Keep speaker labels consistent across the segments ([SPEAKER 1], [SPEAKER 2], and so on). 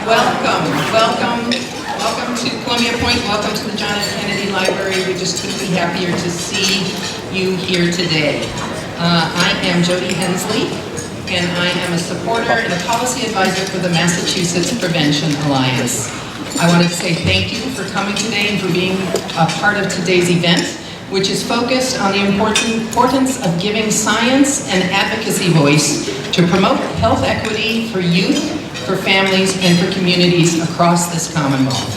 [SPEAKER 1] Welcome to Columbia Point. Welcome to the John F. Kennedy Library. We just couldn't be happier to see you here today. I am Jody Hensley, and I am a supporter and a policy advisor for the Massachusetts Prevention Alliance. I wanted to say thank you for coming today and for being a part of today's event, which is focused on the importance of giving science and advocacy voice to promote health equity for youth, for families, and for communities across this Commonwealth.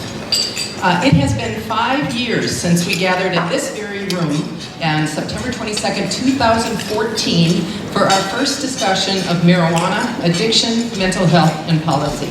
[SPEAKER 1] It has been 5 years since we gathered at this very room on September 22nd, 2014 for our first discussion of marijuana, addiction, mental health, and policy.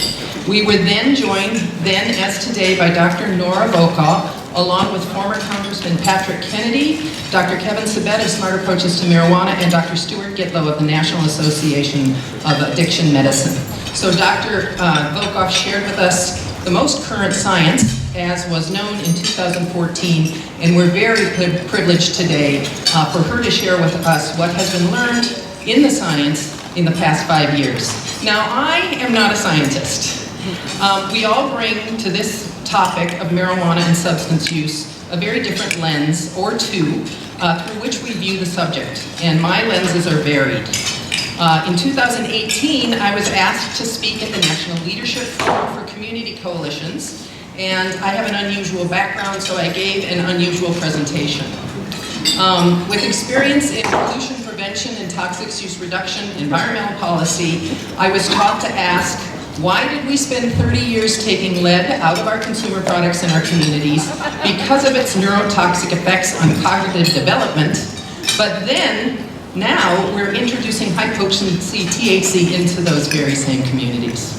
[SPEAKER 1] We were then joined, then as today, by Dr. Nora Volkow, along with former Congressman Patrick Kennedy, Dr. Kevin Sabet of Smart Approaches to Marijuana, and Dr. Stuart Gitlow of the National Association of Addiction Medicine. So Dr. Volkow shared with us the most current science, as was known in 2014, and we're very privileged today for her to share with us what has been learned in the science in the past 5 years. Now, I am not a scientist. We all bring to this topic of marijuana and substance use a very different lens or two through which we view the subject, and my lenses are varied. In 2018, I was asked to speak at the National Leadership Forum for Community Coalitions, and I have an unusual background, so I gave an unusual presentation. With experience in pollution prevention and toxic use reduction, environmental policy, I was taught to ask, why did we spend 30 years taking lead out of our consumer products in our communities because of its neurotoxic effects on cognitive development, but then now we're introducing high-potency THC into those very same communities?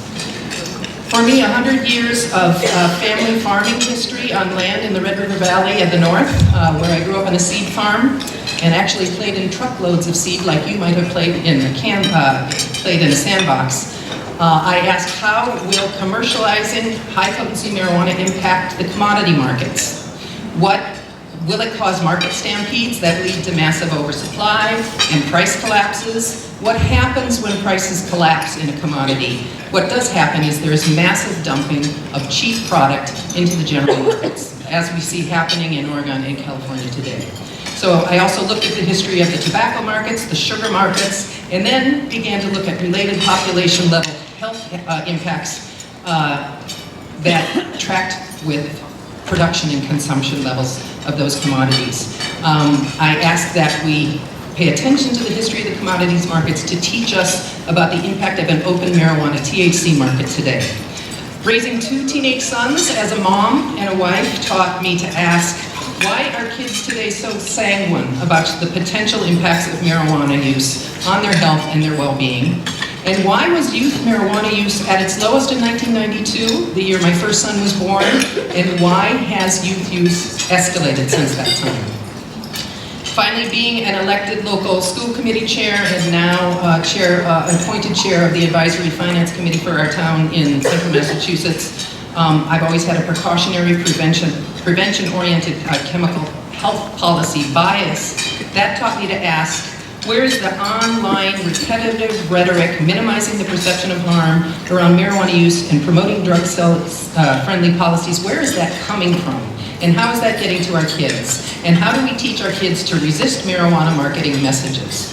[SPEAKER 1] For me, 100 years of family farming history on land in the Red River Valley at the north, where I grew up on a seed farm and actually played in truckloads of seed like you might have played in a sandbox. I asked, how will commercializing high-potency marijuana impact the commodity markets? Will it cause market stampedes that lead to massive oversupply and price collapses? What happens when prices collapse in a commodity? What does happen is there is massive dumping of cheap product into the general markets, as we see happening in Oregon and California today. So I also looked at the history of the tobacco markets, the sugar markets, and then began to look at related population level health impacts that tracked with production and consumption levels of those commodities. I asked that we pay attention to the history of the commodities markets to teach us about the impact of an open marijuana THC market today. Raising 2 teenage sons as a mom and a wife taught me to ask, why are kids today so sanguine about the potential impacts of marijuana use on their health and their well-being? And why was youth marijuana use at its lowest in 1992, the year my first son was born? And why has youth use escalated since that time? Finally, being an elected local school committee chair and now appointed chair of the Advisory Finance Committee for our town in central Massachusetts, I've always had a precautionary prevention-oriented chemical health policy bias. That taught me to ask, where is the online repetitive rhetoric minimizing the perception of harm around marijuana use and promoting drug-friendly policies? Where is that coming from? And how is that getting to our kids? And how do we teach our kids to resist marijuana marketing messages?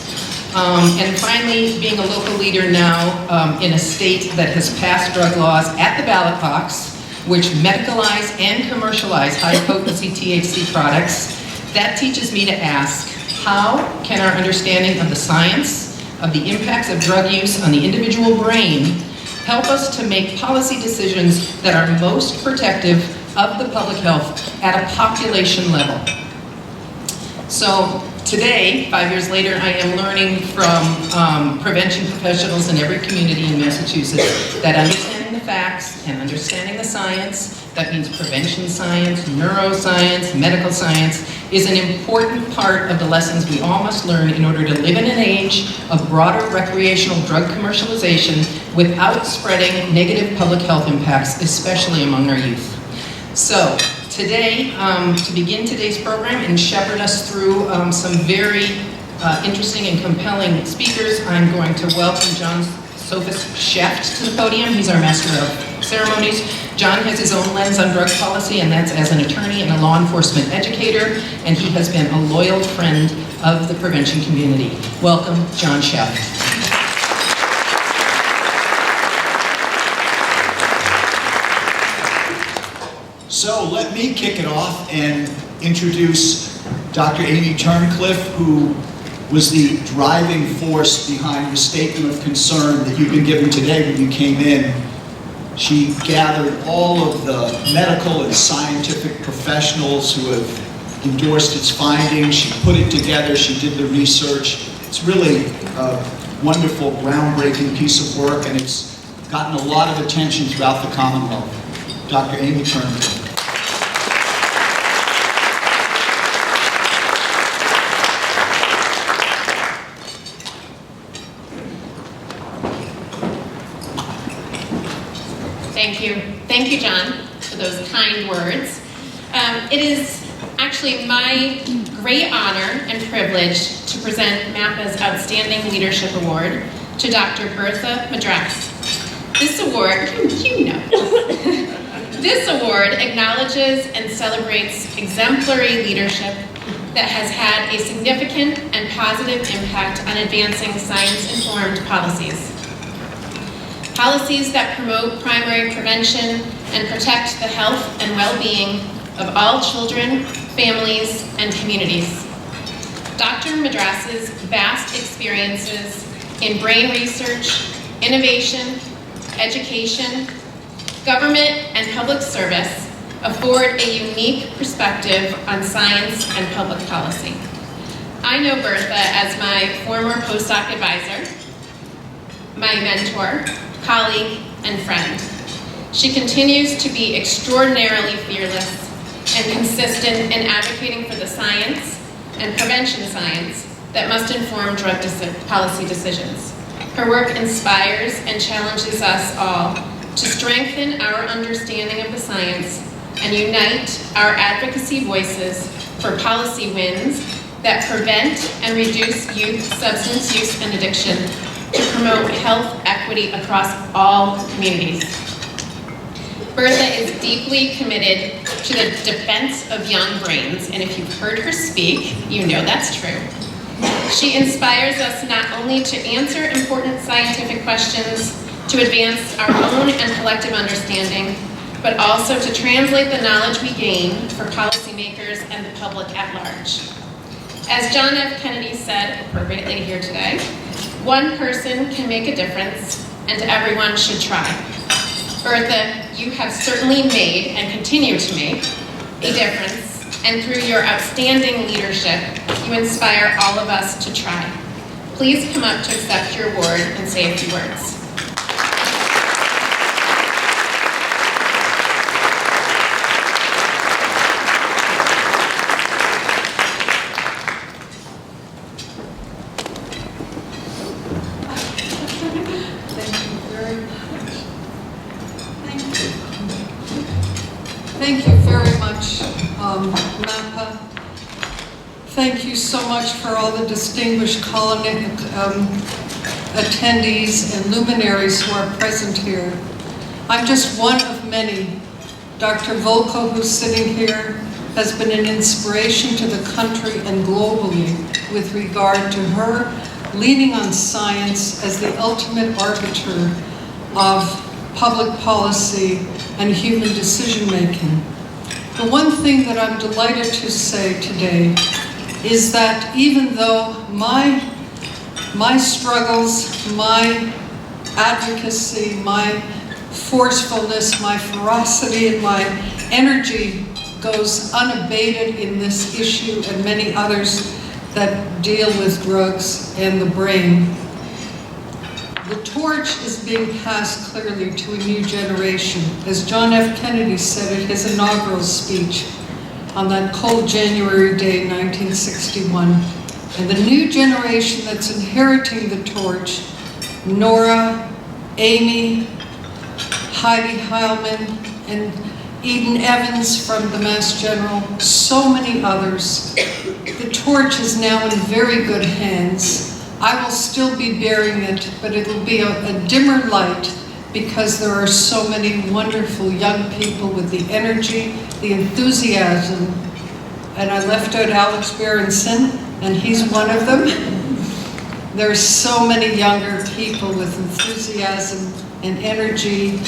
[SPEAKER 1] And finally, being a local leader now in a state that has passed drug laws at the ballot box, which medicalize and commercialize high-potency THC products, that teaches me to ask, how can our understanding of the science, of the impacts of drug use on the individual brain, help us to make policy decisions that are most protective of the public health at a population level? So today, 5 years later, I am learning from prevention professionals in every community in Massachusetts that understanding the facts and understanding the science, that means prevention science, neuroscience, medical science, is an important part of the lessons we all must learn in order to live in an age of broader recreational drug commercialization without spreading negative public health impacts, especially among our youth. So today, to begin today's program and shepherd us through some very interesting and compelling speakers, I'm going to welcome John Sophus Sheft to the podium. He's our Master of ceremonies. John has his own lens on drug policy, and that's as an attorney and a law enforcement educator, and he has been a loyal friend of the prevention community. Welcome, John Sheff.
[SPEAKER 2] So let me kick it off and introduce Dr. Amy Turncliffe, who was the driving force behind the statement of concern that you've been given today when you came in. She gathered all of the medical and scientific professionals who have endorsed its findings. She put it together, she did the research. It's really a wonderful, groundbreaking piece of work, and it's gotten a lot of attention throughout the Commonwealth. Dr. Amy Turncliffe.
[SPEAKER 3] Thank you. Thank you, John, for those kind words. It is actually my great honor and privilege to present MAPA's Outstanding Leadership Award to Dr. Bertha Madras. This award, this award acknowledges and celebrates exemplary leadership that has had a significant and positive impact on advancing science-informed policies. Policies that promote primary prevention and protect the health and well-being of all children, families, and communities. Dr. Madras's vast experiences in brain research, innovation, education, government, and public service afford a unique perspective on science and public policy. I know Bertha as my former postdoc advisor, my mentor, colleague, and friend. She continues to be extraordinarily fearless and consistent in advocating for the science and prevention science that must inform drug policy decisions. Her work inspires and challenges us all to strengthen our understanding of the science and unite our advocacy voices for policy wins that prevent and reduce youth substance use and addiction, to promote health equity across all communities. Bertha is deeply committed to the defense of young brains, and if you've heard her speak, you know that's true. She inspires us not only to answer important scientific questions, to advance our own and collective understanding, but also to translate the knowledge we gain for policymakers and the public at large. As John F. Kennedy said appropriately here today, one person can make a difference, and everyone should try. Bertha, you have certainly made and continue to make a difference, and through your outstanding leadership, you inspire all of us to try. Please come up to accept your award and say a few words.
[SPEAKER 4] Thank you very much, MAPA. Thank you so much for all the distinguished attendees and luminaries who are present here. I'm just one of many. Dr. Volko, who's sitting here, has been an inspiration to the country and globally with regard to her leaning on science as the ultimate arbiter of public policy and human decision-making. The one thing that I'm delighted to say today is that even though my struggles, my advocacy, my forcefulness, my ferocity, and my energy goes unabated in this issue and many others that deal with drugs and the brain, the torch is being passed clearly to a new generation. As John F. Kennedy said at his inaugural speech on that cold January day, 1961. And the new generation that's inheriting the torch, Nora, Amy, Heidi Heilman, and Eden Evans from the Mass General, so many others. The torch is now in very good hands. I will still be bearing it, but it will be a dimmer light because there are so many wonderful young people with the energy, the enthusiasm, and I left out Alex Berenson, and he's one of them. There's so many younger people with enthusiasm and energy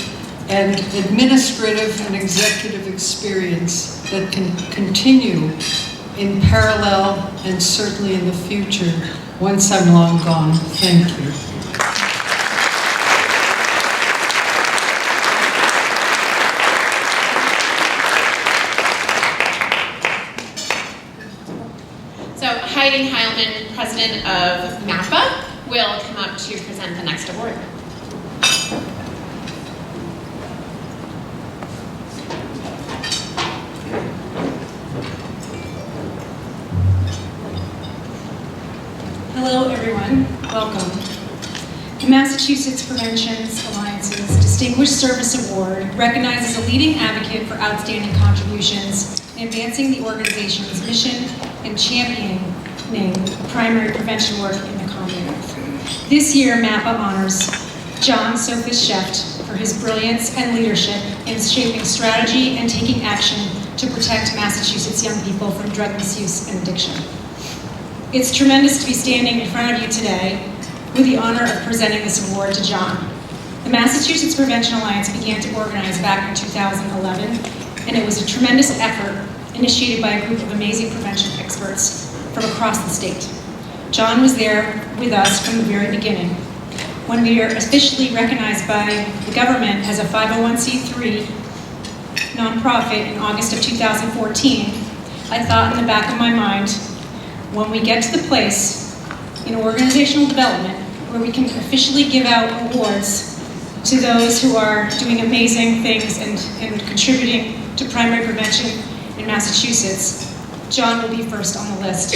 [SPEAKER 4] and administrative and executive experience that can continue in parallel and certainly in the future once I'm long gone. Thank you.
[SPEAKER 3] So Heidi Heilman, president of MAPA, will come up to present the next award.
[SPEAKER 5] Hello, everyone. Welcome. The Massachusetts Prevention Alliance's Distinguished Service Award recognizes a leading advocate for outstanding contributions in advancing the organization's mission and championing primary prevention work in the Commonwealth. This year, MAPA honors John Sophus Sheft for his brilliance and leadership in shaping strategy and taking action to protect Massachusetts young people from drug misuse and addiction. It's tremendous to be standing in front of you today with the honor of presenting this award to John. The Massachusetts Prevention Alliance began to organize back in 2011, and it was a tremendous effort initiated by a group of amazing prevention experts from across the state. John was there with us from the very beginning. When we were officially recognized by the government as a 501c3 nonprofit in August of 2014, I thought in the back of my mind, when we get to the place in organizational development where we can officially give out awards to those who are doing amazing things and contributing to primary prevention in Massachusetts, John will be first on the list.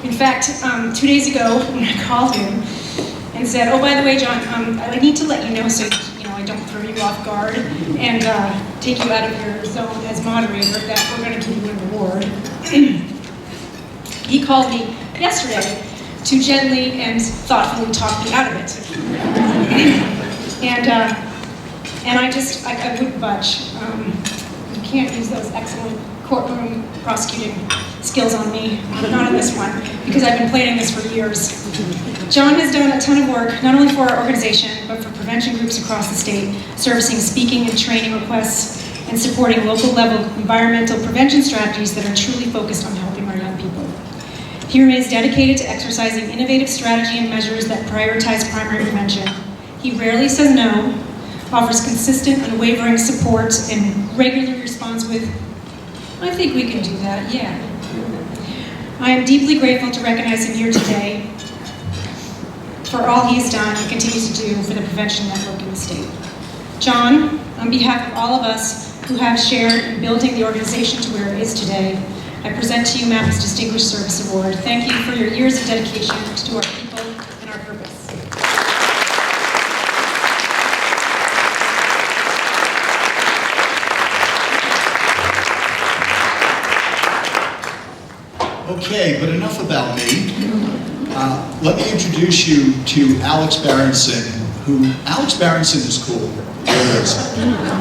[SPEAKER 5] In fact, 2 days ago, when I called him and said, "Oh, by the way, John, I need to let you know so I don't throw you off guard and take you out of your zone as moderator that we're going to give you an award." He called me yesterday to gently and thoughtfully talk me out of it. And I wouldn't budge. You can't use those excellent courtroom prosecuting skills on me, not on this one, because I've been planning this for years. John has done a ton of work, not only for our organization, but for prevention groups across the state, servicing speaking and training requests, and supporting local level environmental prevention strategies that are truly focused on helping our young people. He remains dedicated to exercising innovative strategy and measures that prioritize primary prevention. He rarely says no, offers consistent, unwavering support, and regularly responds with, "I think we can do that, yeah." I am deeply grateful to recognize him here today for all he has done and continues to do for the prevention network in the state. John, on behalf of all of us who have shared in building the organization to where it is today, I present to you MAPA's Distinguished Service Award. Thank you for your years of dedication to our people and our purpose.
[SPEAKER 2] Okay, but enough about me. Let me introduce you to Alex Berenson, Alex Berenson is cool. There he is.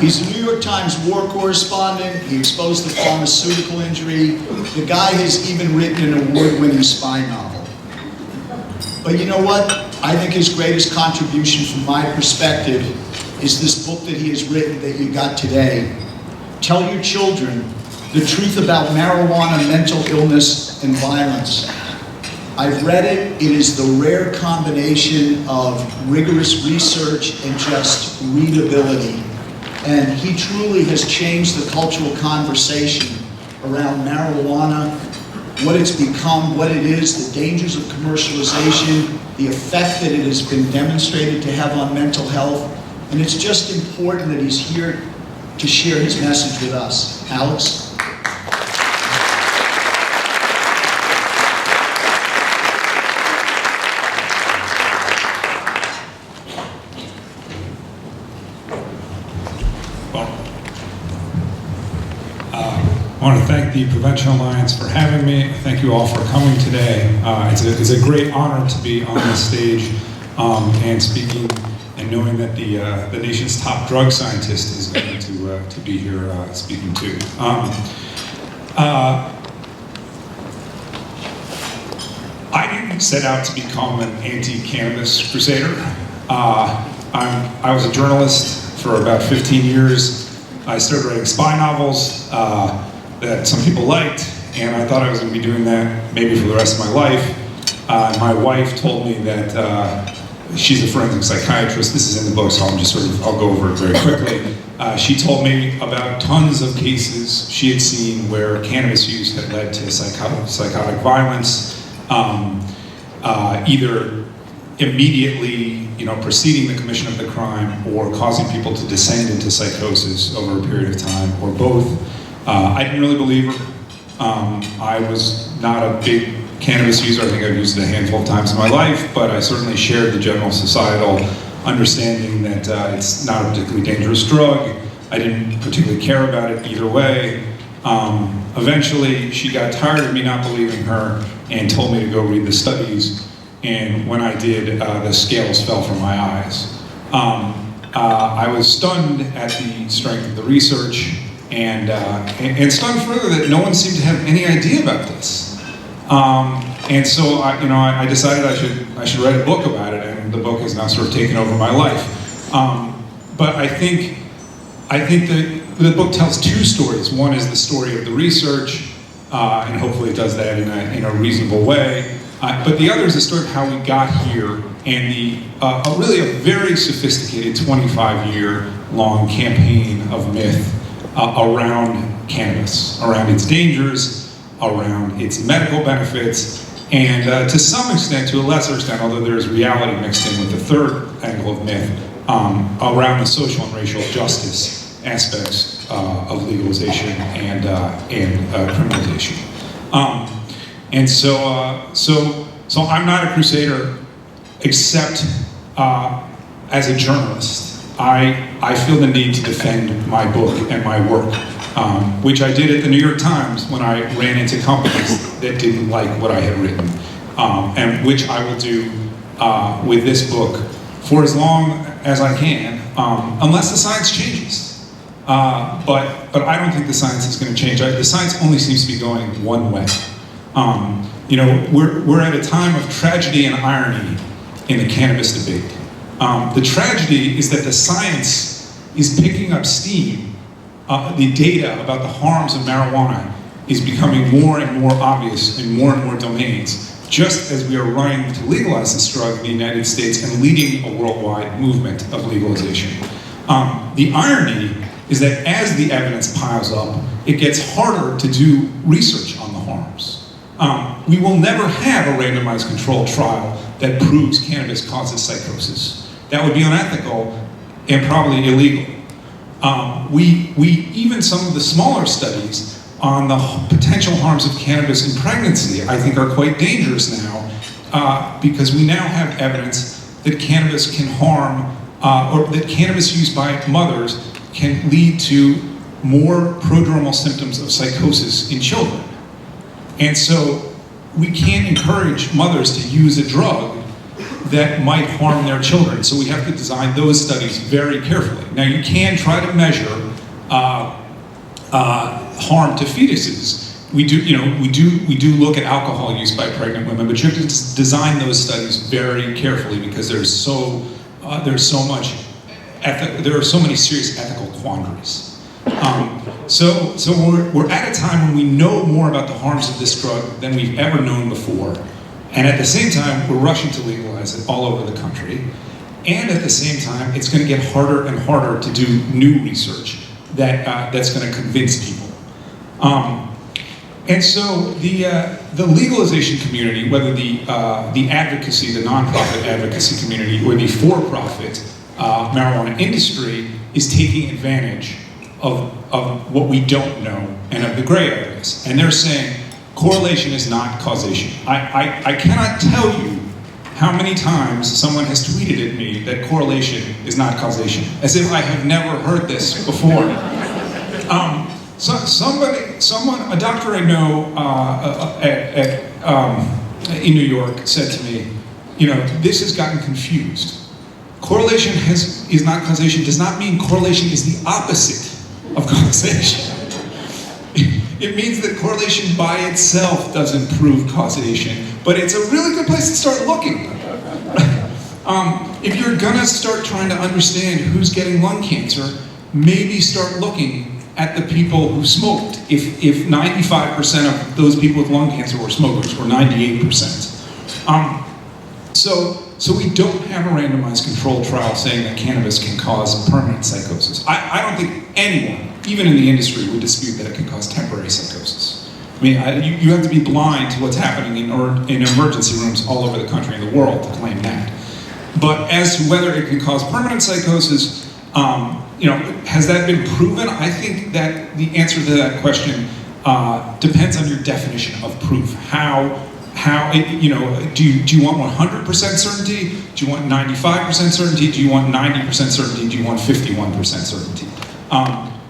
[SPEAKER 2] He's a New York Times war correspondent. He exposed the pharmaceutical injury. The guy has even written an award-winning spy novel. But you know what? I think his greatest contribution from my perspective is this book that he has written that you got today. Tell Your Children the Truth About Marijuana, Mental Illness, and Violence. I've read it. It is the rare combination of rigorous research and just readability. And he truly has changed the cultural conversation around marijuana, what it's become, what it is, the dangers of commercialization, the effect that it has been demonstrated to have on mental health. And it's just important that he's here to share his message with us. Alex?
[SPEAKER 6] I want to thank the Prevention Alliance for having me. Thank you all for coming today. It's a great honor to be on this stage and speaking and knowing that the nation's top drug scientist is going to be here speaking too. I didn't set out to become an anti-cannabis crusader. I was a journalist for about 15 years. I started writing spy novels that some people liked, and I thought I was going to be doing that maybe for the rest of my life. My wife told me that she's a forensic psychiatrist. This is in the book, so I'll go over it very quickly. She told me about tons of cases she had seen where cannabis use had led to psychotic violence, either immediately, preceding the commission of the crime, or causing people to descend into psychosis over a period of time, or both. I didn't really believe her. I was not a big cannabis user. I think I've used it a handful of times in my life, but I certainly shared the general societal understanding that it's not a particularly dangerous drug. I didn't particularly care about it either way. Eventually, she got tired of me not believing her and told me to go read the studies. And when I did, the scales fell from my eyes. I was stunned at the strength of the research, and stunned further that no one seemed to have any idea about this. And so I decided I should write a book about it, and the book has now sort of taken over my life. But I think the book tells two stories. One is the story of the research, and hopefully it does that in a reasonable way. But the other is the story of how we got here, and really a very sophisticated 25-year-long campaign of myth around cannabis, around its dangers, around its medical benefits, and to some extent, to a lesser extent, although there's reality mixed in with the third angle of myth, around the social and racial justice aspects of legalization and criminalization. And so I'm not a crusader, except as a journalist. I feel the need to defend my book and my work, which I did at the New York Times when I ran into companies that didn't like what I had written, and which I will do with this book for as long as I can, unless the science changes. But I don't think the science is going to change. The science only seems to be going one way. We're at a time of tragedy and irony in the cannabis debate. The tragedy is that the science is picking up steam. The data about the harms of marijuana is becoming more and more obvious in more and more domains, just as we are running to legalize this drug in the United States and leading a worldwide movement of legalization. The irony is that as the evidence piles up, it gets harder to do research on the harms. We will never have a randomized controlled trial that proves cannabis causes psychosis. That would be unethical and probably illegal. Even some of the smaller studies on the potential harms of cannabis in pregnancy, I think, are quite dangerous now, because we now have evidence that cannabis can harm, or that cannabis used by mothers can lead to more prodromal symptoms of psychosis in children. And so we can't encourage mothers to use a drug that might harm their children. So we have to design those studies very carefully. Now you can try to measure harm to fetuses. We do look at alcohol use by pregnant women, but you have to design those studies very carefully because there are so many serious ethical quandaries. So we're at a time when we know more about the harms of this drug than we've ever known before. And at the same time, we're rushing to legalize it all over the country. And at the same time, it's going to get harder and harder to do new research that's going to convince people. And so the legalization community, whether the advocacy, the nonprofit advocacy community, or the for-profit marijuana industry, is taking advantage of what we don't know and of the gray areas. And they're saying correlation is not causation. I cannot tell you how many times someone has tweeted at me that correlation is not causation, as if I have never heard this before. A doctor I know in New York said to me, this has gotten confused. correlation is not causation does not mean correlation is the opposite of causation. It means that correlation by itself doesn't prove causation, but it's a really good place to start looking. If you're gonna start trying to understand who's getting lung cancer, maybe start looking at the people who smoked. If 95% of those people with lung cancer were smokers, or 98%. So we don't have a randomized controlled trial saying that cannabis can cause permanent psychosis. I don't think anyone, even in the industry, would dispute that it can cause temporary psychosis. I mean, you have to be blind to what's happening in emergency rooms all over the country and the world to claim that. But as to whether it can cause permanent psychosis, has that been proven? I think that the answer to that question depends on your definition of proof. Do you want 100% certainty? Do you want 95% certainty? Do you want 90% certainty? Do you want 51% certainty?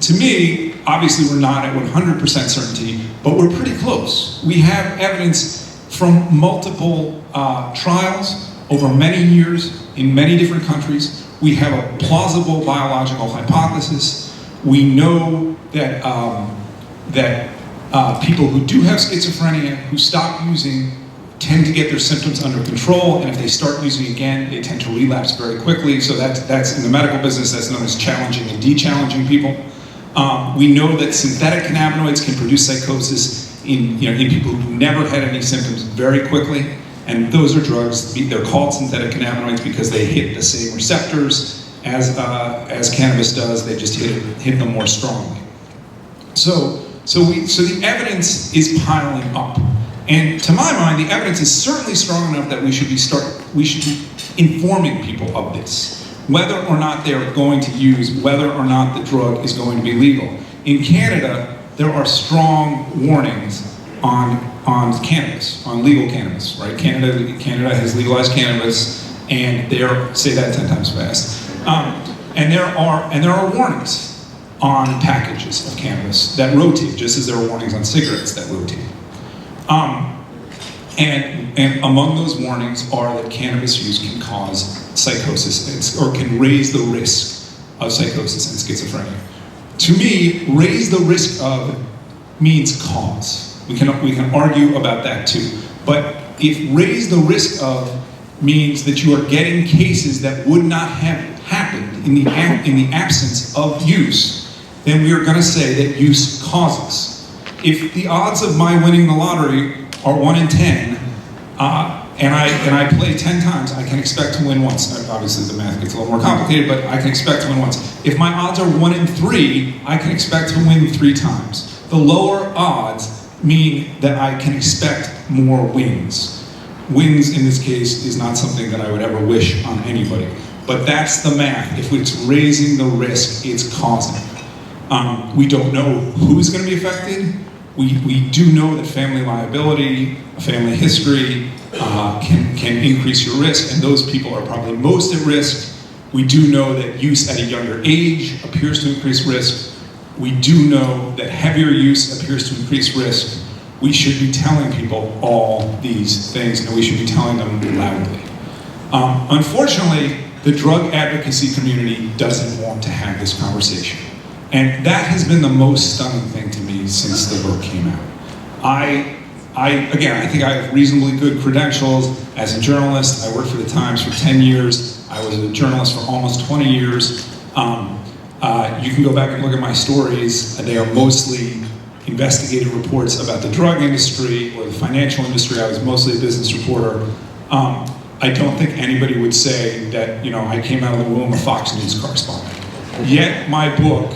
[SPEAKER 6] To me, obviously we're not at 100% certainty, but we're pretty close. We have evidence from multiple trials over many years in many different countries. We have a plausible biological hypothesis. We know that people who do have schizophrenia, who stop using, tend to get their symptoms under control, and if they start using again, they tend to relapse very quickly. So that's in the medical business, that's known as challenging and de-challenging people. We know that synthetic cannabinoids can produce psychosis in people who never had any symptoms very quickly, and those are drugs. They're called synthetic cannabinoids because they hit the same receptors as cannabis does. They just hit them more strongly. So the evidence is piling up. And to my mind, the evidence is certainly strong enough that we should be informing people of this, whether or not they're going to use, whether or not the drug is going to be legal. In Canada, there are strong warnings on cannabis, on legal cannabis, right? Canada has legalized cannabis, and say that 10 times fast. And there are warnings on packages of cannabis that rotate, just as there are warnings on cigarettes that rotate. And among those warnings are that cannabis use can cause psychosis, or can raise the risk of psychosis and schizophrenia. To me, raise the risk of means cause. We can argue about that too. But if raise the risk of means that you are getting cases that would not have happened in the absence of use, then we are going to say that use causes. If the odds of my winning the lottery are 1 in 10, and I play 10 times, I can expect to win once. Obviously the math gets a little more complicated, but I can expect to win once. If my odds are 1 in 3, I can expect to win 3 times. The lower odds mean that I can expect more wins. Wins in this case is not something that I would ever wish on anybody, but that's the math. If it's raising the risk, it's causing. We don't know who's going to be affected. We do know that family liability, family history can increase your risk, and those people are probably most at risk. We do know that use at a younger age appears to increase risk. We do know that heavier use appears to increase risk. We should be telling people all these things, and we should be telling them loudly. Unfortunately, the drug advocacy community doesn't want to have this conversation. And that has been the most stunning thing to me since the book came out. I think I have reasonably good credentials as a journalist. I worked for the Times for 10 years. I was a journalist for almost 20 years. You can go back and look at my stories. They are mostly investigative reports about the drug industry or the financial industry. I was mostly a business reporter. I don't think anybody would say that I came out of the womb a Fox News correspondent. Yet my book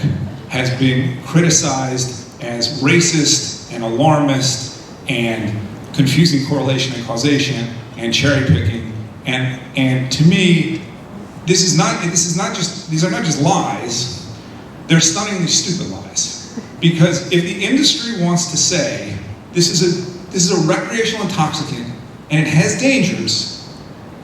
[SPEAKER 6] has been criticized as racist and alarmist and confusing correlation and causation and cherry picking. And to me, these are not just lies, they're stunningly stupid lies. Because if the industry wants to say this is a recreational intoxicant and it has dangers,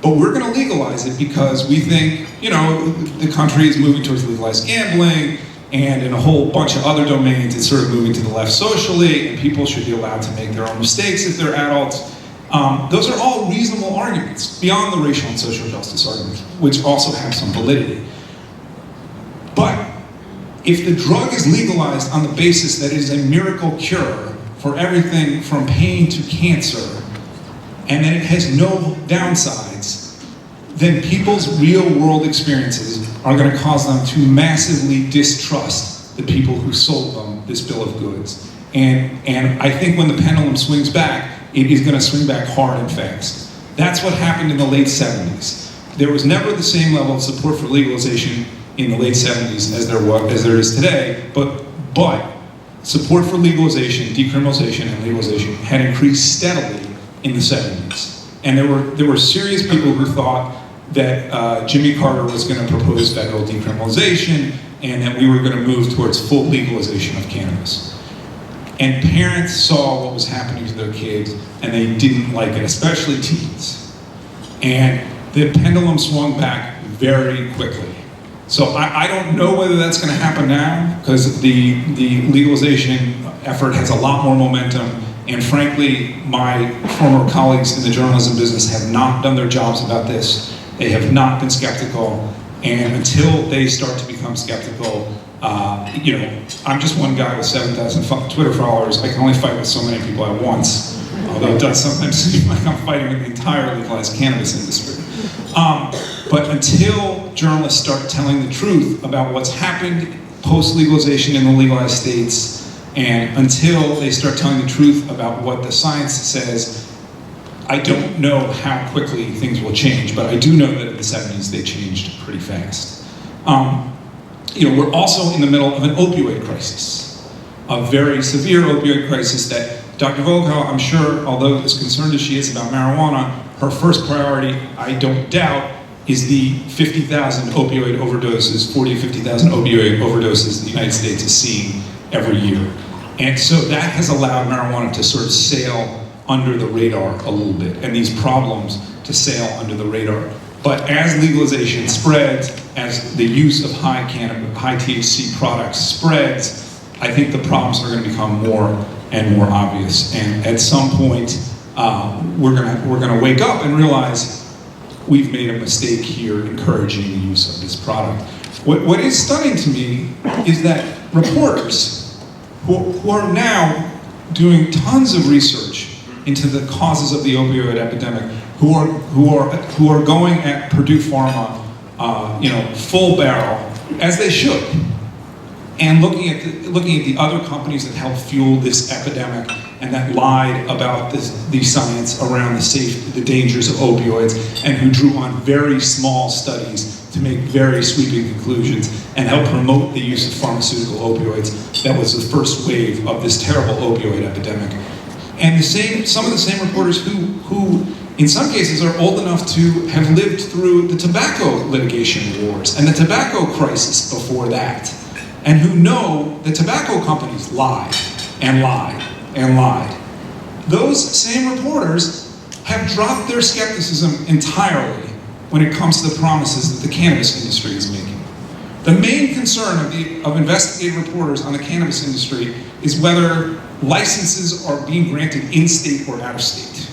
[SPEAKER 6] but we're going to legalize it because we think, the country is moving towards legalized gambling, and in a whole bunch of other domains, it's sort of moving to the left socially, and people should be allowed to make their own mistakes if they're adults. Those are all reasonable arguments, beyond the racial and social justice arguments, which also have some validity. But if the drug is legalized on the basis that it is a miracle cure for everything from pain to cancer, and that it has no downsides, then people's real world experiences are going to cause them to massively distrust the people who sold them this bill of goods. And I think when the pendulum swings back, it is going to swing back hard and fast. That's what happened in the late 70s. There was never the same level of support for legalization in the late 70s as there is today, but support for legalization, decriminalization, and legalization had increased steadily in the 70s. And there were serious people who thought that Jimmy Carter was going to propose federal decriminalization and that we were going to move towards full legalization of cannabis. And parents saw what was happening to their kids and they didn't like it, especially teens. And the pendulum swung back very quickly. So I don't know whether that's going to happen now, because the legalization effort has a lot more momentum, and frankly, my former colleagues in the journalism business have not done their jobs about this. They have not been skeptical, and until they start to become skeptical, I'm just one guy with 7,000 Twitter followers. I can only fight with so many people at once, although it does sometimes seem like I'm fighting with the entire legalized cannabis industry. But until journalists start telling the truth about what's happened post-legalization in the legalized states, and until they start telling the truth about what the science says, I don't know how quickly things will change, but I do know that in the 70s they changed pretty fast. We're also in the middle of an opioid crisis, a very severe opioid crisis that Dr. Volkow, I'm sure, although as concerned as she is about marijuana, her first priority, I don't doubt, is the 50,000 opioid overdoses, 40 to 50,000 opioid overdoses the United States is seeing every year. And so that has allowed marijuana to sort of sail under the radar a little bit, and these problems to sail under the radar. But as legalization spreads, as the use of high THC products spreads, I think the problems are going to become more and more obvious. And at some point, we're going to wake up and realize we've made a mistake here encouraging the use of this product. What is stunning to me is that reporters who are now doing tons of research into the causes of the opioid epidemic, who are going at Purdue Pharma, full barrel, as they should, and looking at the other companies that helped fuel this epidemic and that lied about the science around the dangers of opioids, and who drew on very small studies to make very sweeping conclusions and help promote the use of pharmaceutical opioids. That was the first wave of this terrible opioid epidemic. And some of the same reporters who in some cases are old enough to have lived through the tobacco litigation wars and the tobacco crisis before that, and who know that tobacco companies lied and lied and lied. Those same reporters have dropped their skepticism entirely when it comes to the promises that the cannabis industry is making. The main concern of investigative reporters on the cannabis industry is whether licenses are being granted in-state or out-of-state.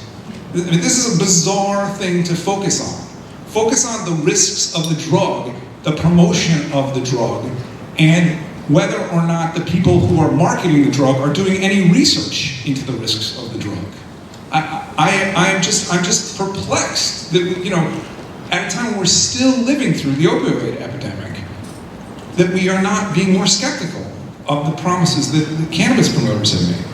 [SPEAKER 6] This is a bizarre thing to focus on. Focus on the risks of the drug, the promotion of the drug, and whether or not the people who are marketing the drug are doing any research into the risks of the drug. I'm just perplexed that, at a time when we're still living through the opioid epidemic, that we are not being more skeptical of the promises that the cannabis promoters have made.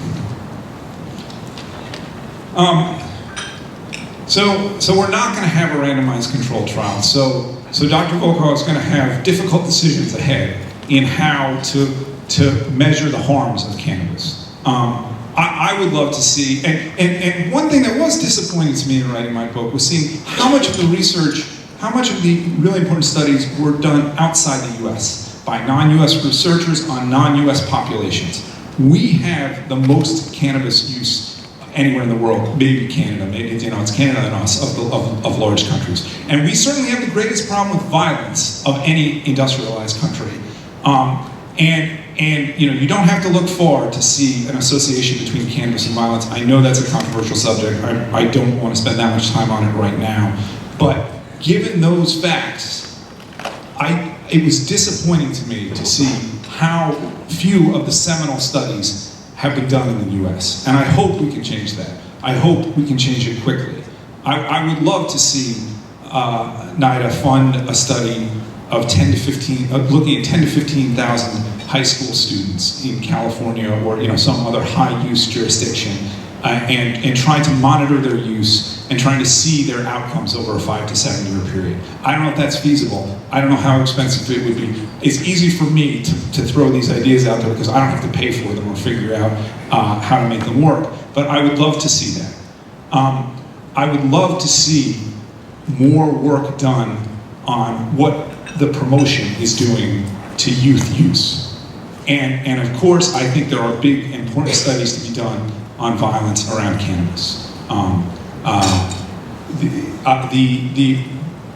[SPEAKER 6] So we're not going to have a randomized controlled trial. So Dr. Volkow is going to have difficult decisions ahead in how to measure the harms of cannabis. I would love to see, and one thing that was disappointing to me in writing my book was seeing how much of the research, how much of the really important studies were done outside the US by non-US researchers on non-US populations. We have the most cannabis use anywhere in the world, maybe Canada, maybe it's Canada and us, of large countries. And we certainly have the greatest problem with violence of any industrialized country. And you don't have to look far to see an association between cannabis and violence. I know that's a controversial subject. I don't want to spend that much time on it right now. But given those facts, it was disappointing to me to see how few of the seminal studies have been done in the US. And I hope we can change that. I hope we can change it quickly. I would love to see NIDA fund a study of looking at 10 to 15,000 high school students in California or some other high-use jurisdiction, and trying to monitor their use and trying to see their outcomes over a 5 to 7 year period. I don't know if that's feasible. I don't know how expensive it would be. It's easy for me to throw these ideas out there because I don't have to pay for them or figure out how to make them work. But I would love to see that. I would love to see more work done on what the promotion is doing to youth use. And of course, I think there are big, important studies to be done on violence around cannabis.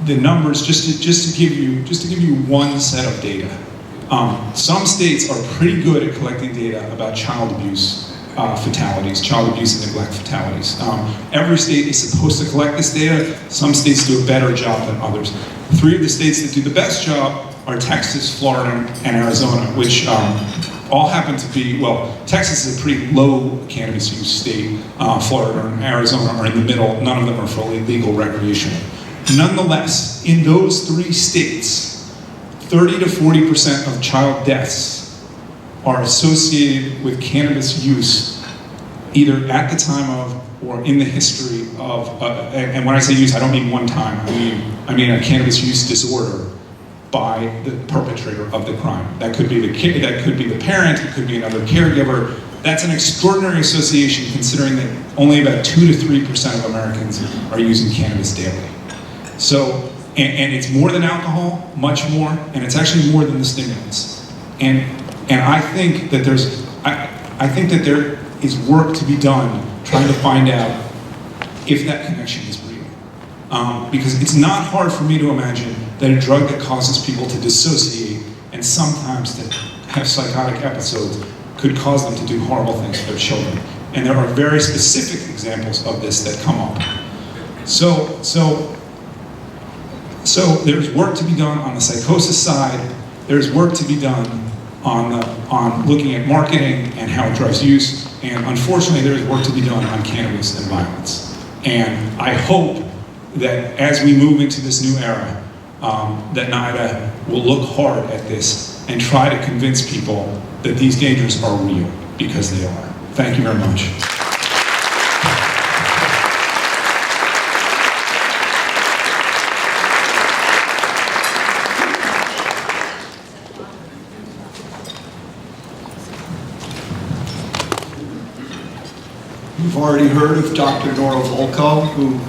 [SPEAKER 6] The numbers, just to give you one set of data. Some states are pretty good at collecting data about child abuse fatalities, child abuse and neglect fatalities. Every state is supposed to collect this data. Some states do a better job than others. 3 of the states that do the best job are Texas, Florida, and Arizona, which all happen to be, well, Texas is a pretty low cannabis use state. Florida and Arizona are in the middle. None of them are fully legal recreational. Nonetheless, in those 3 states, 30 to 40% of child deaths are associated with cannabis use, either at the time of or in the history of, and when I say use, I don't mean one time. I mean a cannabis use disorder by the perpetrator of the crime. That could be the kid, that could be the parent, it could be another caregiver. That's an extraordinary association considering that only about 2 to 3% of Americans are using cannabis daily. So, and it's more than alcohol, much more, and it's actually more than the stimulants. And I think that I think that there is work to be done trying to find out if that connection is real. Because it's not hard for me to imagine that a drug that causes people to dissociate and sometimes to have psychotic episodes could cause them to do horrible things to their children. And there are very specific examples of this that come up. So there's work to be done on the psychosis side. There's work to be done on looking at marketing and how it drives use. And unfortunately, there's work to be done on cannabis and violence. And I hope that as we move into this new era, that NIDA will look hard at this and try to convince people that these dangers are real, because they are. Thank you very much.
[SPEAKER 2] You've already heard of Dr. Nora Volkow, who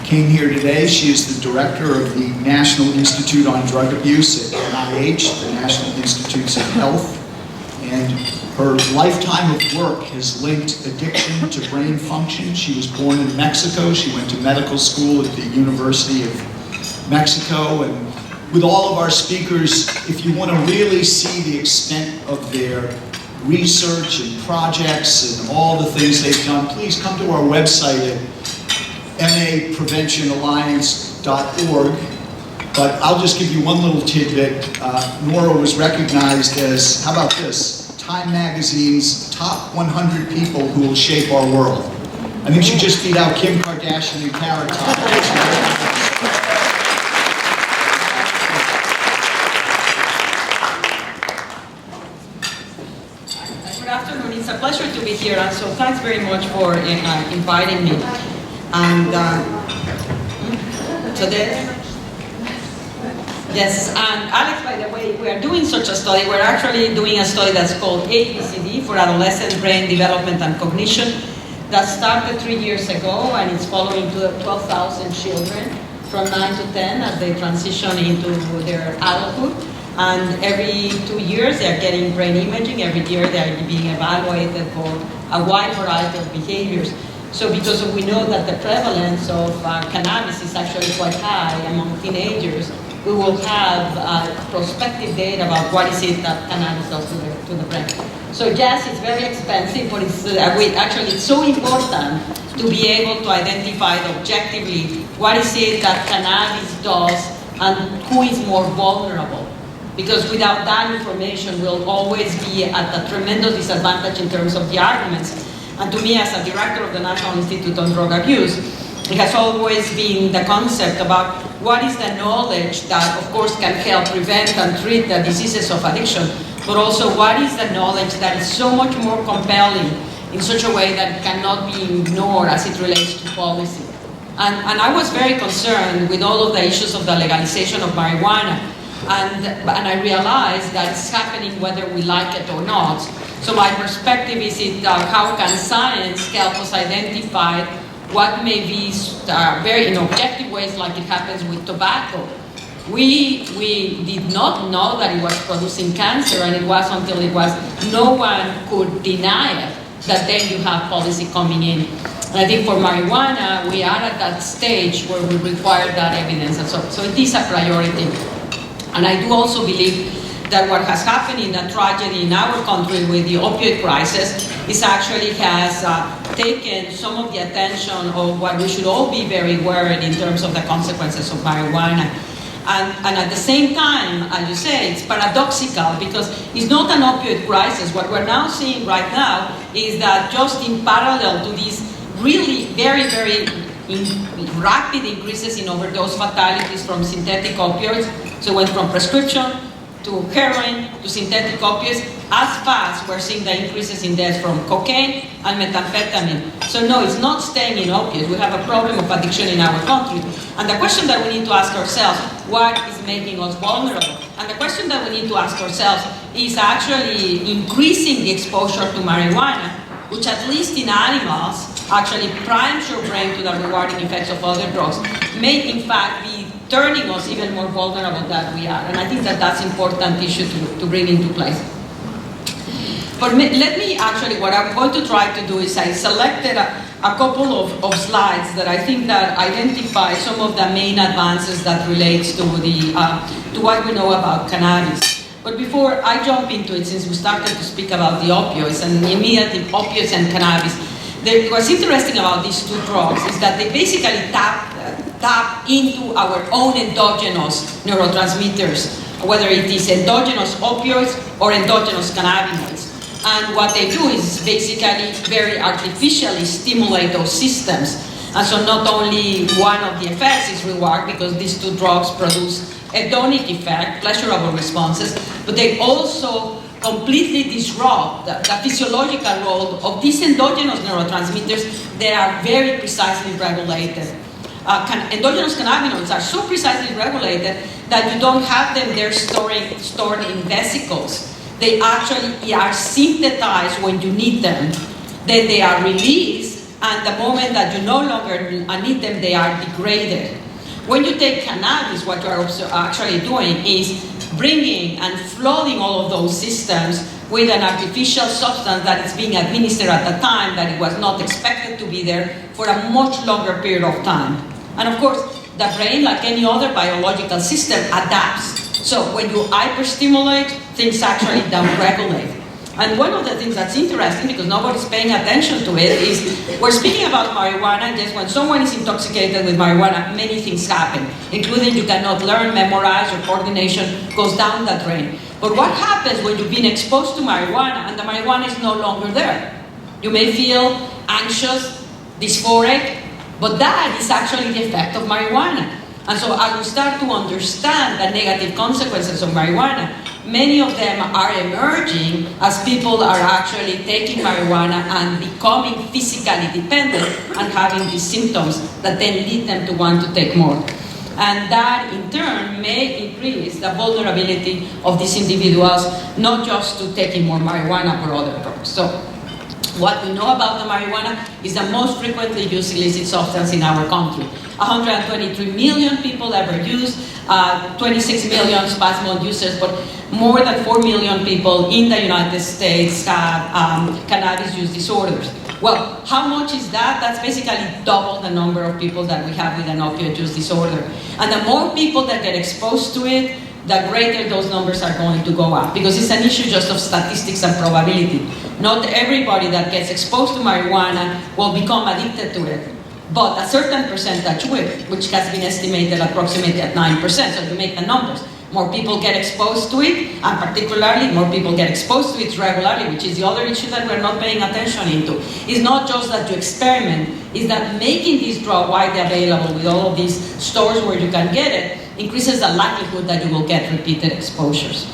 [SPEAKER 2] came here today. She is the director of the National Institute on Drug Abuse at NIH, the National Institutes of Health. And her lifetime of work has linked addiction to brain function. She was born in Mexico. She went to medical school at the University of Mexico. And with all of our speakers, if you want to really see the extent of their research and projects and all the things they've done, please come to our website at mapreventionalliance.org. But I'll just give you one little tidbit. Nora was recognized as, how about this, Time Magazine's top 100 people who will shape our world. I think she just beat out Kim Kardashian and Carrot Top.
[SPEAKER 7] It's a pleasure to be here, and so thanks very much for inviting me. And today, yes, and Alex, by the way, we are doing such a study. We're actually doing a study that's called ABCD, for adolescent brain development and cognition, that started 3 years ago, and it's following 12,000 children from 9 to 10 as they transition into their adulthood. And every 2 years, they're getting brain imaging. Every year, they're being evaluated for a wide variety of behaviors. So because we know that the prevalence of cannabis is actually quite high among teenagers, we will have prospective data about what is it that cannabis does to the brain. So yes, it's very expensive, but it's so important to be able to identify objectively what is it that cannabis does and who is more vulnerable. Because without that information, we'll always be at a tremendous disadvantage in terms of the arguments. And to me, as a director of the National Institute on Drug Abuse, it has always been the concept about what is the knowledge that, of course, can help prevent and treat the diseases of addiction, but also what is the knowledge that is so much more compelling in such a way that it cannot be ignored as it relates to policy. And I was very concerned with all of the issues of the legalization of marijuana. And I realized that it's happening whether we like it or not. So my perspective is how can science help us identify what may be very in objective ways, like it happens with tobacco. We did not know that it was producing cancer, and it was until no one could deny it, that then you have policy coming in. And I think for marijuana, we are at that stage where we require that evidence, and so it is a priority. And I do also believe that what has happened in the tragedy in our country with the opioid crisis is actually has taken some of the attention of what we should all be very worried in terms of the consequences of marijuana. And at the same time, as you say, it's paradoxical because it's not an opioid crisis. What we're now seeing right now is that just in parallel to these really very, very rapid increases in overdose fatalities from synthetic opioids, so went from prescription to heroin to synthetic opioids, as fast we're seeing the increases in deaths from cocaine and methamphetamine. So no, it's not staying in opioids. We have a problem of addiction in our country. And the question that we need to ask ourselves, what is making us vulnerable? And the question that we need to ask ourselves is actually increasing the exposure to marijuana, which at least in animals actually primes your brain to the rewarding effects of other drugs, may in fact be turning us even more vulnerable than we are. And I think that that's an important issue to bring into place. But let me actually, what I'm going to try to do is I selected a couple of slides that I think that identify some of the main advances that relates to what we know about cannabis. But before I jump into it, since we started to speak about the opioids and immediately opioids and cannabis, what's interesting about these two drugs is that they basically tap into our own endogenous neurotransmitters, whether it is endogenous opioids or endogenous cannabinoids. And what they do is basically very artificially stimulate those systems. And so not only one of the effects is reward, because these two drugs produce hedonic effect, pleasurable responses, but they also completely disrupt the physiological role of these endogenous neurotransmitters that are very precisely regulated. Endogenous cannabinoids are so precisely regulated that you don't have them there stored in vesicles. They actually are synthesized when you need them. Then they are released, and the moment that you no longer need them, they are degraded. When you take cannabis, what you are actually doing is bringing and flooding all of those systems with an artificial substance that is being administered at the time that it was not expected to be there for a much longer period of time. And of course, the brain, like any other biological system, adapts. So when you hyperstimulate, things actually downregulate. And one of the things that's interesting, because nobody's paying attention to it, is we're speaking about marijuana, and yes, when someone is intoxicated with marijuana, many things happen, including you cannot learn, memorize, your coordination goes down the drain. But what happens when you've been exposed to marijuana and the marijuana is no longer there? You may feel anxious, dysphoric, but that is actually the effect of marijuana. And so as we start to understand the negative consequences of marijuana, many of them are emerging as people are actually taking marijuana and becoming physically dependent and having these symptoms that then lead them to want to take more. And that in turn may increase the vulnerability of these individuals, not just to taking more marijuana or other drugs. So what we know about the marijuana is the most frequently used illicit substance in our country. 123 million people ever use, 26 million spasmode users, but more than 4 million people in the United States have cannabis use disorders. Well, how much is that? That's basically double the number of people that we have with an opioid use disorder. And the more people that get exposed to it, the greater those numbers are going to go up, because it's an issue just of statistics and probability. Not everybody that gets exposed to marijuana will become addicted to it, but a certain percentage will, which has been estimated approximately at 9%, so you make the numbers. More people get exposed to it, and particularly more people get exposed to it regularly, which is the other issue that we're not paying attention into. It's not just that you experiment, it's that making this drug widely available with all of these stores where you can get it increases the likelihood that you will get repeated exposures.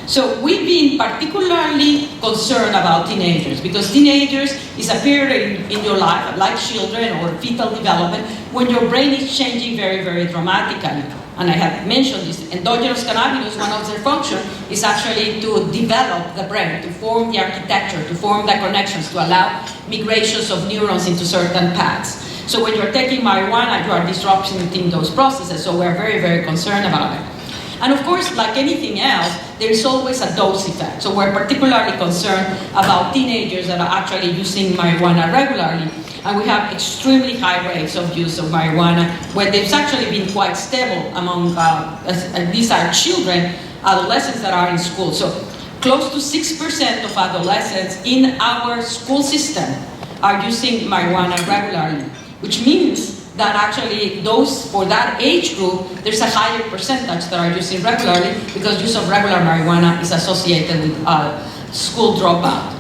[SPEAKER 7] So we've been particularly concerned about teenagers, because teenagers is a period in your life, like children or fetal development, when your brain is changing very, very dramatically. And I have mentioned this, endogenous cannabinoids, one of their functions is actually to develop the brain, to form the architecture, to form the connections, to allow migrations of neurons into certain paths. So when you're taking marijuana, you are disrupting those processes, so we're very, very concerned about it. And of course, like anything else, there is always a dose effect. So we're particularly concerned about teenagers that are actually using marijuana regularly. And we have extremely high rates of use of marijuana, where they've actually been quite stable among, these are children, adolescents that are in school. So close to 6% of adolescents in our school system are using marijuana regularly, which means that actually those, for that age group, there's a higher percentage that are using regularly, because use of regular marijuana is associated with school dropout.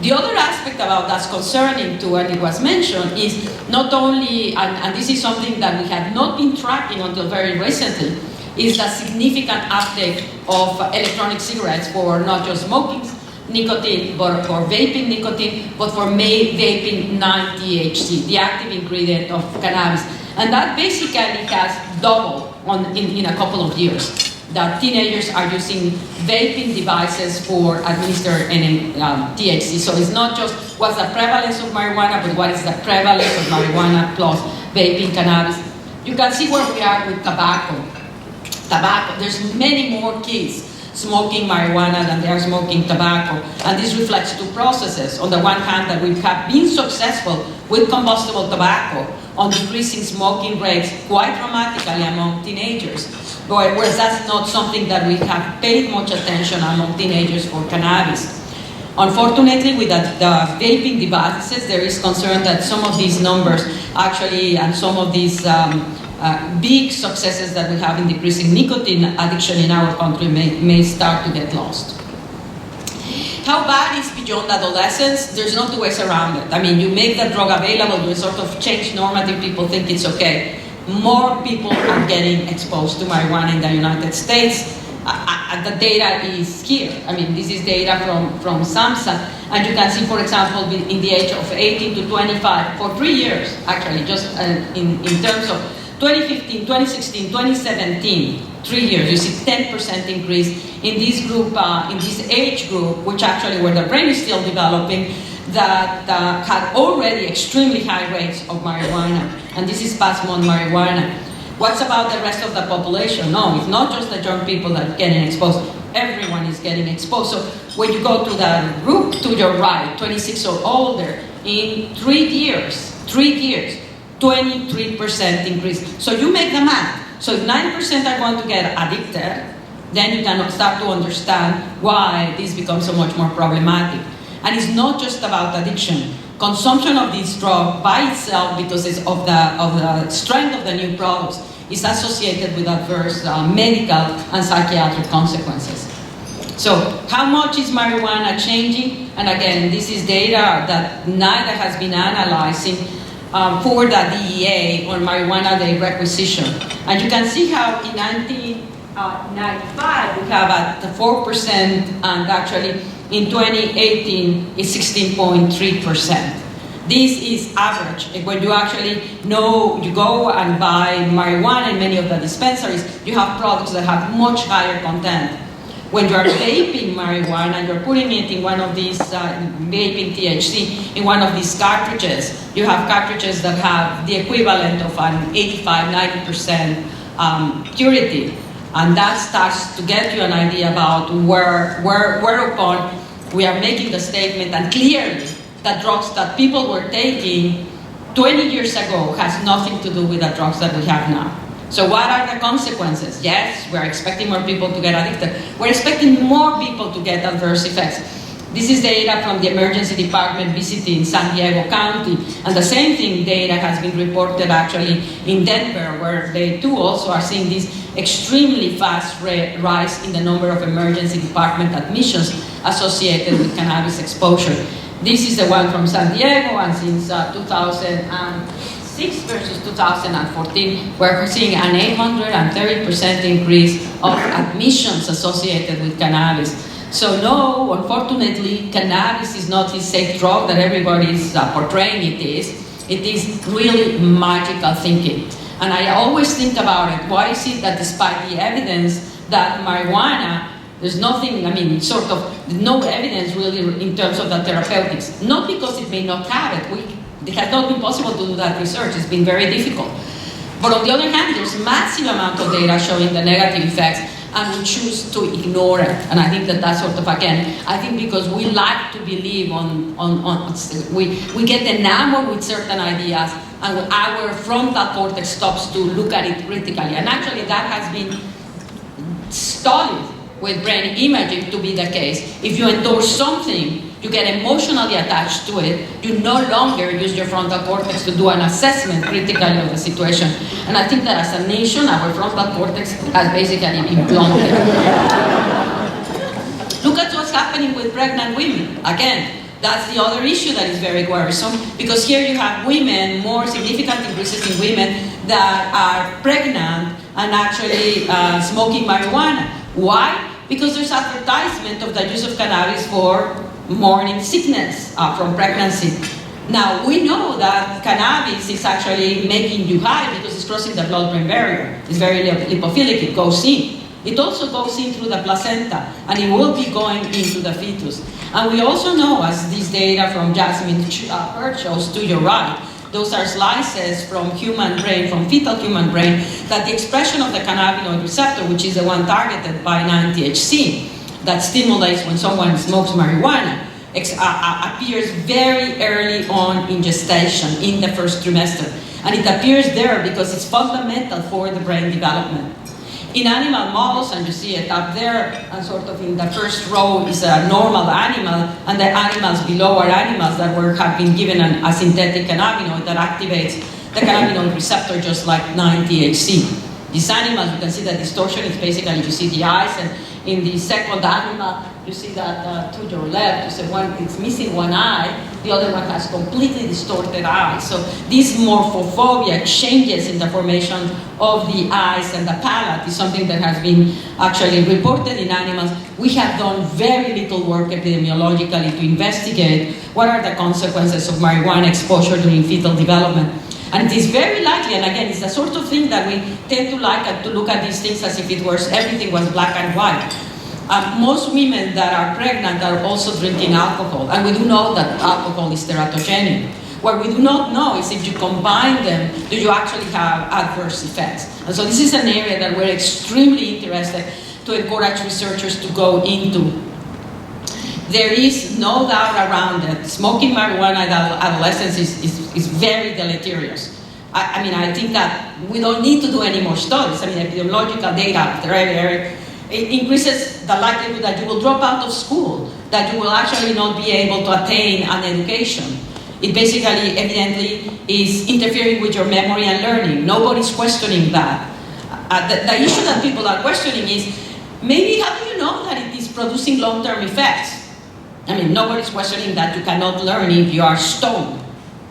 [SPEAKER 7] The other aspect about that's concerning too, and it was mentioned, is not only, and this is something that we have not been tracking until very recently, is the significant uptake of electronic cigarettes for not just smoking nicotine, but for vaping nicotine, but for vaping non-THC, the active ingredient of cannabis. And that basically has doubled in a couple of years. That teenagers are using vaping devices for administering THC. So it's not just what's the prevalence of marijuana, but what is the prevalence of marijuana plus vaping cannabis. You can see where we are with tobacco. There's many more kids smoking marijuana than they are smoking tobacco. And this reflects two processes. On the one hand, that we have been successful with combustible tobacco on decreasing smoking rates quite dramatically among teenagers. Whereas that's not something that we have paid much attention among teenagers for cannabis. Unfortunately, with the vaping devices, there is concern that some of these numbers actually, and some of these big successes that we have in decreasing nicotine addiction in our country may start to get lost. How bad is beyond adolescence? There's no two ways around it. I mean, you make the drug available, you sort of change normative, people think it's okay. More people are getting exposed to marijuana in the United States. The data is here. I mean, this is data from SAMHSA, and you can see, for example, in the age of 18 to 25, for 3 years, actually, just in terms of 2015, 2016, 2017, 3 years, you see 10% increase in this group, in this age group, which actually where the brain is still developing, that had already extremely high rates of marijuana. And this is past month marijuana. What's about the rest of the population? No, it's not just the young people that are getting exposed. Everyone is getting exposed. So when you go to the group to your right, 26 or older, in 3 years, 23% increase. So you make the math. So if 9% are going to get addicted, then you can start to understand why this becomes so much more problematic. And it's not just about addiction. Consumption of this drug by itself, because it's of the strength of the new products, is associated with adverse medical and psychiatric consequences. So how much is marijuana changing? And again, this is data that NIDA has been analyzing for the DEA on marijuana day requisition. And you can see how in 1995 we have at 4%, and actually in 2018 it's 16.3%. This is average. When you actually know, you go and buy marijuana in many of the dispensaries, you have products that have much higher content. When you are vaping marijuana, you're putting it in one of these, vaping THC, in one of these cartridges. You have cartridges that have the equivalent of an 85-90% purity. And that starts to get you an idea about whereupon we are making the statement, and clearly that drugs that people were taking 20 years ago has nothing to do with the drugs that we have now. So what are the consequences? Yes, we're expecting more people to get addicted. We're expecting more people to get adverse effects. This is data from the emergency department visiting San Diego County, and the same thing data has been reported actually in Denver, where they too also are seeing this extremely fast rise in the number of emergency department admissions associated with cannabis exposure. This is the one from San Diego, and since 2006 versus 2014, we're seeing an 830% increase of admissions associated with cannabis. So no, unfortunately, cannabis is not the safe drug that everybody is portraying it is. It is really magical thinking. And I always think about it, why is it that despite the evidence that marijuana, there's nothing, I mean, sort of, no evidence really in terms of the therapeutics. Not because it may not have it. It has not been possible to do that research. It's been very difficult. But on the other hand, there's massive amount of data showing the negative effects, and we choose to ignore it. And I think that that's sort of, again, I think because we like to believe we get enamored with certain ideas, and our frontal cortex stops to look at it critically. And actually that has been studied with brain imaging to be the case. If you endorse something, you get emotionally attached to it, you no longer use your frontal cortex to do an assessment critically of the situation. And I think that as a nation, our frontal cortex has basically been blunted. Look at what's happening with pregnant women. Again, that's the other issue that is very worrisome, because here you have women, more significant increases in women that are pregnant and actually smoking marijuana. Why? Because there's advertisement of the use of cannabis for morning sickness from pregnancy. Now, we know that cannabis is actually making you high because it's crossing the blood-brain barrier. It's very lipophilic, it goes in. It also goes in through the placenta, and it will be going into the fetus. And we also know, as this data from Jasmine Hurt shows to your right, those are slices from human brain, from fetal human brain, that the expression of the cannabinoid receptor, which is the one targeted by 9-THC, that stimulates when someone smokes marijuana, appears very early on in gestation, in the first trimester. And it appears there because it's fundamental for the brain development. In animal models, and you see it up there, and sort of in the first row is a normal animal, and the animals below are animals that have been given a synthetic cannabinoid that activates the cannabinoid receptor just like 9-THC. These animals, you can see the distortion, it's basically, you see the eyes, and in the second animal, you see that to your left, you see one, it's missing one eye, the other one has completely distorted eyes. So this morphophobia, changes in the formation of the eyes and the palate, is something that has been actually reported in animals. We have done very little work epidemiologically to investigate what are the consequences of marijuana exposure during fetal development. And it is very likely, and again, it's the sort of thing that we tend to like to look at these things as if everything was black and white. Most women that are pregnant are also drinking alcohol, and we do know that alcohol is teratogenic. What we do not know is if you combine them, do you actually have adverse effects? And so this is an area that we're extremely interested to encourage researchers to go into. There is no doubt around it. Smoking marijuana in adolescents is very deleterious. I mean, I think that we don't need to do any more studies. I mean, epidemiological data, it increases the likelihood that you will drop out of school, that you will actually not be able to attain an education. It basically, evidently, is interfering with your memory and learning. Nobody's questioning that. The issue that people are questioning is, maybe how do you know that it is producing long-term effects? I mean, nobody's questioning that you cannot learn if you are stoned.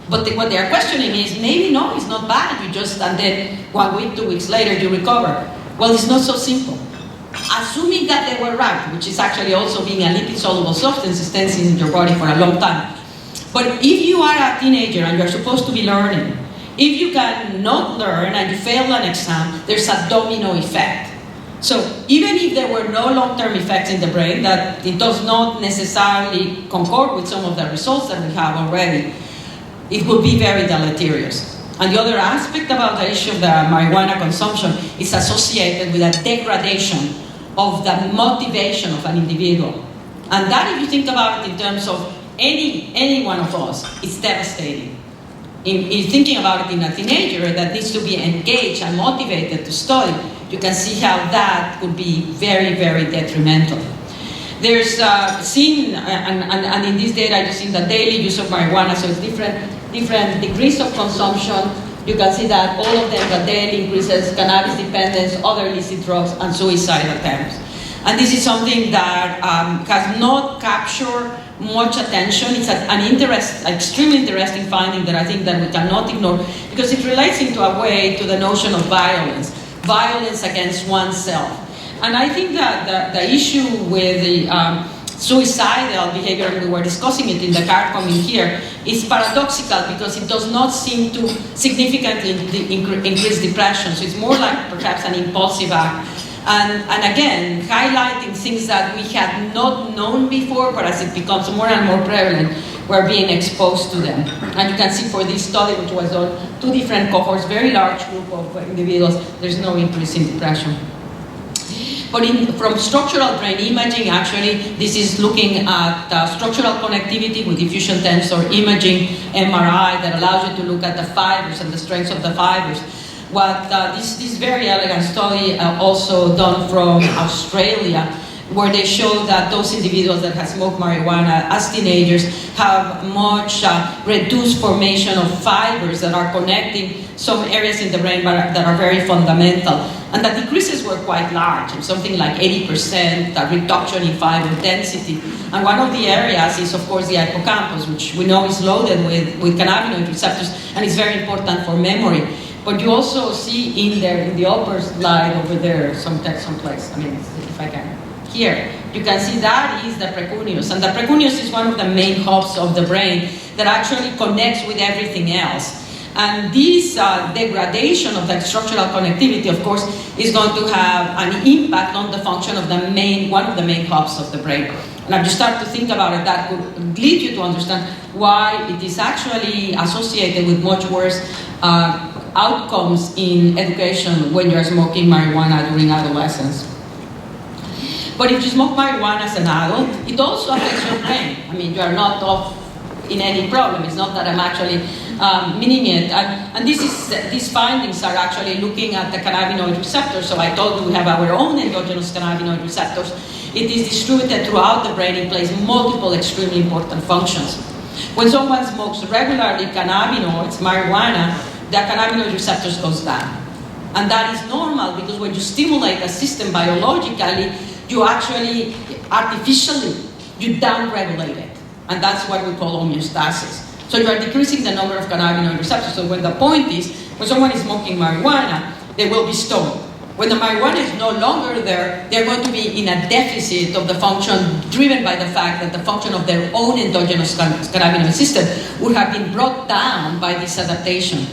[SPEAKER 7] But what they are questioning is, maybe no, it's not bad, and then 1 week, 2 weeks later, you recover. Well, it's not so simple. Assuming that they were right, which is actually also being a lipid-soluble substance, it stays in your body for a long time. But if you are a teenager and you're supposed to be learning, if you cannot learn and you fail an exam, there's a domino effect. So even if there were no long-term effects in the brain, that it does not necessarily concord with some of the results that we have already, it would be very deleterious. And the other aspect about the issue of the marijuana consumption is associated with a degradation of the motivation of an individual. And that, if you think about it in terms of any one of us, it's devastating. In thinking about it in a teenager that needs to be engaged and motivated to study, you can see how that could be very, very detrimental. There's seen, and in this data you see the daily use of marijuana, so it's different degrees of consumption. You can see that all of them, the daily increases cannabis dependence, other illicit drugs, and suicide attempts. And this is something that has not captured much attention. It's an extremely interesting finding that I think that we cannot ignore, because it relates into a way to the notion of violence against oneself. And I think that the issue with the suicidal behavior, and we were discussing it in the card coming here, is paradoxical because it does not seem to significantly increase depression. So it's more like perhaps an impulsive act. And again, highlighting things that we had not known before, but as it becomes more and more prevalent, we're being exposed to them. And you can see for this study, which was on 2 different cohorts, very large group of individuals, there's no increase in depression. But from structural brain imaging, actually, this is looking at structural connectivity with diffusion tensor imaging, MRI, that allows you to look at the fibers and the strengths of the fibers. What this very elegant study also done from Australia, where they show that those individuals that have smoked marijuana as teenagers have much reduced formation of fibers that are connecting some areas in the brain that are very fundamental. And the decreases were quite large, something like 80% reduction in fiber density. And one of the areas is, of course, the hippocampus, which we know is loaded with cannabinoid receptors, and is very important for memory. But you also see in there, in the upper slide over there, someplace, I mean, if I can, here, you can see that is the precuneus. And the precuneus is one of the main hubs of the brain that actually connects with everything else. And this degradation of the structural connectivity, of course, is going to have an impact on the function of one of the main hubs of the brain. And as you start to think about it, that could lead you to understand why it is actually associated with much worse outcomes in education when you're smoking marijuana during adolescence. But if you smoke marijuana as an adult, it also affects your brain. I mean, you are not off in any problem. It's not that I'm actually meaning it. And these findings are actually looking at the cannabinoid receptors. So I told you we have our own endogenous cannabinoid receptors. It is distributed throughout the brain. It plays multiple extremely important functions. When someone smokes regularly cannabinoids, marijuana, the cannabinoid receptors goes down. And that is normal because when you stimulate a system biologically, you actually artificially, you down-regulate it. And that's what we call homeostasis. So you are decreasing the number of cannabinoid receptors. So when the point is, when someone is smoking marijuana, they will be stoned. When the marijuana is no longer there, they're going to be in a deficit of the function driven by the fact that the function of their own endogenous cannabinoid system would have been brought down by this adaptation.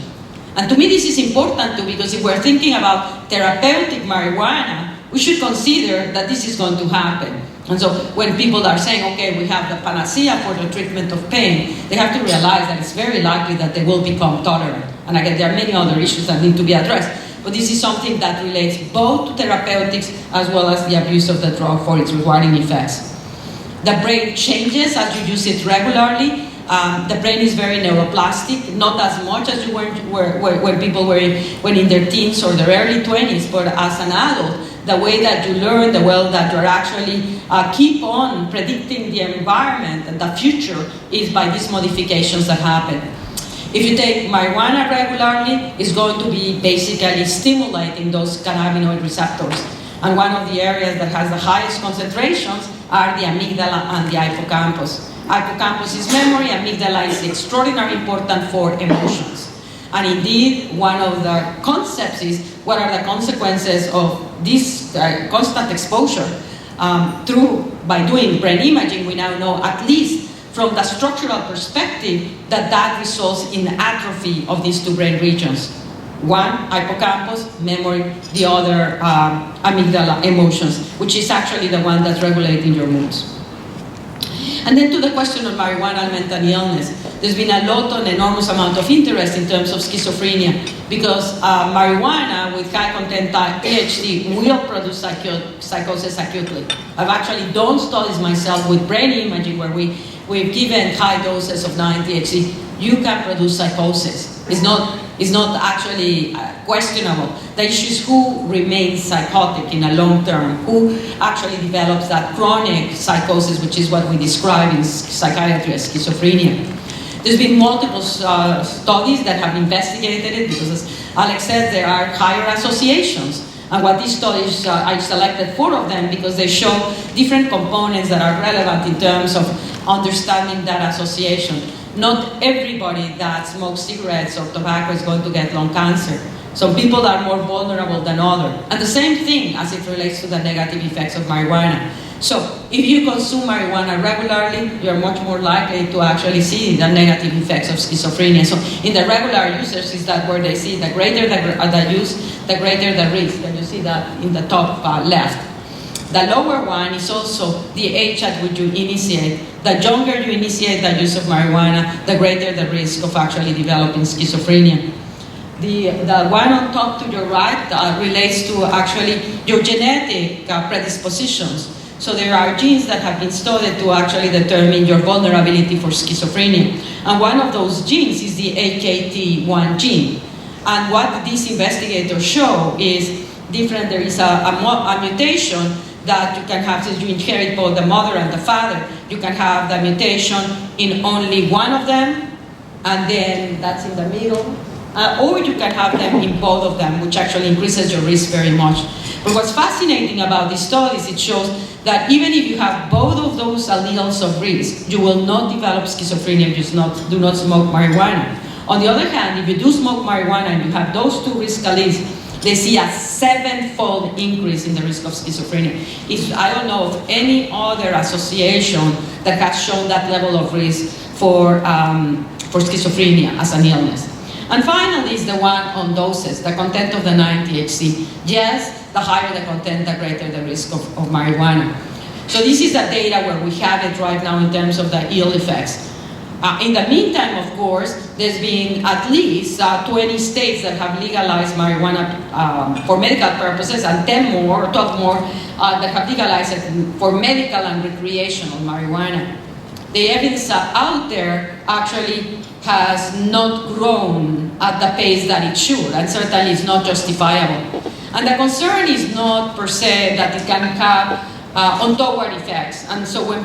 [SPEAKER 7] And to me this is important too, because if we're thinking about therapeutic marijuana, we should consider that this is going to happen. And so when people are saying, okay, we have the panacea for the treatment of pain, they have to realize that it's very likely that they will become tolerant. And again, there are many other issues that need to be addressed. But this is something that relates both to therapeutics as well as the abuse of the drug for its rewarding effects. The brain changes as you use it regularly. The brain is very neuroplastic, not as much as you were when people were in their teens or their early 20s, but as an adult, the way that you learn, the way that you're actually keep on predicting the environment and the future is by these modifications that happen. If you take marijuana regularly, it's going to be basically stimulating those cannabinoid receptors. And one of the areas that has the highest concentrations are the amygdala and the hippocampus. Hippocampus is memory, amygdala is extraordinarily important for emotions. And indeed, one of the concepts is what are the consequences of this constant exposure. By doing brain imaging, we now know at least from the structural perspective that results in atrophy of these two brain regions. One, hippocampus, memory, the other amygdala, emotions, which is actually the one that's regulating your moods. And then to the question of marijuana and mental illness, there's been an enormous amount of interest in terms of schizophrenia because marijuana with high content THC will produce psychosis acutely. I've actually done studies myself with brain imaging where we with given high doses of 9-THC, you can produce psychosis. It's not actually questionable. The issue is who remains psychotic in a long term, who actually develops that chronic psychosis, which is what we describe in psychiatry as schizophrenia. There's been multiple studies that have investigated it because, as Alex said, there are higher associations. And what these studies, I selected 4 of them because they show different components that are relevant in terms of understanding that association. Not everybody that smokes cigarettes or tobacco is going to get lung cancer. Some people are more vulnerable than others. And the same thing as it relates to the negative effects of marijuana. So if you consume marijuana regularly, you're much more likely to actually see the negative effects of schizophrenia. So in the regular users, is that where they see the greater the use, the greater the risk. And you see that in the top left. The lower one is also the age at which you initiate. The younger you initiate the use of marijuana, the greater the risk of actually developing schizophrenia. The one on top to your right relates to actually your genetic predispositions. So there are genes that have been studied to actually determine your vulnerability for schizophrenia. And one of those genes is the AKT1 gene. And what these investigators show is different. There is a mutation that you can have, since you inherit both the mother and the father, you can have the mutation in only one of them, and then that's in the middle. Or you can have them in both of them, which actually increases your risk very much. But what's fascinating about these studies, it shows that even if you have both of those alleles of risk, you will not develop schizophrenia if you do not smoke marijuana. On the other hand, if you do smoke marijuana and you have those 2 risk alleles, they see a 7-fold increase in the risk of schizophrenia. I don't know of any other association that has shown that level of risk for schizophrenia as an illness. And finally is the one on doses, the content of the 9-THC. Yes, the higher the content, the greater the risk of marijuana. So this is the data where we have it right now in terms of the ill effects. In the meantime, of course, there's been at least 20 states that have legalized marijuana for medical purposes, and 10 more, or 12 more, that have legalized it for medical and recreational marijuana. The evidence out there actually has not grown at the pace that it should, and certainly is not justifiable. And the concern is not per se that it can have untoward effects. And so when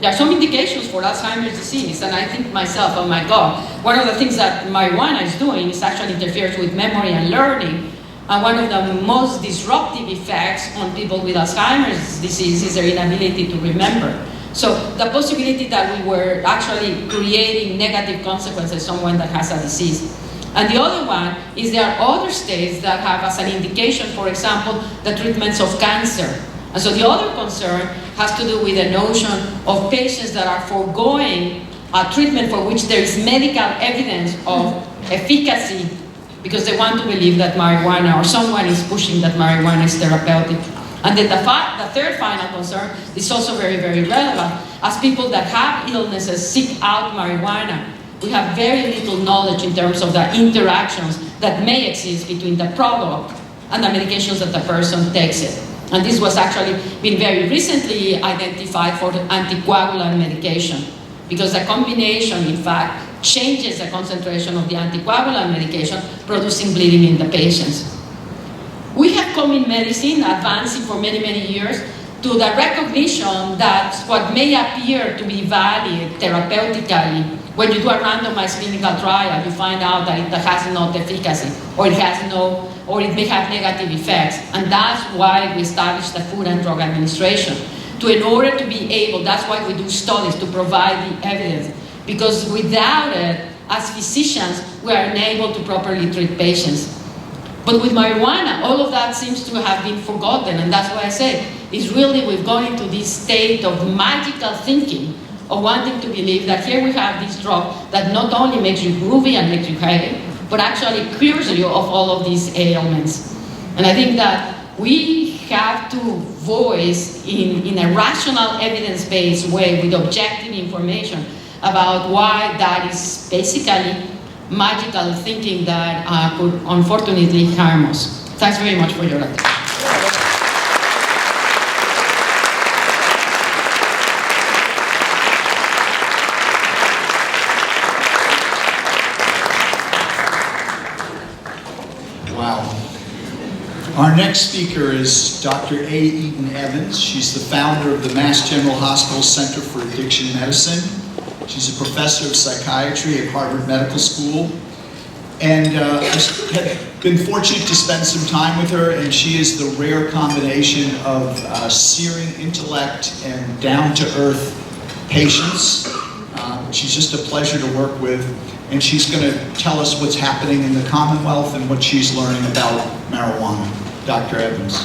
[SPEAKER 7] there are some indications for Alzheimer's disease, and I think myself, oh my God, one of the things that marijuana is doing is actually interferes with memory and learning. And one of the most disruptive effects on people with Alzheimer's disease is their inability to remember. So the possibility that we were actually creating negative consequences on someone that has a disease. And the other one is there are other states that have as an indication, for example, the treatments of cancer. And so the other concern has to do with the notion of patients that are foregoing a treatment for which there is medical evidence of efficacy because they want to believe that marijuana, or someone is pushing that marijuana is therapeutic. And then the third final concern is also very, very relevant. As people that have illnesses seek out marijuana, we have very little knowledge in terms of the interactions that may exist between the product and the medications that the person takes it. And this was actually been very recently identified for anticoagulant medication, because the combination, in fact, changes the concentration of the anticoagulant medication, producing bleeding in the patients. We have come in medicine, advancing for many, many years, to the recognition that what may appear to be valid therapeutically, when you do a randomized clinical trial, you find out that it has no efficacy, or it may have negative effects. And that's why we established the Food and Drug Administration. In order to be able, that's why we do studies, to provide the evidence. Because without it, as physicians, we are unable to properly treat patients. But with marijuana, all of that seems to have been forgotten, and that's why I say, it's really, we've gone into this state of magical thinking, of wanting to believe that here we have this drug that not only makes you groovy and makes you happy, but actually cures you of all of these ailments. And I think that we have to voice in a rational, evidence-based way, with objective information, about why that is basically magical thinking that could unfortunately harm us. Thanks very much for your attention.
[SPEAKER 2] Our next speaker is Dr. A. Eden Evans. She's the founder of the Mass General Hospital Center for Addiction Medicine. She's a professor of psychiatry at Harvard Medical School. And I have been fortunate to spend some time with her, and she is the rare combination of searing intellect and down-to-earth patience. She's just a pleasure to work with, and she's going to tell us what's happening in the Commonwealth and what she's learning about marijuana. Dr. Evans.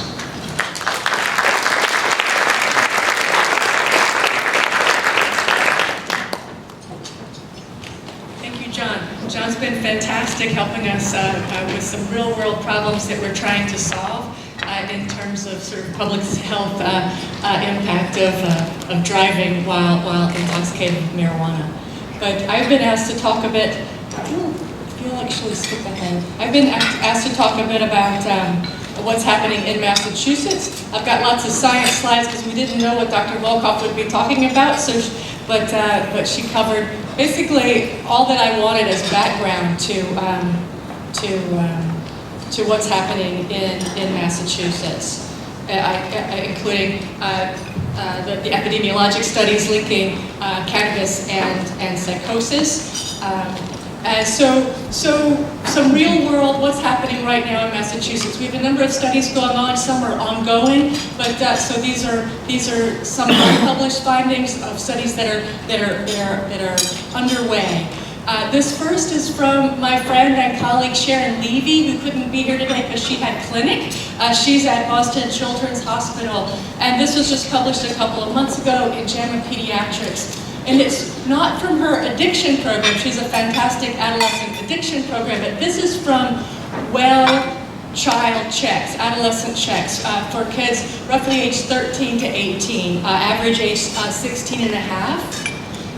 [SPEAKER 8] Thank you, John. John's been fantastic helping us with some real-world problems that we're trying to solve in terms of sort of public health impact of driving while intoxicated with marijuana. But I've been asked to talk a bit. You'll actually skip ahead. I've been asked to talk a bit about what's happening in Massachusetts. I've got lots of science slides because we didn't know what Dr. Volkoff would be talking about. But she covered basically all that I wanted as background to what's happening in Massachusetts, including the epidemiologic studies linking cannabis and psychosis. So some real world, what's happening right now in Massachusetts. We have a number of studies going on, some are ongoing, but so these are some unpublished findings of studies that are underway. This first is from my friend and colleague Sharon Levy, who couldn't be here today because she had clinic. She's at Boston Children's Hospital, and this was just published a couple of months ago in JAMA Pediatrics. And it's not from her addiction program. She's a fantastic adolescent addiction program, but this is from child checks, adolescent checks for kids roughly age 13 to 18, average age 16 and a half.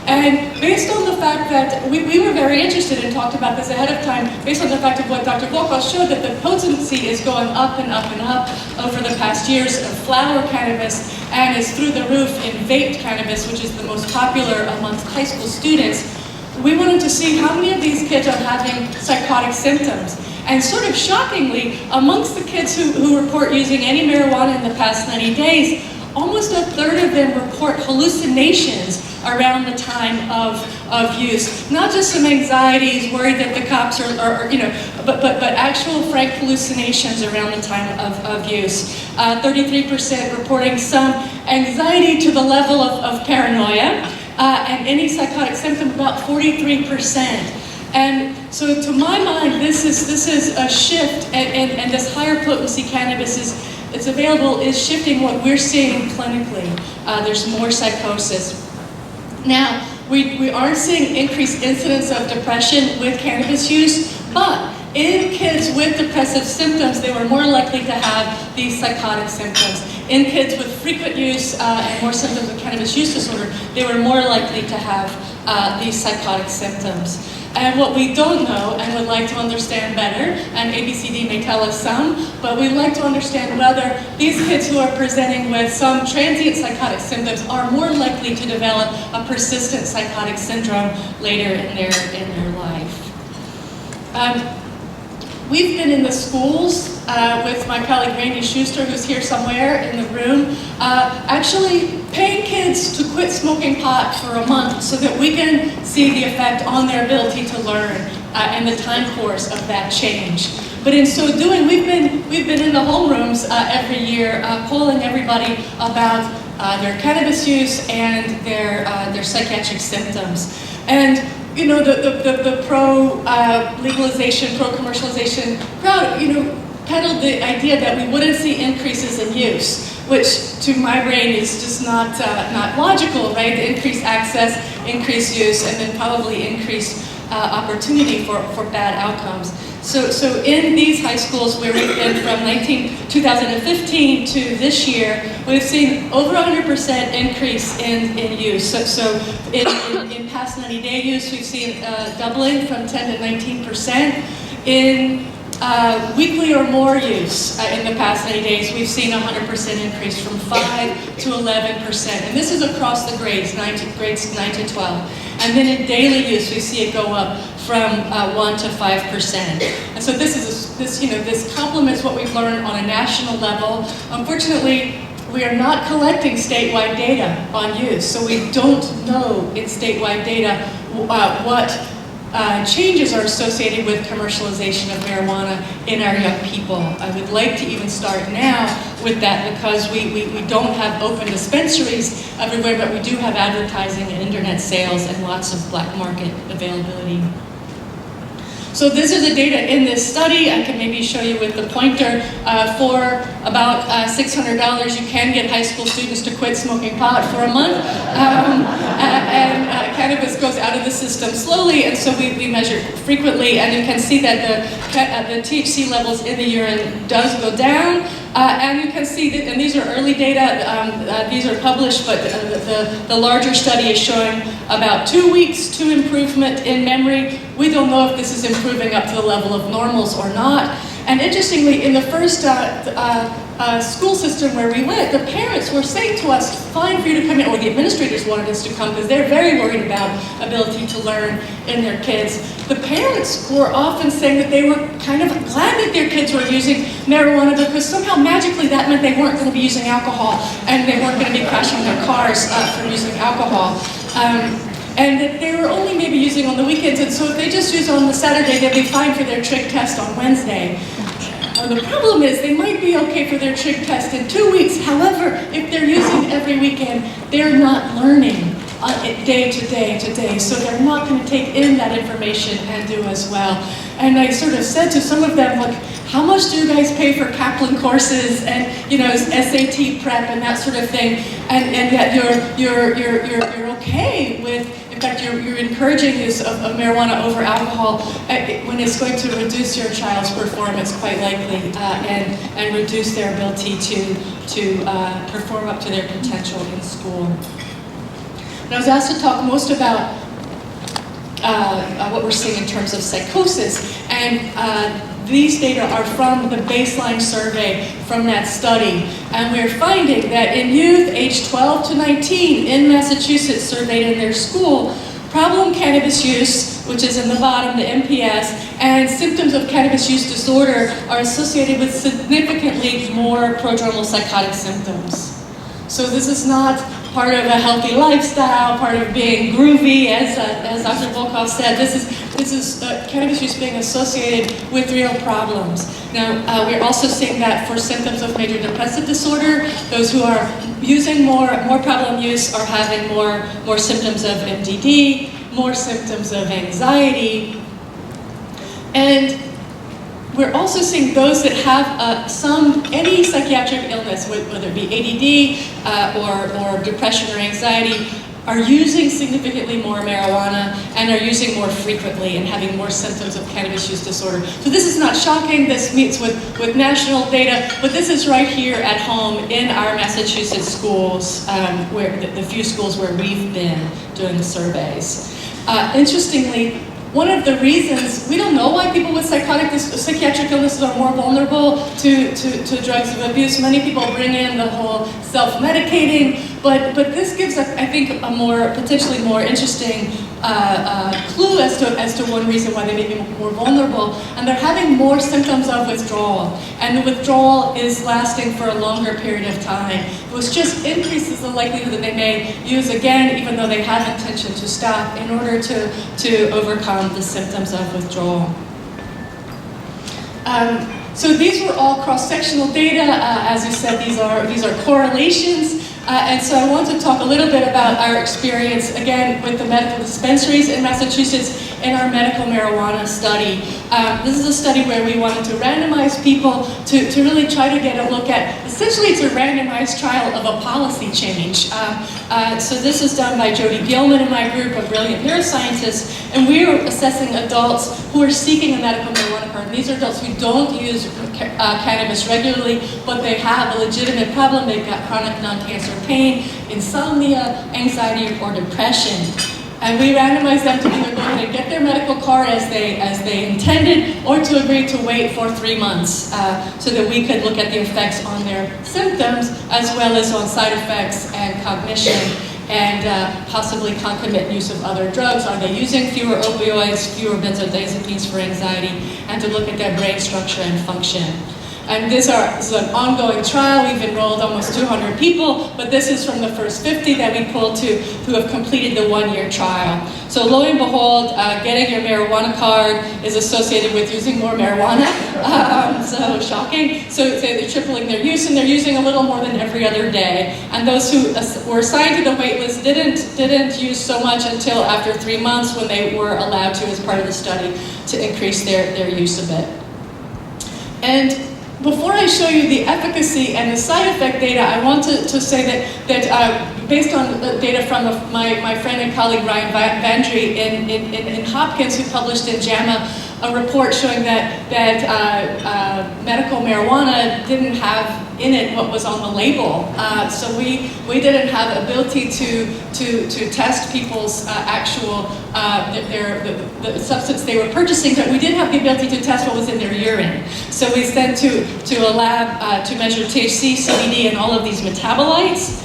[SPEAKER 8] And based on the fact that we were very interested and talked about this ahead of time, based on the fact of what Dr. Volkoff showed, that the potency is going up and up and up over the past years of flower cannabis and is through the roof in vaped cannabis, which is the most popular amongst high school students. We wanted to see how many of these kids are having psychotic symptoms. And sort of shockingly, amongst the kids who report using any marijuana in the past 90 days, almost a third of them report hallucinations around the time of use. Not just some anxieties, worried that the cops are but actual frank hallucinations around the time of use. 33% reporting some anxiety to the level of paranoia, and any psychotic symptom, about 43%. And so to my mind, this is a shift, and this higher potency cannabis it's available is shifting what we're seeing clinically. There's more psychosis. Now, we aren't seeing increased incidence of depression with cannabis use, but in kids with depressive symptoms, they were more likely to have these psychotic symptoms. In kids with frequent use and more symptoms of cannabis use disorder, they were more likely to have these psychotic symptoms. And what we don't know and would like to understand better, and ABCD may tell us some, but we'd like to understand whether these kids who are presenting with some transient psychotic symptoms are more likely to develop a persistent psychotic syndrome later in their life. We've been in the schools with my colleague Randy Schuster, who's here somewhere in the room, actually paying kids to quit smoking pot for a month so that we can see the effect on their ability to learn and the time course of that change. But in so doing, we've been in the homerooms every year polling everybody about their cannabis use and their psychiatric symptoms. And you know, the pro-legalization, pro-commercialization crowd, peddled the idea that we wouldn't see increases in use, which to my brain is just not logical, right? The increased access, increased use, and then probably increased opportunity for bad outcomes. So in these high schools where we've been from 2015 to this year, we've seen over 100% increase in use. So in past 90-day use, we've seen doubling from 10 to 19%. In weekly or more use in the past 90 days, we've seen a 100% increase from 5 to 11%. And this is across the grades 9 to 12. And then in daily use, we see it go up from 1 to 5%. And so this complements what we've learned on a national level. Unfortunately, we are not collecting statewide data on use, so we don't know in statewide data what changes are associated with commercialization of marijuana in our young people. I would like to even start now with that because we don't have open dispensaries everywhere, but we do have advertising and internet sales and lots of black market availability. So this is the data in this study. I can maybe show you with the pointer. For about $600, you can get high school students to quit smoking pot for a month. And cannabis goes out of the system slowly, and so we measure frequently, and you can see that the THC levels in the urine does go down. And you can see that, and these are early data, these are published, but the larger study is showing about 2 weeks to improvement in memory. We don't know if this is improving up to the level of normals or not. And interestingly, in the first school system where we went, the parents were saying to us, fine for you to come in, or the administrators wanted us to come because they're very worried about ability to learn in their kids. The parents were often saying that they were kind of glad that their kids were using marijuana because somehow magically that meant they weren't going to be using alcohol and they weren't going to be crashing their cars from using alcohol. And that they were only maybe using on the weekends, and so if they just use on the Saturday, they'd be fine for their trig test on Wednesday. The problem is they might be okay for their trig test in 2 weeks. However, if they're using every weekend, they're not learning day to day to day, so they're not going to take in that information and do as well. And I sort of said to some of them, look, how much do you guys pay for Kaplan courses and SAT prep and that sort of thing, and yet you're okay with, in fact, you're encouraging use of marijuana over alcohol when it's going to reduce your child's performance quite likely and reduce their ability to perform up to their potential in school. And I was asked to talk most about what we're seeing in terms of psychosis, and these data are from the baseline survey from that study. And we're finding that in youth aged 12 to 19 in Massachusetts surveyed in their school, problem cannabis use, which is in the bottom, the MPS, and symptoms of cannabis use disorder are associated with significantly more prodromal psychotic symptoms. So this is not part of a healthy lifestyle, part of being groovy, as Dr. Volkov said. This is cannabis use being associated with real problems. Now, we're also seeing that for symptoms of major depressive disorder, those who are using more problem use are having more symptoms of MDD, more symptoms of anxiety, and we're also seeing those that have any psychiatric illness, whether it be ADD or depression or anxiety, are using significantly more marijuana and are using more frequently and having more symptoms of cannabis use disorder. So this is not shocking. This meets with national data, but this is right here at home in our Massachusetts schools, where the few schools where we've been doing the surveys. Interestingly, one of the reasons, we don't know why people with psychiatric illnesses are more vulnerable to drugs of abuse. Many people bring in the whole self-medicating, but this gives, I think, a potentially more interesting clue as to one reason why they may be more vulnerable, and they're having more symptoms of withdrawal, and the withdrawal is lasting for a longer period of time, which just increases the likelihood that they may use again, even though they have intention to stop, in order to overcome the symptoms of withdrawal. So these were all cross-sectional data. As you said, these are correlations. And so I want to talk a little bit about our experience, again, with the medical dispensaries in Massachusetts in our medical marijuana study. This is a study where we wanted to randomize people to really try to get a look at, essentially it's a randomized trial of a policy change. So this is done by Jody Gilman and my group of brilliant neuroscientists, and we are assessing adults who are seeking a medical marijuana card. And these are adults who don't use cannabis regularly, but they have a legitimate problem. They've got chronic non-cancer pain, insomnia, anxiety, or depression. And we randomized them to either go ahead and get their medical card as they intended, or to agree to wait for 3 months so that we could look at the effects on their symptoms as well as on side effects and cognition and possibly concomitant use of other drugs. Are they using fewer opioids, fewer benzodiazepines for anxiety, and to look at their brain structure and function. And this is an ongoing trial. We've enrolled almost 200 people, but this is from the first 50 that we pulled who have completed the 1-year trial. So lo and behold, getting your marijuana card is associated with using more marijuana. So shocking. So they're tripling their use, and they're using a little more than every other day. And those who were assigned to the wait list didn't use so much until after 3 months, when they were allowed to, as part of the study, to increase their use a bit. And before I show you the efficacy and the side effect data, I want to say that based on the data from my friend and colleague Ryan Vandry in Hopkins, who published in JAMA a report showing that medical marijuana didn't have in it what was on the label. So we didn't have ability to test people's actual the substance they were purchasing, but we did have the ability to test what was in their urine. So we sent to a lab to measure THC, CBD, and all of these metabolites.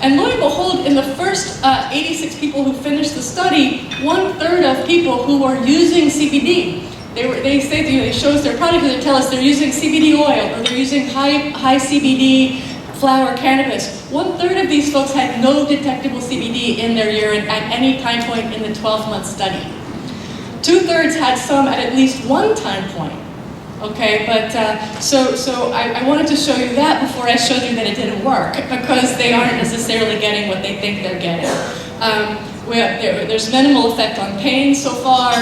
[SPEAKER 8] And lo and behold, in the first 86 people who finished the study, 1/3 of people who were using CBD, they say to you, they show us their product, and they tell us they're using CBD oil, or they're using high CBD flower cannabis. 1/3 of these folks had no detectable CBD in their urine at any time point in the 12-month study. 2/3 had some at least one time point. Okay, but so I wanted to show you that before I showed you that it didn't work, because they aren't necessarily getting what they think they're getting. There's minimal effect on pain so far.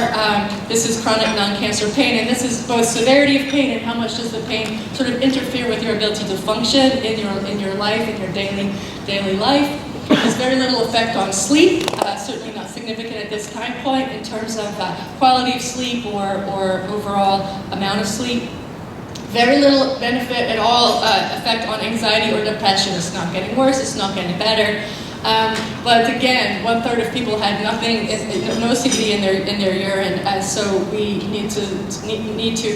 [SPEAKER 8] This is chronic non-cancer pain, and this is both severity of pain and how much does the pain sort of interfere with your ability to function in your life, in your daily life. There's very little effect on sleep, certainly not significant at this time point in terms of quality of sleep or overall amount of sleep. Very little benefit at all, effect on anxiety or depression. It's not getting worse, it's not getting better. But again, 1/3 of people had nothing, no CBD in their urine, so we need to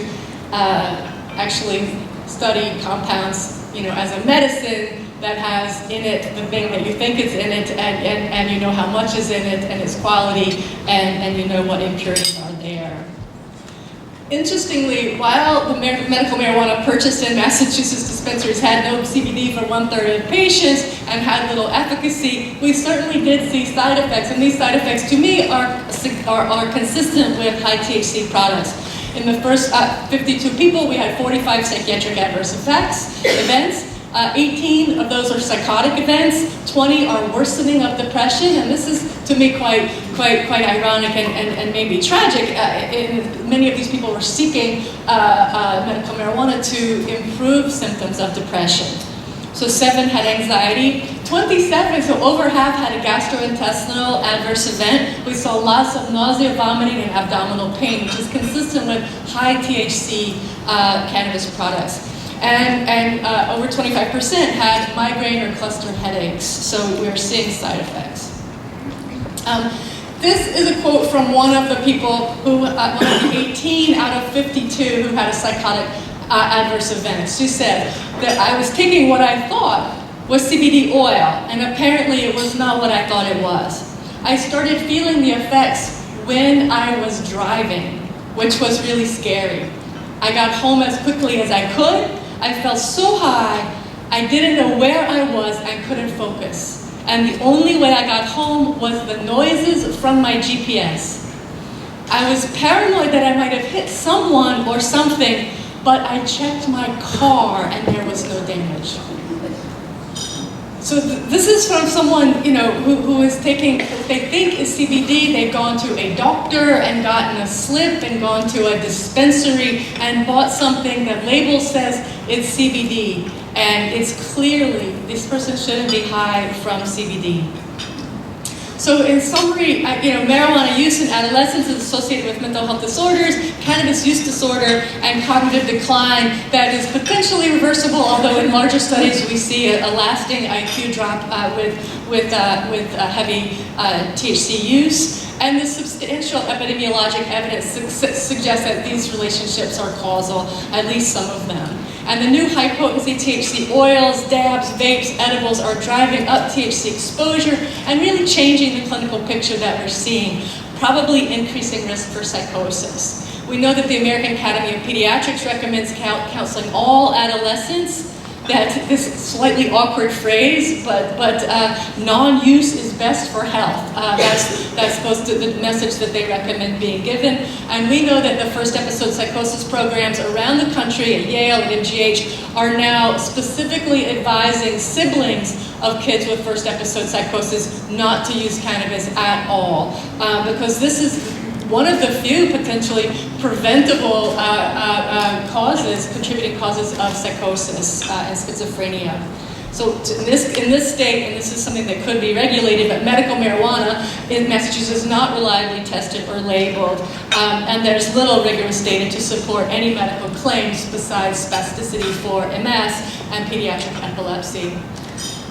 [SPEAKER 8] actually study compounds, as a medicine that has in it the thing that you think is in it, and you know how much is in it and its quality, and you know what impurities are there. Interestingly, while the medical marijuana purchased in Massachusetts dispensaries had no CBD for 1/3 of patients and had little efficacy, we certainly did see side effects, and these side effects to me are consistent with high THC products. In the first 52 people, we had 45 psychiatric adverse events. 18 of those are psychotic events, 20 are worsening of depression, and this is, to me, quite ironic and maybe tragic. Many of these people were seeking medical marijuana to improve symptoms of depression. So 7 had anxiety, 27, so over half had a gastrointestinal adverse event. We saw lots of nausea, vomiting, and abdominal pain, which is consistent with high THC cannabis products. And over 25% had migraine or cluster headaches, so we're seeing side effects. This is a quote from one of the people who, one of the 18 out of 52 who had a psychotic adverse event. She said that I was taking what I thought was CBD oil, and apparently it was not what I thought it was. I started feeling the effects when I was driving, which was really scary. I got home as quickly as I could. I felt so high, I didn't know where I was, I couldn't focus. And the only way I got home was the noises from my GPS. I was paranoid that I might have hit someone or something, but I checked my car and there was no damage. So this is from someone, who is taking what they think is CBD. They've gone to a doctor and gotten a slip and gone to a dispensary and bought something that label says it's CBD. And it's clearly, this person shouldn't be high from CBD. So in summary, marijuana use in adolescence is associated with mental health disorders, cannabis use disorder, and cognitive decline that is potentially reversible, although in larger studies we see a lasting IQ drop with heavy THC use. And the substantial epidemiologic evidence suggests that these relationships are causal, at least some of them. And the new high-potency THC oils, dabs, vapes, edibles are driving up THC exposure and really changing the clinical picture that we're seeing, probably increasing risk for psychosis. We know that the American Academy of Pediatrics recommends counseling all adolescents. That this slightly awkward phrase, but non-use is best for health. That's supposed to the message that they recommend being given. And we know that the first episode psychosis programs around the country at Yale and MGH are now specifically advising siblings of kids with first episode psychosis not to use cannabis at all, because this is one of the few potentially preventable contributing causes of psychosis and schizophrenia. So in this state, and this is something that could be regulated, but medical marijuana in Massachusetts is not reliably tested or labeled, and there's little rigorous data to support any medical claims besides spasticity for MS and pediatric epilepsy.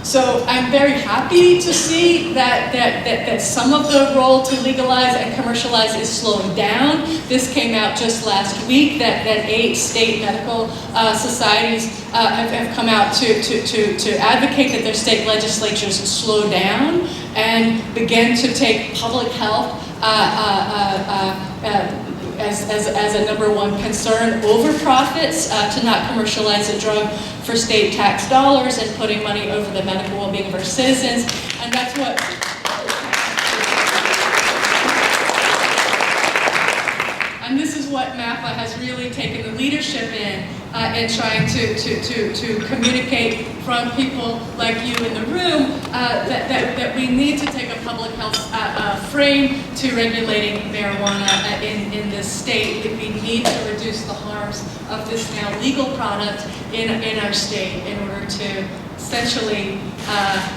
[SPEAKER 8] So I'm very happy to see that some of the role to legalize and commercialize is slowing down. This came out just last week that 8 state medical societies have come out to advocate that their state legislatures slow down and begin to take public health as a number one concern over profits, to not commercialize a drug for state tax dollars and putting money over the medical well-being of our citizens. And that's what this is what MAPA has really taken the leadership in trying to communicate from people like you in the room that we need to take a public health frame to regulating marijuana in this state. That we need to reduce the harms of this now legal product in our state in order to essentially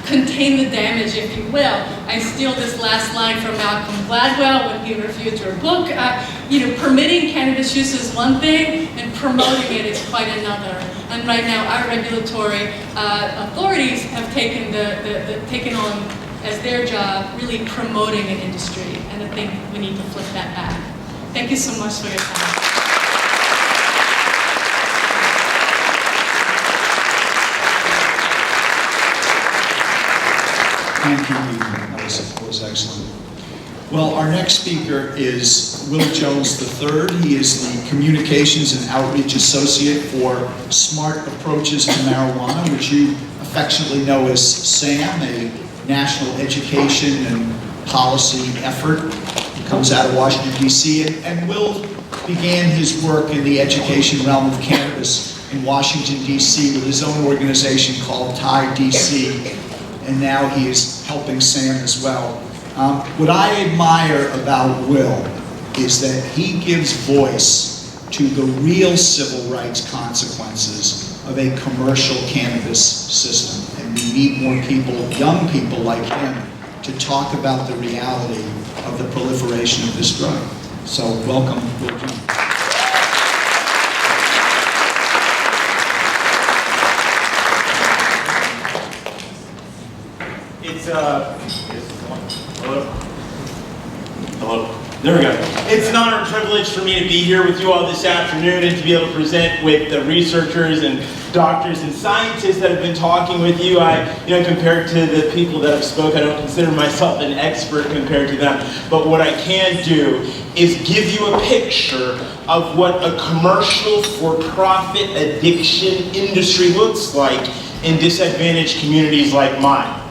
[SPEAKER 8] contain the damage, if you will. I steal this last line from Malcolm Gladwell when he reviewed your book. Permitting cannabis use is one thing, and promoting it is quite another. And right now, our regulatory authorities have taken taken on as their job really promoting an industry, and I think we need to flip that back. Thank you so much for your time.
[SPEAKER 2] Thank you, Ethan. That was excellent. Well, our next speaker is Will Jones III. He is the Communications and Outreach Associate for Smart Approaches to Marijuana, which you affectionately know as SAM, a national education and policy effort. It comes out of Washington, D.C. And Will began his work in the education realm of cannabis in Washington, D.C. with his own organization called TIE DC. And now he is helping SAM as well. What I admire about Will is that he gives voice to the real civil rights consequences of a commercial cannabis system. And we need more people, young people like him, to talk about the reality of the proliferation of this drug. So welcome, Will Jones.
[SPEAKER 9] Hello. There we go. It's an honor and privilege for me to be here with you all this afternoon and to be able to present with the researchers and doctors and scientists that have been talking with you. Compared to the people that have spoke, I don't consider myself an expert compared to them. But what I can do is give you a picture of what a commercial for-profit addiction industry looks like in disadvantaged communities like mine.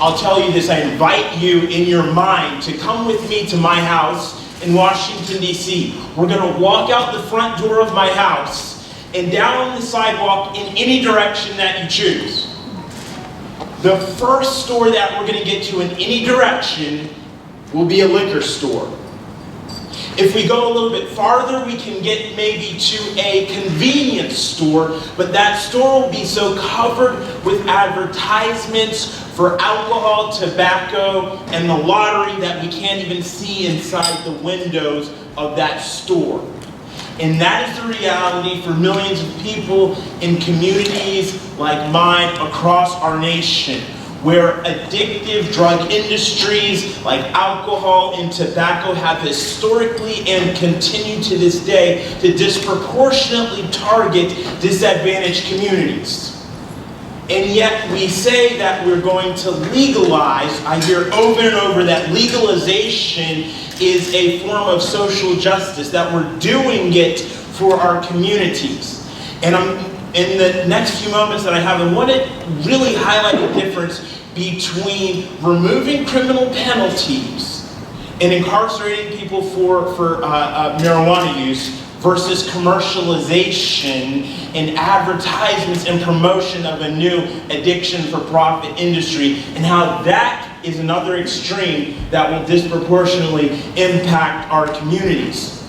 [SPEAKER 9] I'll tell you this, I invite you in your mind to come with me to my house in Washington, D.C. We're going to walk out the front door of my house and down the sidewalk in any direction that you choose. The first store that we're going to get to in any direction will be a liquor store. If we go a little bit farther, we can get maybe to a convenience store, but that store will be so covered with advertisements for alcohol, tobacco, and the lottery that we can't even see inside the windows of that store. And that is the reality for millions of people in communities like mine across our nation. where addictive drug industries like alcohol and tobacco have historically and continue to this day to disproportionately target disadvantaged communities. And yet we say that we're going to legalize. I hear over and over that legalization is a form of social justice, that we're doing it for our communities. And in the next few moments that I have, I want to really highlight the difference between removing criminal penalties and incarcerating people for marijuana use versus commercialization and advertisements and promotion of a new addiction for profit industry, and how that is another extreme that will disproportionately impact our communities.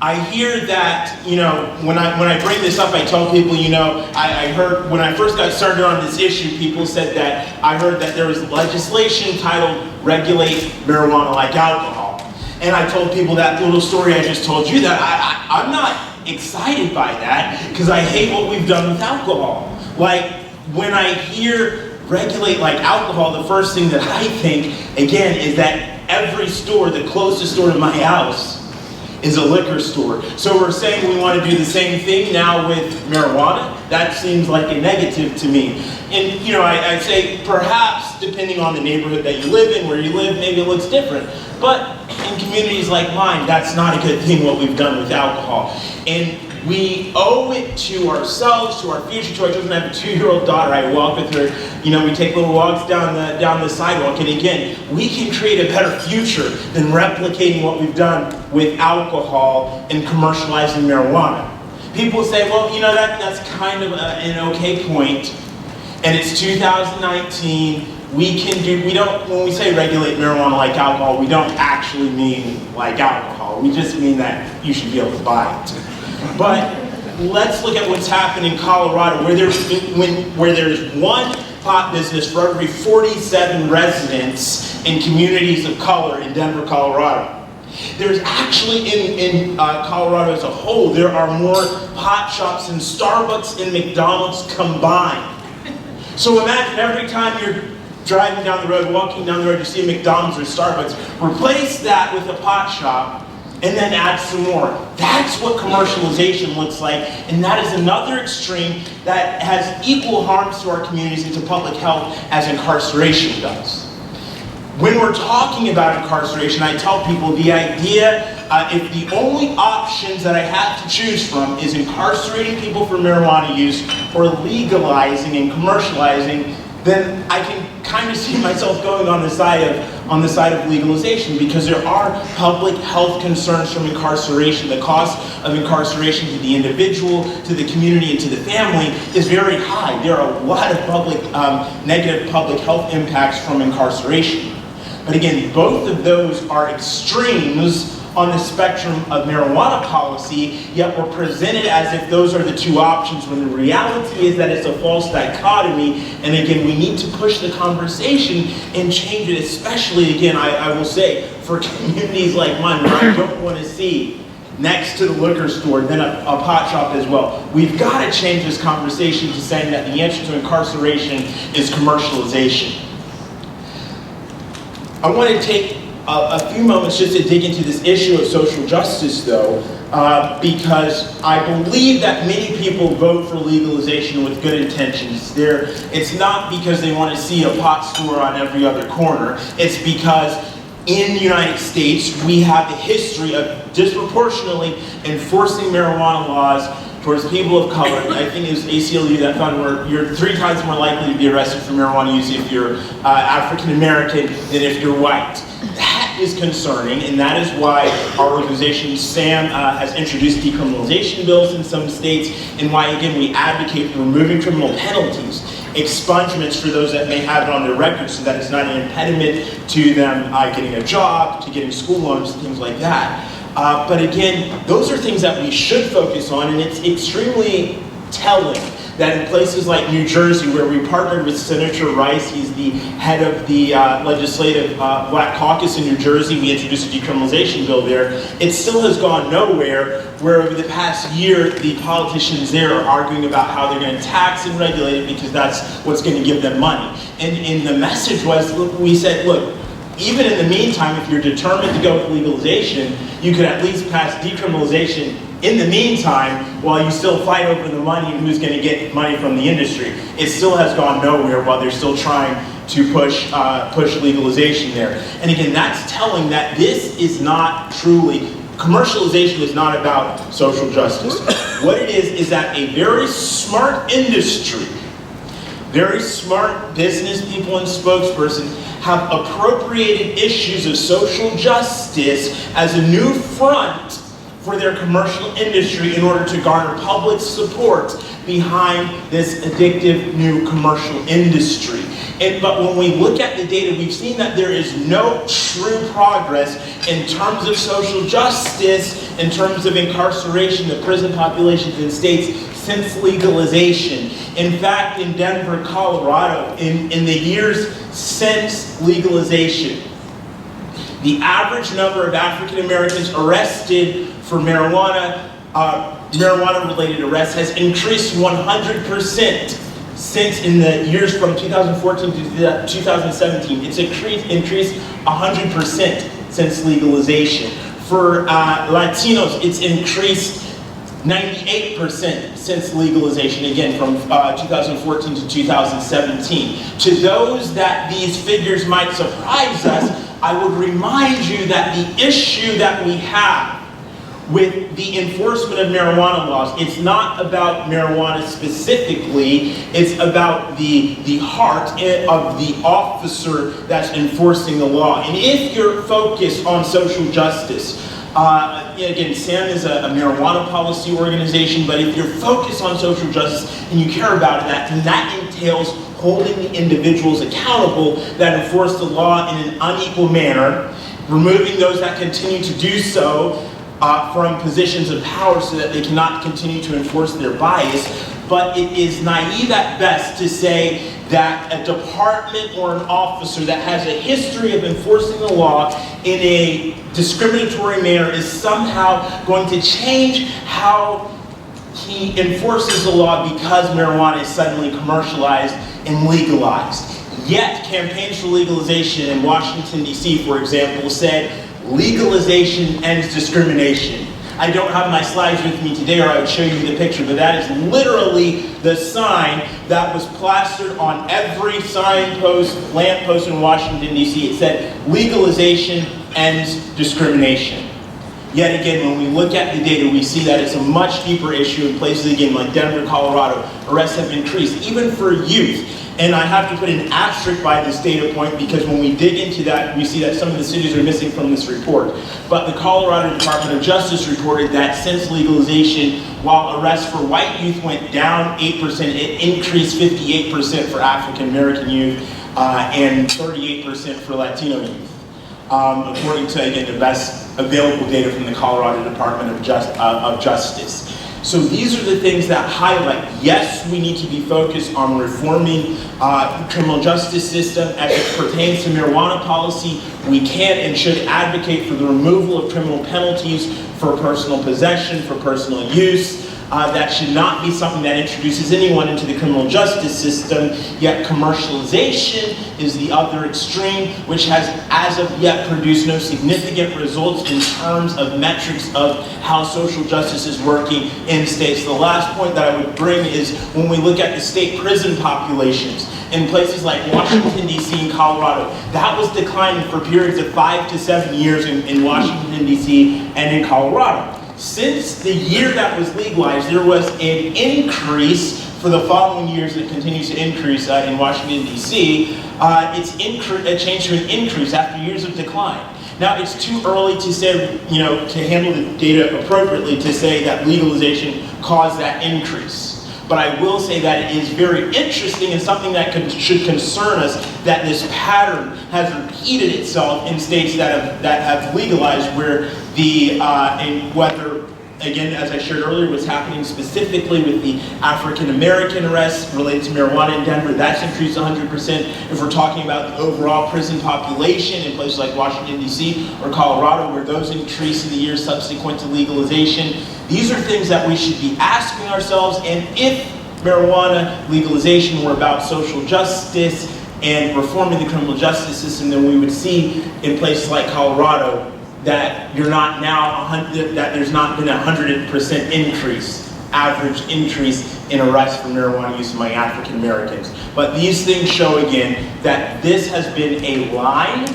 [SPEAKER 9] I hear that, when I bring this up, I tell people, I heard, when I first got started on this issue, people said that, I heard that there was legislation titled Regulate Marijuana Like Alcohol. And I told people that little story I just told you, that I'm not excited by that, because I hate what we've done with alcohol. Like, when I hear regulate like alcohol, the first thing that I think, again, is that every store, the closest store to my house, is a liquor store. So we're saying we want to do the same thing now with marijuana? That seems like a negative to me. And I say perhaps depending on the neighborhood that you live in, where you live, maybe it looks different. But in communities like mine, that's not a good thing what we've done with alcohol. And we owe it to ourselves, to our future, to our children. I have a 2-year-old daughter. I walk with her. We take little walks down the sidewalk. And again, we can create a better future than replicating what we've done with alcohol and commercializing marijuana. People say, well, that's kind of an okay point. And it's 2019. When we say regulate marijuana like alcohol, we don't actually mean like alcohol. We just mean that you should be able to buy it. But let's look at what's happened in Colorado, where there's one pot business for every 47 residents in communities of color in Denver, Colorado. There's actually, in Colorado as a whole, there are more pot shops than Starbucks and McDonald's combined. So imagine every time you're driving down the road, walking down the road, you see a McDonald's or Starbucks, replace that with a pot shop, and then add some more. That's what commercialization looks like, and that is another extreme that has equal harms to our communities and to public health as incarceration does. When we're talking about incarceration, I tell people the idea, if the only options that I have to choose from is incarcerating people for marijuana use or legalizing and commercializing, then I can kind of see myself going on the side of legalization, because there are public health concerns from incarceration. The cost of incarceration to the individual, to the community, and to the family is very high. There are a lot of negative public health impacts from incarceration. But again, both of those are extremes on the spectrum of marijuana policy, yet we're presented as if those are the two options, when the reality is that it's a false dichotomy. And again, we need to push the conversation and change it, especially, again, I will say, for communities like mine, where I don't want to see next to the liquor store, then a pot shop as well. We've got to change this conversation to saying that the answer to incarceration is commercialization. I want to take a few moments just to dig into this issue of social justice, though, because I believe that many people vote for legalization with good intentions. It's not because they want to see a pot store on every other corner. It's because in the United States, we have the history of disproportionately enforcing marijuana laws towards people of color. I think it was ACLU that found where you're 3 times more likely to be arrested for marijuana use if you're African American than if you're white. That is concerning, and that is why our organization, SAM, has introduced decriminalization bills in some states, and why, again, we advocate for removing criminal penalties, expungements for those that may have it on their record, so that it's not an impediment to them getting a job, to getting school loans, things like that. But again, those are things that we should focus on, and it's extremely telling that in places like New Jersey, where we partnered with Senator Rice, he's the head of the legislative Black Caucus in New Jersey, we introduced a decriminalization bill there. It still has gone nowhere, where over the past year, the politicians there are arguing about how they're going to tax and regulate it because that's what's going to give them money. And the message was, look, we said, look, even in the meantime, if you're determined to go with legalization, you could at least pass decriminalization in the meantime while you still fight over the money and who's going to get money from the industry. It still has gone nowhere while they're still trying to push legalization there. And again, that's telling that this is not truly, commercialization is not about social justice. What it is that a very smart industry, very smart business people and spokespersons have appropriated issues of social justice as a new front for their commercial industry in order to garner public support behind this addictive new commercial industry. But when we look at the data, we've seen that there is no true progress in terms of social justice, in terms of incarceration of prison populations in states since legalization. In fact, in Denver, Colorado, in the years since legalization, the average number of African Americans arrested for marijuana-related arrests has increased 100% since in the years from 2014 to 2017. It's increased 100% since legalization. For Latinos, it's increased 98% since legalization, again, from 2014 to 2017. To those that these figures might surprise us, I would remind you that the issue that we have with the enforcement of marijuana laws, it's not about marijuana specifically, it's about the heart of the officer that's enforcing the law. And if you're focused on social justice, again, SAM is a marijuana policy organization, but if you're focused on social justice and you care about that, then that entails holding the individuals accountable that enforce the law in an unequal manner, removing those that continue to do so from positions of power so that they cannot continue to enforce their bias. But it is naive at best to say that a department or an officer that has a history of enforcing the law in a discriminatory manner is somehow going to change how he enforces the law because marijuana is suddenly commercialized and legalized. Yet, campaigns for legalization in Washington, D.C., for example, said legalization ends discrimination. I don't have my slides with me today or I would show you the picture, but that is literally the sign that was plastered on every signpost, lamppost in Washington, D.C. It said, legalization ends discrimination. Yet again, when we look at the data, we see that it's a much deeper issue in places, again, like Denver, Colorado. Arrests have increased, even for youth. And I have to put an asterisk by this data point because when we dig into that, we see that some of the cities are missing from this report. But the Colorado Department of Justice reported that since legalization, while arrests for white youth went down 8%, it increased 58% for African American youth and 38% for Latino youth. According to, again, the best available data from the Colorado Department of Justice. So these are the things that highlight, yes, we need to be focused on reforming the criminal justice system as it pertains to marijuana policy. We can and should advocate for the removal of criminal penalties for personal possession, for personal use. That should not be something that introduces anyone into the criminal justice system, yet commercialization is the other extreme, which has as of yet produced no significant results in terms of metrics of how social justice is working in states. The last point that I would bring is when we look at the state prison populations in places like Washington, D.C. and Colorado, that was declining for periods of 5 to 7 years in Washington, D.C. and in Colorado. Since the year that was legalized, there was an increase for the following years. It continues to increase in Washington, D.C. It's changed to an increase after years of decline. Now, it's too early to say, to handle the data appropriately to say that legalization caused that increase. But I will say that it is very interesting and something that should concern us that this pattern has repeated itself in states that have legalized, where whether again, as I shared earlier, what's happening specifically with the African American arrests related to marijuana in Denver, that's increased 100%. If we're talking about the overall prison population in places like Washington, D.C. or Colorado, where those increase in the years subsequent to legalization, these are things that we should be asking ourselves. And if marijuana legalization were about social justice and reforming the criminal justice system, then we would see in places like Colorado that you're not now that there's not been 100% increase, average increase in arrests for marijuana use among African Americans. But these things show again that this has been a line,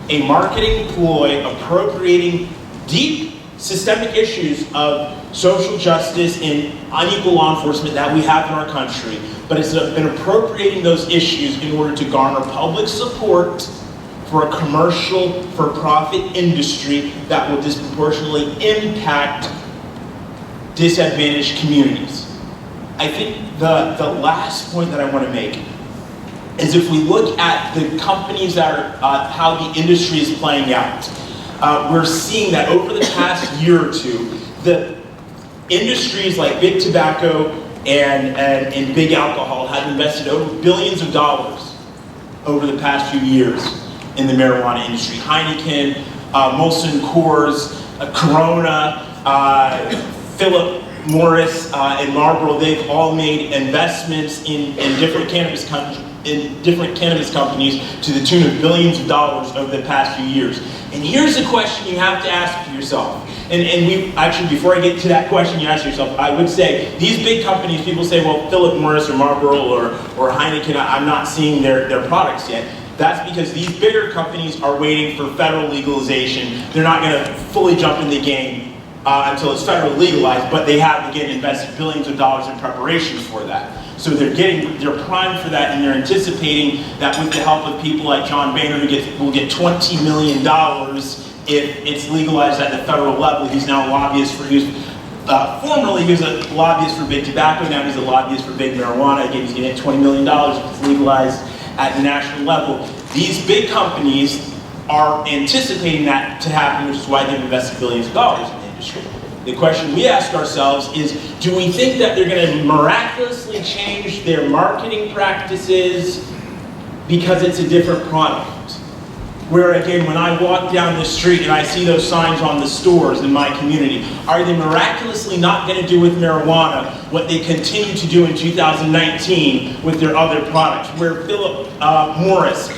[SPEAKER 9] a marketing ploy appropriating deep systemic issues of social justice and unequal law enforcement that we have in our country. But it's been appropriating those issues in order to garner public support for a commercial, for-profit industry that will disproportionately impact disadvantaged communities. I think the last point that I want to make is if we look at the companies that are, how the industry is playing out, we're seeing that over the past year or two, the industries like big tobacco and big alcohol have invested over billions of dollars over the past few years in the marijuana industry. Heineken, Molson Coors, Corona, Philip Morris, and Marlboro, they've all made investments in different cannabis companies to the tune of billions of dollars over the past few years. And here's the question you have to ask yourself. And we actually, before I get to that question you ask yourself, I would say these big companies, people say, well, Philip Morris or Marlboro or Heineken, I'm not seeing their products yet. That's because these bigger companies are waiting for federal legalization. They're not going to fully jump in the game until it's federally legalized, but they have, again, invested billions of dollars in preparation for that. So they're primed for that, and they're anticipating that with the help of people like John Boehner, who will get $20 million if it's legalized at the federal level. He's now a lobbyist for, formerly he was a lobbyist for big tobacco, now he's a lobbyist for big marijuana. Again, he's getting $20 million if it's legalized at the national level. These big companies are anticipating that to happen, which is why they've invested billions of dollars in the industry. The question we ask ourselves is, do we think that they're going to miraculously change their marketing practices because it's a different product? Where again, when I walk down the street and I see those signs on the stores in my community, are they miraculously not going to do with marijuana what they continue to do in 2019 with their other products? Where Philip Morris,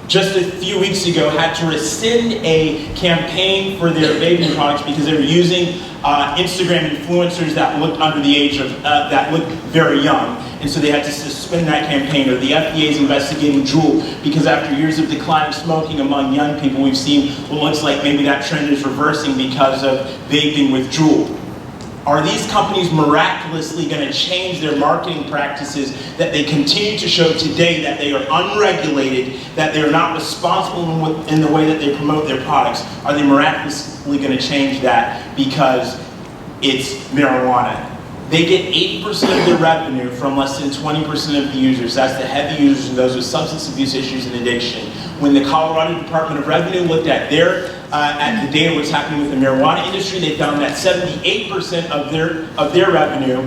[SPEAKER 9] just a few weeks ago, had to rescind a campaign for their vaping products because they were using Instagram influencers that looked under the age of, that looked very young. And so they had to suspend that campaign. Or the FDA is investigating Juul because after years of decline of smoking among young people, we've seen what looks like maybe that trend is reversing because of vaping with Juul. Are these companies miraculously going to change their marketing practices that they continue to show today that they are unregulated, that they are not responsible in the way that they promote their products? Are they miraculously going to change that because it's marijuana? They get 80% of their revenue from less than 20% of the users. That's the heavy users and those with substance abuse issues and addiction. When the Colorado Department of Revenue looked at at the data what's happening with the marijuana industry, they found that 78% of their revenue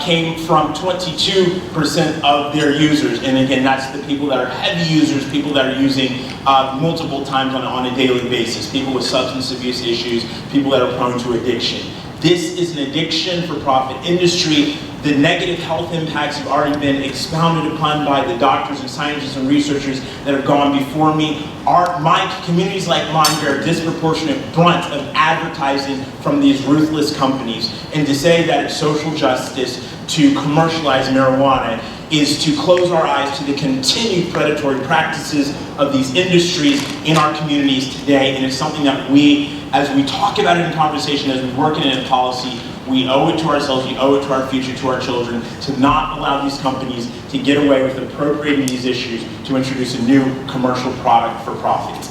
[SPEAKER 9] came from 22% of their users. And again, that's the people that are heavy users, people that are using multiple times on a daily basis, people with substance abuse issues, people that are prone to addiction. This is an addiction for profit industry. The negative health impacts have already been expounded upon by the doctors and scientists and researchers that have gone before me. My communities like mine bear a disproportionate brunt of advertising from these ruthless companies. And to say that it's social justice to commercialize marijuana is to close our eyes to the continued predatory practices of these industries in our communities today. And it's something that we, as we talk about it in conversation, as we work it in policy, we owe it to ourselves, we owe it to our future, to our children, to not allow these companies to get away with appropriating these issues to introduce a new commercial product for profit.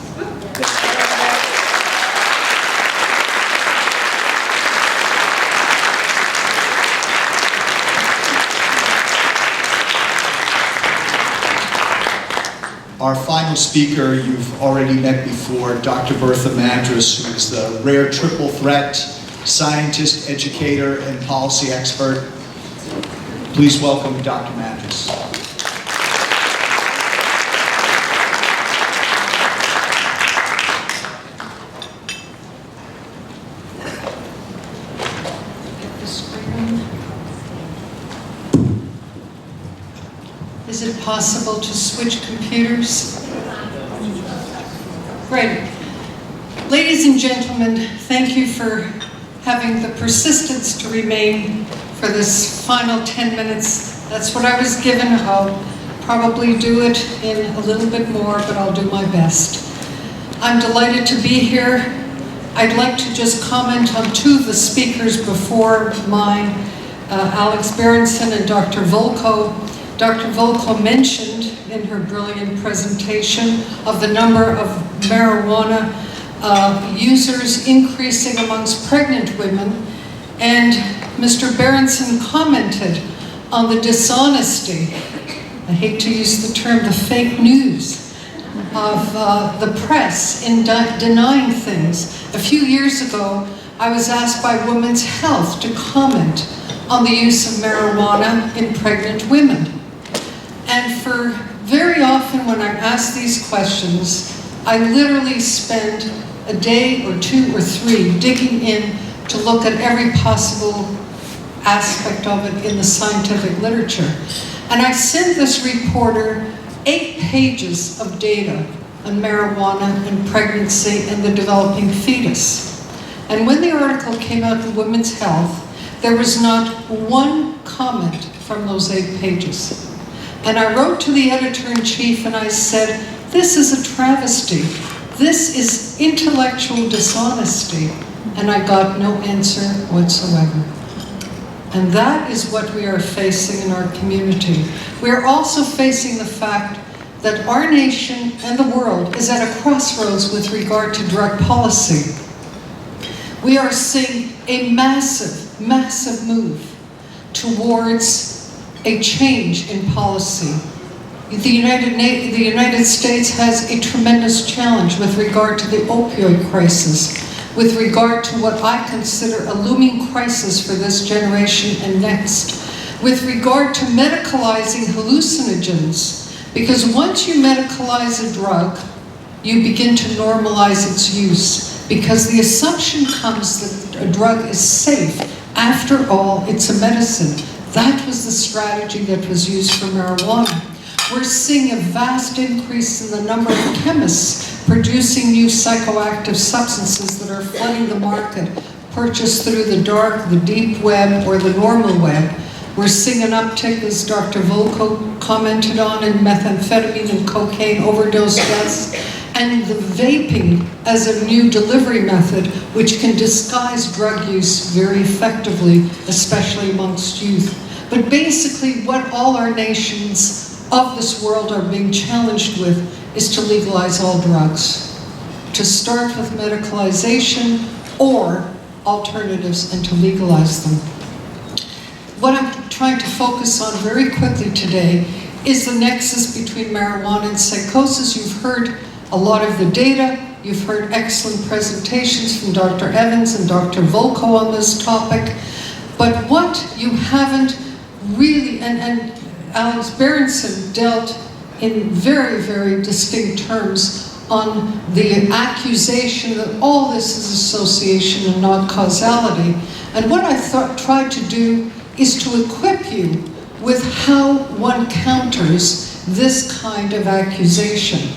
[SPEAKER 2] Our final speaker you've already met before, Dr. Bertha Madras, who is the rare triple threat scientist, educator, and policy expert. Please welcome Dr. Mattis.
[SPEAKER 4] Is it possible to switch computers? Great. Ladies and gentlemen, thank you for having the persistence to remain for this final 10 minutes. That's what I was given. I'll probably do it in a little bit more, but I'll do my best. I'm delighted to be here. I'd like to just comment on two of the speakers before mine, Alex Berenson and Dr. Volko. Dr. Volko mentioned in her brilliant presentation of the number of marijuana users increasing amongst pregnant women, and Mr. Berenson commented on the dishonesty, I hate to use the term, the fake news of the press in denying things. A few years ago, I was asked by Women's Health to comment on the use of marijuana in pregnant women. And for very often when I'm asked these questions, I literally spend a day or two or three digging in to look at every possible aspect of it in the scientific literature. And I sent this reporter 8 pages of data on marijuana and pregnancy and the developing fetus. And when the article came out in Women's Health, there was not one comment from those 8 pages. And I wrote to the editor-in-chief and I said, this is a travesty. This is intellectual dishonesty. And I got no answer whatsoever. And that is what we are facing in our community. We are also facing the fact that our nation and the world is at a crossroads with regard to drug policy. We are seeing a massive, massive move towards a change in policy. The United States has a tremendous challenge with regard to the opioid crisis, with regard to what I consider a looming crisis for this generation and next, with regard to medicalizing hallucinogens, because once you medicalize a drug, you begin to normalize its use, because the assumption comes that a drug is safe. After all, it's a medicine. That was the strategy that was used for marijuana. We're seeing a vast increase in the number of chemists producing new psychoactive substances that are flooding the market, purchased through the dark, the deep web, or the normal web. We're seeing an uptick, as Dr. Volko commented on, in methamphetamine and cocaine overdose deaths, and the vaping as a new delivery method, which can disguise drug use very effectively, especially amongst youth. But basically, what all our nations of this world are being challenged with is to legalize all drugs, to start with medicalization or alternatives and to legalize them. What I'm trying to focus on very quickly today is the nexus between marijuana and psychosis. You've heard a lot of the data. You've heard excellent presentations from Dr. Evans and Dr. Volko on this topic. But what you haven't really, and Alex Berenson dealt in very, very distinct terms on the accusation that all this is association and not causality. And what I tried to do is to equip you with how one counters this kind of accusation.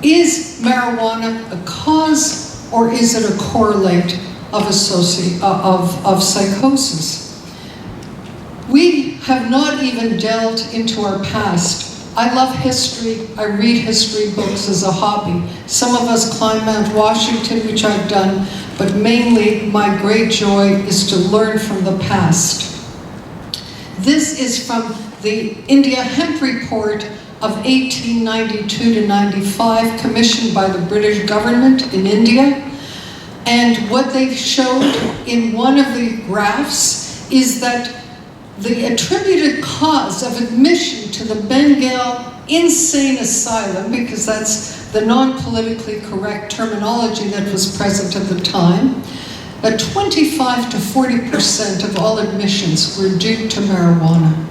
[SPEAKER 4] Is marijuana a cause or is it a correlate of psychosis? We have not even delved into our past. I love history. I read history books as a hobby. Some of us climb Mount Washington, which I've done, but mainly my great joy is to learn from the past. This is from the India Hemp Report of 1892 to 95, commissioned by the British government in India. And what they showed in one of the graphs is that the attributed cause of admission to the Bengal insane asylum, because that's the non-politically correct terminology that was present at the time, that 25 to 40% of all admissions were due to marijuana,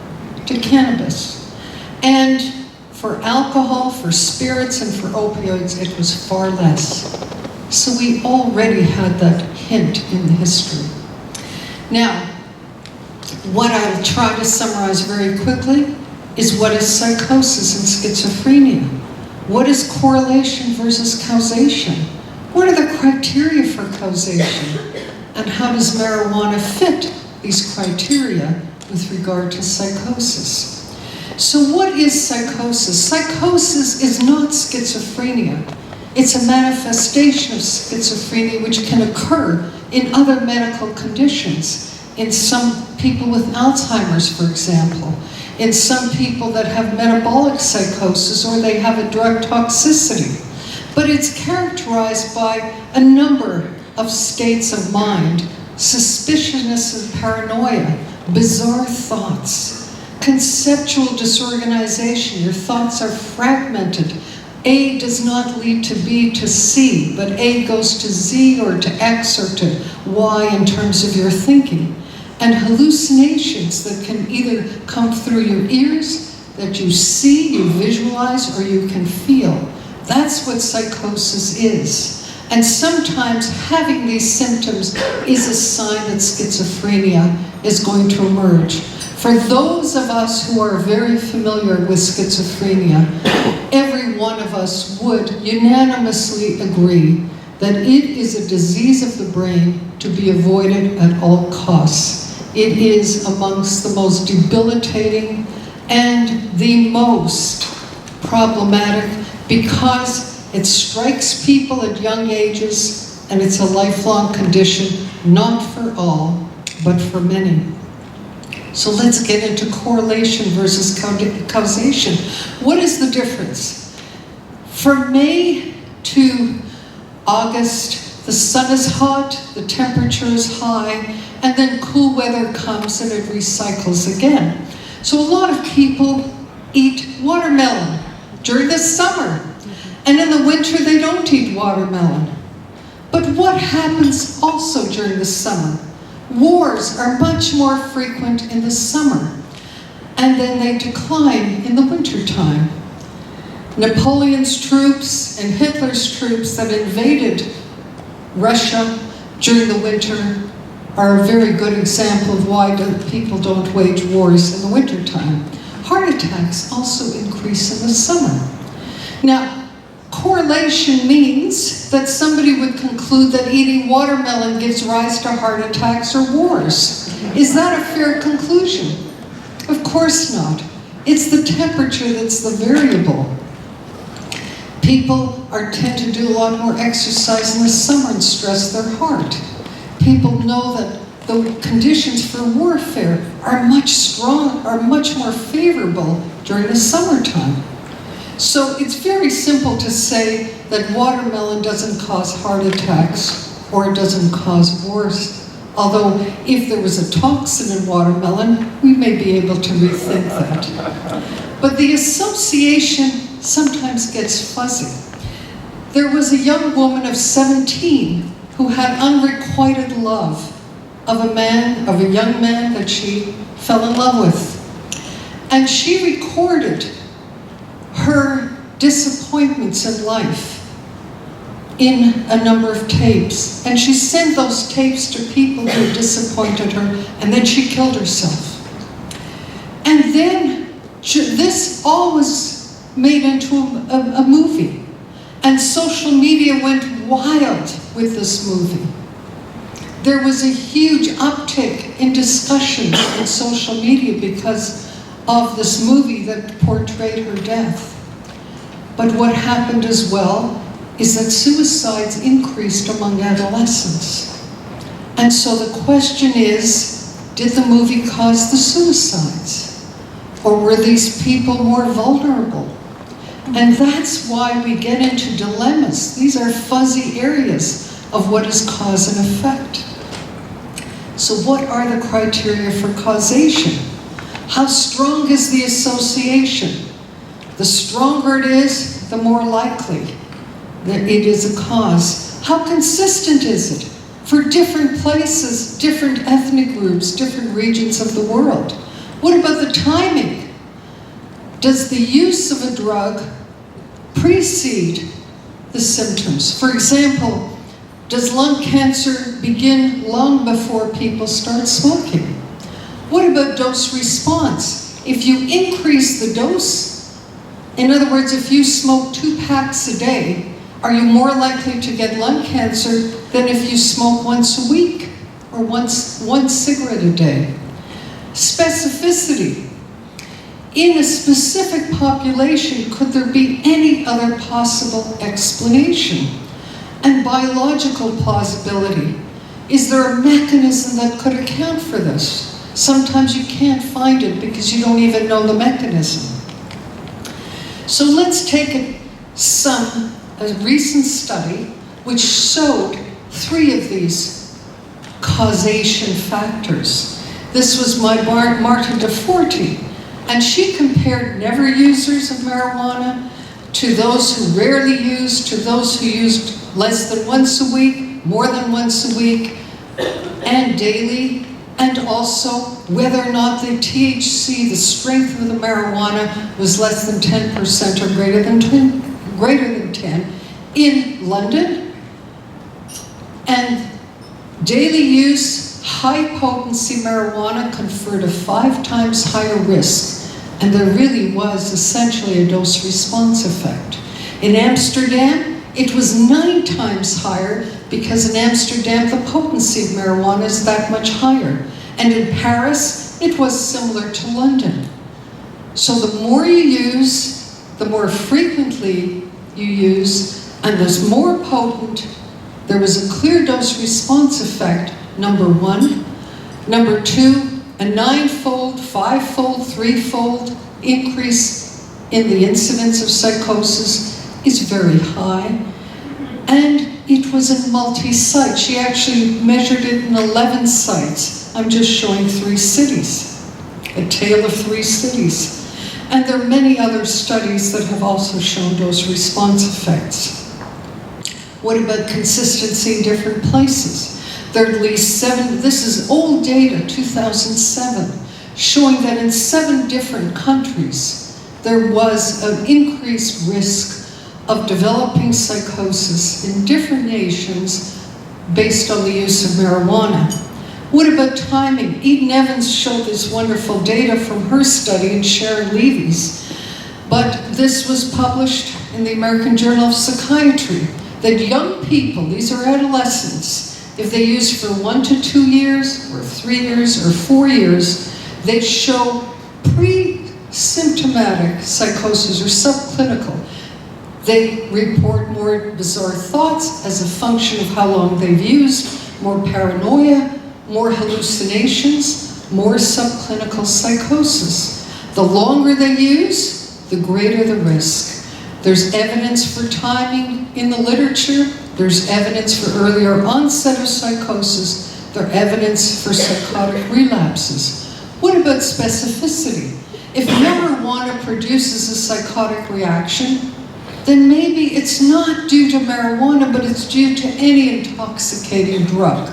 [SPEAKER 4] to cannabis. And for alcohol, for spirits, and for opioids, it was far less. So we already had that hint in the history. Now, what I'll try to summarize very quickly is what is psychosis and schizophrenia? What is correlation versus causation? What are the criteria for causation? And how does marijuana fit these criteria with regard to psychosis? So what is psychosis? Psychosis is not schizophrenia. It's a manifestation of schizophrenia which can occur in other medical conditions. In some people with Alzheimer's, for example. In some people that have metabolic psychosis or they have a drug toxicity. But it's characterized by a number of states of mind, suspiciousness and paranoia, bizarre thoughts, conceptual disorganization. Your thoughts are fragmented. A does not lead to B to C, but A goes to Z or to X or to Y in terms of your thinking. And hallucinations that can either come through your ears, that you see, you visualize, or you can feel. That's what psychosis is. And sometimes having these symptoms is a sign that schizophrenia is going to emerge. For those of us who are very familiar with schizophrenia, every one of us would unanimously agree that it is a disease of the brain to be avoided at all costs. It is amongst the most debilitating and the most problematic because it strikes people at young ages and it's a lifelong condition, not for all, but for many. So let's get into correlation versus causation. What is the difference? From May to August, the sun is hot, the temperature is high, and then cool weather comes and it recycles again. So a lot of people eat watermelon during the summer, and in the winter they don't eat watermelon. But what happens also during the summer? Wars are much more frequent in the summer, and then they decline in the wintertime. Napoleon's troops and Hitler's troops that invaded Russia during the winter are a very good example of why people don't wage wars in the wintertime. Heart attacks also increase in the summer. Now, correlation means that somebody would conclude that eating watermelon gives rise to heart attacks or wars. Is that a fair conclusion? Of course not. It's the temperature that's the variable. People tend to do a lot more exercise in the summer and stress their heart. People know that the conditions for warfare are much more favorable during the summertime. So it's very simple to say that watermelon doesn't cause heart attacks or it doesn't cause wars. Although if there was a toxin in watermelon, we may be able to rethink that. But the association sometimes gets fuzzy. There was a young woman of 17 who had unrequited love of a young man that she fell in love with. And she recorded her disappointments in life in a number of tapes. And she sent those tapes to people who disappointed her, and then she killed herself. And then this all was made into a movie. And social media went wild with this movie. There was a huge uptick in discussions in social media because of this movie that portrayed her death. But what happened as well is that suicides increased among adolescents. And so the question is, did the movie cause the suicides? Or were these people more vulnerable? And that's why we get into dilemmas. These are fuzzy areas of what is cause and effect. So what are the criteria for causation? How strong is the association? The stronger it is, the more likely that it is a cause. How consistent is it? for different places, different ethnic groups, different regions of the world? What about the timing? Does the use of a drug precede the symptoms? For example, does lung cancer begin long before people start smoking? What about dose response? If you increase the dose, in other words, if you smoke 2 packs a day, are you more likely to get lung cancer than if you smoke once a week or one cigarette a day? Specificity. In a specific population, could there be any other possible explanation? And biological plausibility. Is there a mechanism that could account for this? Sometimes you can't find it because you don't even know the mechanism. So let's take a recent study which showed 3 of these causation factors. This was by Marta DeForti, and she compared never users of marijuana to those who rarely used, to those who used less than once a week, more than once a week, and daily, and also whether or not the THC, the strength of the marijuana, was less than 10% or greater than 10 in London. And daily use, high potency marijuana conferred a 5 times higher risk, and there really was essentially a dose response effect. In Amsterdam, it was 9 times higher because in Amsterdam the potency of marijuana is that much higher. And in Paris, it was similar to London. So the more you use, the more frequently you use, and the more potent, there was a clear dose response effect, number 1. Number 2, a 9-fold, 5-fold, 3-fold increase in the incidence of psychosis is very high. And it was in multi-site. She actually measured it in 11 sites. I'm just showing 3 cities, a tale of 3 cities. And there are many other studies that have also shown dose response effects. What about consistency in different places? There are at least 7, this is old data, 2007, showing that in 7 different countries, there was an increased risk of developing psychosis in different nations based on the use of marijuana. What about timing? Eden Evans showed this wonderful data from her study and Sharon Levy's, but this was published in the American Journal of Psychiatry, that young people, these are adolescents, if they use for 1 to 2 years, or 3 years, or 4 years, they show pre-symptomatic psychosis or subclinical. They report more bizarre thoughts as a function of how long they've used, more paranoia, more hallucinations, more subclinical psychosis. The longer they use, the greater the risk. There's evidence for timing in the literature. There's evidence for earlier onset of psychosis. There's evidence for psychotic relapses. What about specificity? If marijuana produces a psychotic reaction, then maybe it's not due to marijuana, but it's due to any intoxicating drug.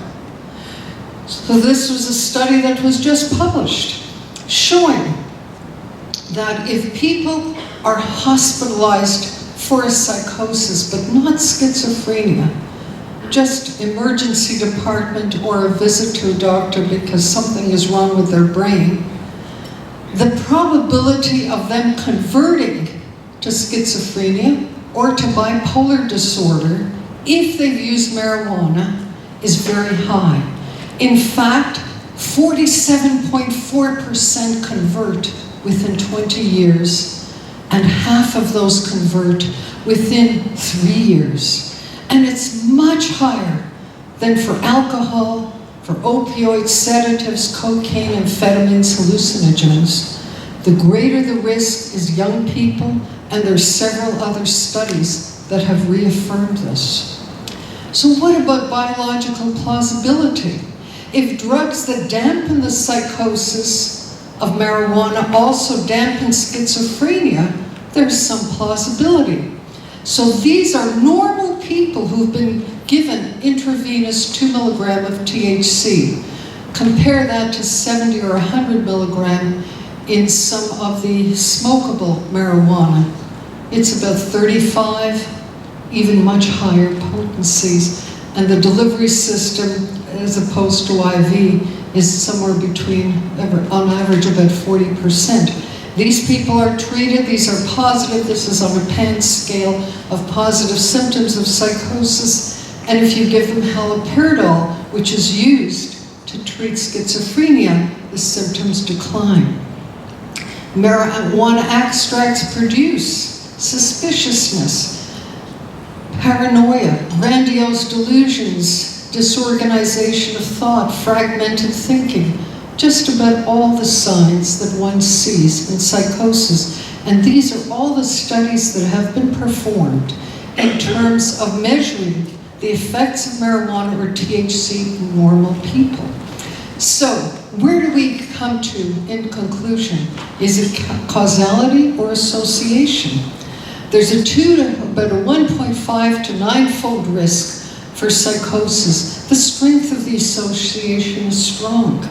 [SPEAKER 4] So this was a study that was just published, showing that if people are hospitalized for a psychosis, but not schizophrenia, just emergency department or a visit to a doctor because something is wrong with their brain, the probability of them converting to schizophrenia or to bipolar disorder, if they've used marijuana, is very high. In fact, 47.4% convert within 20 years, and half of those convert within 3 years. And it's much higher than for alcohol, for opioids, sedatives, cocaine, amphetamines, hallucinogens. The greater the risk is young people, and there's several other studies that have reaffirmed this. So what about biological plausibility? If drugs that dampen the psychosis of marijuana also dampen schizophrenia, there's some plausibility. So these are normal people who've been given intravenous 2 milligram of THC. Compare that to 70 or 100 milligram in some of the smokable marijuana. It's about 35, even much higher potencies. And the delivery system, as opposed to IV, is somewhere between, on average, about 40%. These people are treated, these are positive, this is on a PAN scale of positive symptoms of psychosis, and if you give them haloperidol, which is used to treat schizophrenia, the symptoms decline. Marijuana extracts produce suspiciousness, paranoia, grandiose delusions, disorganization of thought, fragmented thinking, just about all the signs that one sees in psychosis. And these are all the studies that have been performed in terms of measuring the effects of marijuana or THC in normal people. So, where do we come to in conclusion? Is it causality or association? There's about a 1.5 to 9-fold risk for psychosis. The strength of the association is strong.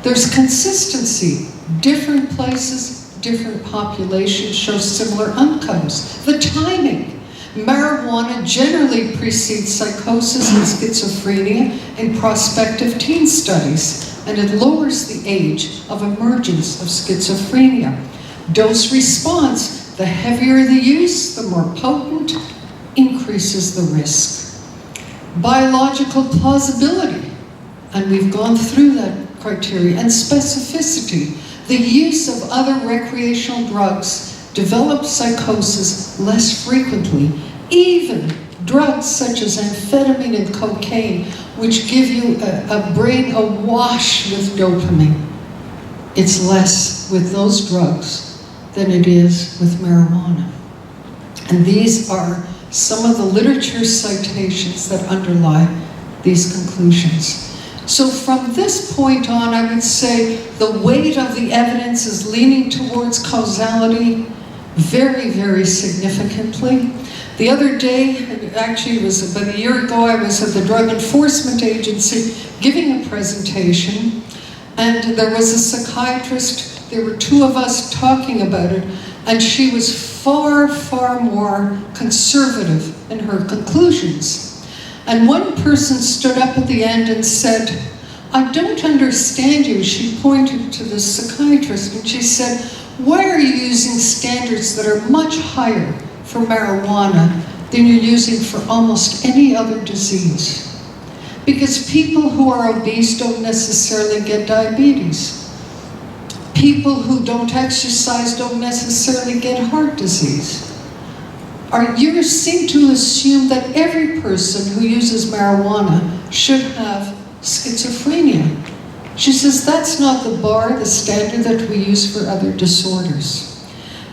[SPEAKER 4] There's consistency. Different places, different populations show similar outcomes. The timing. Marijuana generally precedes psychosis and schizophrenia in prospective teen studies, and it lowers the age of emergence of schizophrenia. Dose response. The heavier the use, the more potent, increases the risk. Biological plausibility, and we've gone through that criteria, and specificity. The use of other recreational drugs develops psychosis less frequently. Even drugs such as amphetamine and cocaine, which give you a brain awash with dopamine. It's less with those drugs than it is with marijuana. And these are some of the literature citations that underlie these conclusions. So from this point on, I would say the weight of the evidence is leaning towards causality very, very significantly. The other day, actually it was about a year ago, I was at the Drug Enforcement Agency giving a presentation, and there was a psychiatrist, there were two of us talking about it, and she was far, far more conservative in her conclusions. And one person stood up at the end and said, "I don't understand you." She pointed to the psychiatrist and she said, "Why are you using standards that are much higher for marijuana than you're using for almost any other disease?" Because people who are obese don't necessarily get diabetes. People who don't exercise don't necessarily get heart disease. You seem to assume that every person who uses marijuana should have schizophrenia. She says that's not the bar, the standard that we use for other disorders.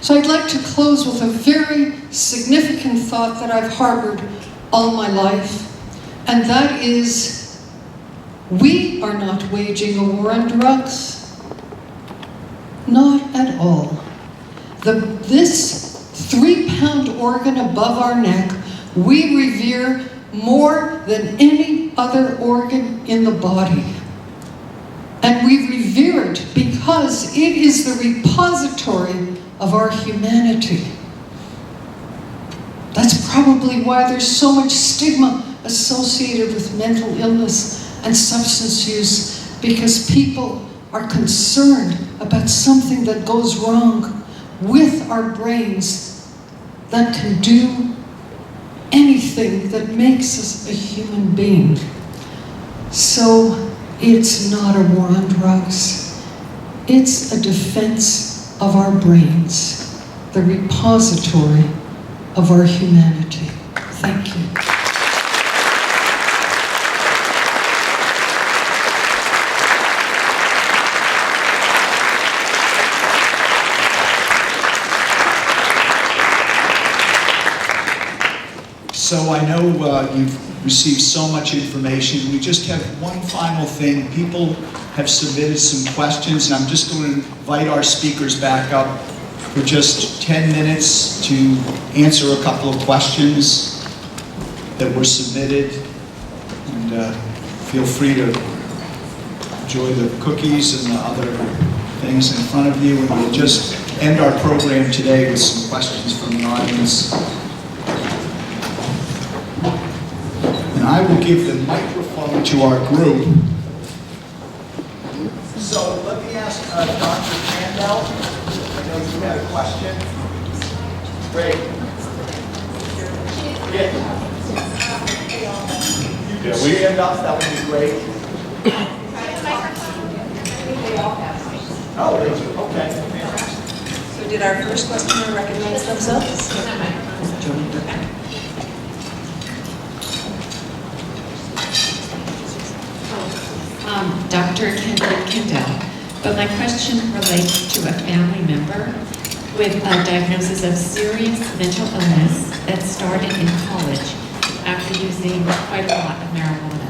[SPEAKER 4] So I'd like to close with a very significant thought that I've harbored all my life, and that is, we are not waging a war on drugs. Not at all. This 3-pound organ above our neck, we revere more than any other organ in the body. And we revere it because it is the repository of our humanity. That's probably why there's so much stigma associated with mental illness and substance use, because people are concerned about something that goes wrong with our brains that can do anything that makes us a human being. So it's not a war on drugs. It's a defense of our brains, the repository of our humanity. Thank you.
[SPEAKER 2] So I know you've received so much information. We just have one final thing. People have submitted some questions, and I'm just going to invite our speakers back up. for just 10 minutes to answer a couple of questions that were submitted. And feel free to enjoy the cookies and the other things in front of you. And we'll just end our program today with some questions from the audience. And I will give the microphone to our group. So let me ask Dr. Crandall. I know you had a question. Great. You can stand up, that would be great. Oh, they do, okay.
[SPEAKER 10] So did our first questioner recognize themselves?
[SPEAKER 11] Dr. Kendall, but my question relates to a family member with a diagnosis of serious mental illness that started in college after using quite a lot of marijuana.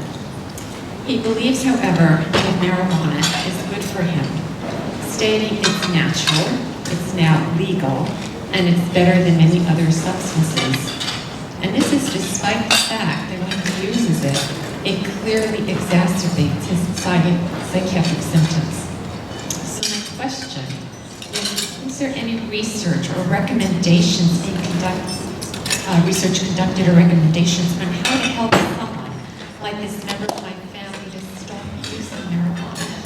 [SPEAKER 11] He believes, however, that marijuana is good for him, stating it's natural, it's now legal, and it's better than many other substances. And this is despite the fact that when he uses it, it clearly exacerbates his psychiatric symptoms. So my question is there any research or recommendations being research conducted or recommendations on how to help someone like this member of my family to stop using marijuana?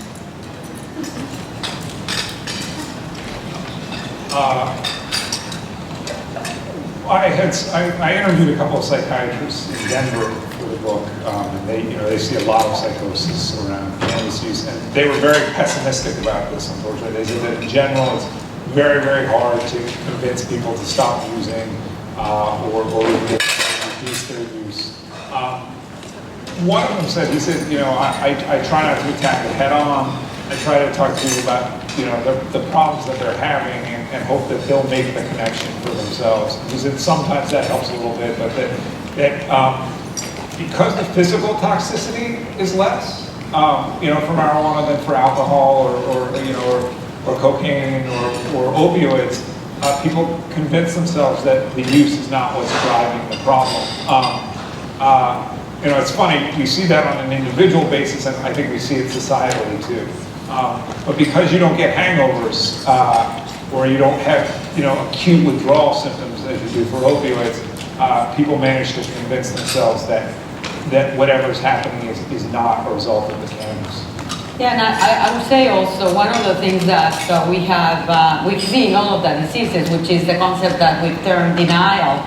[SPEAKER 6] I interviewed a couple of psychiatrists in Denver for the book, and they see a lot of psychosis around cannabis use, and they were very pessimistic about this. Unfortunately, they said that in general it's very, very hard to convince people to stop using or even reduce their use. One of them said, he said, I try not to attack it head on. I try to talk to people about the problems that they're having and hope that they'll make the connection for themselves. He said sometimes that helps a little bit, but that because the physical toxicity is less, for marijuana than for alcohol or cocaine or opioids, people convince themselves that the use is not what's driving the problem. It's funny, we see that on an individual basis, and I think we see it societally too. But because you don't get hangovers, or you don't have, acute withdrawal symptoms as you do for opioids, people manage to convince themselves that whatever's happening is not a result of the cannabis.
[SPEAKER 7] Yeah, and I would say also one of the things that we see in all of the diseases, which is the concept that we term denial.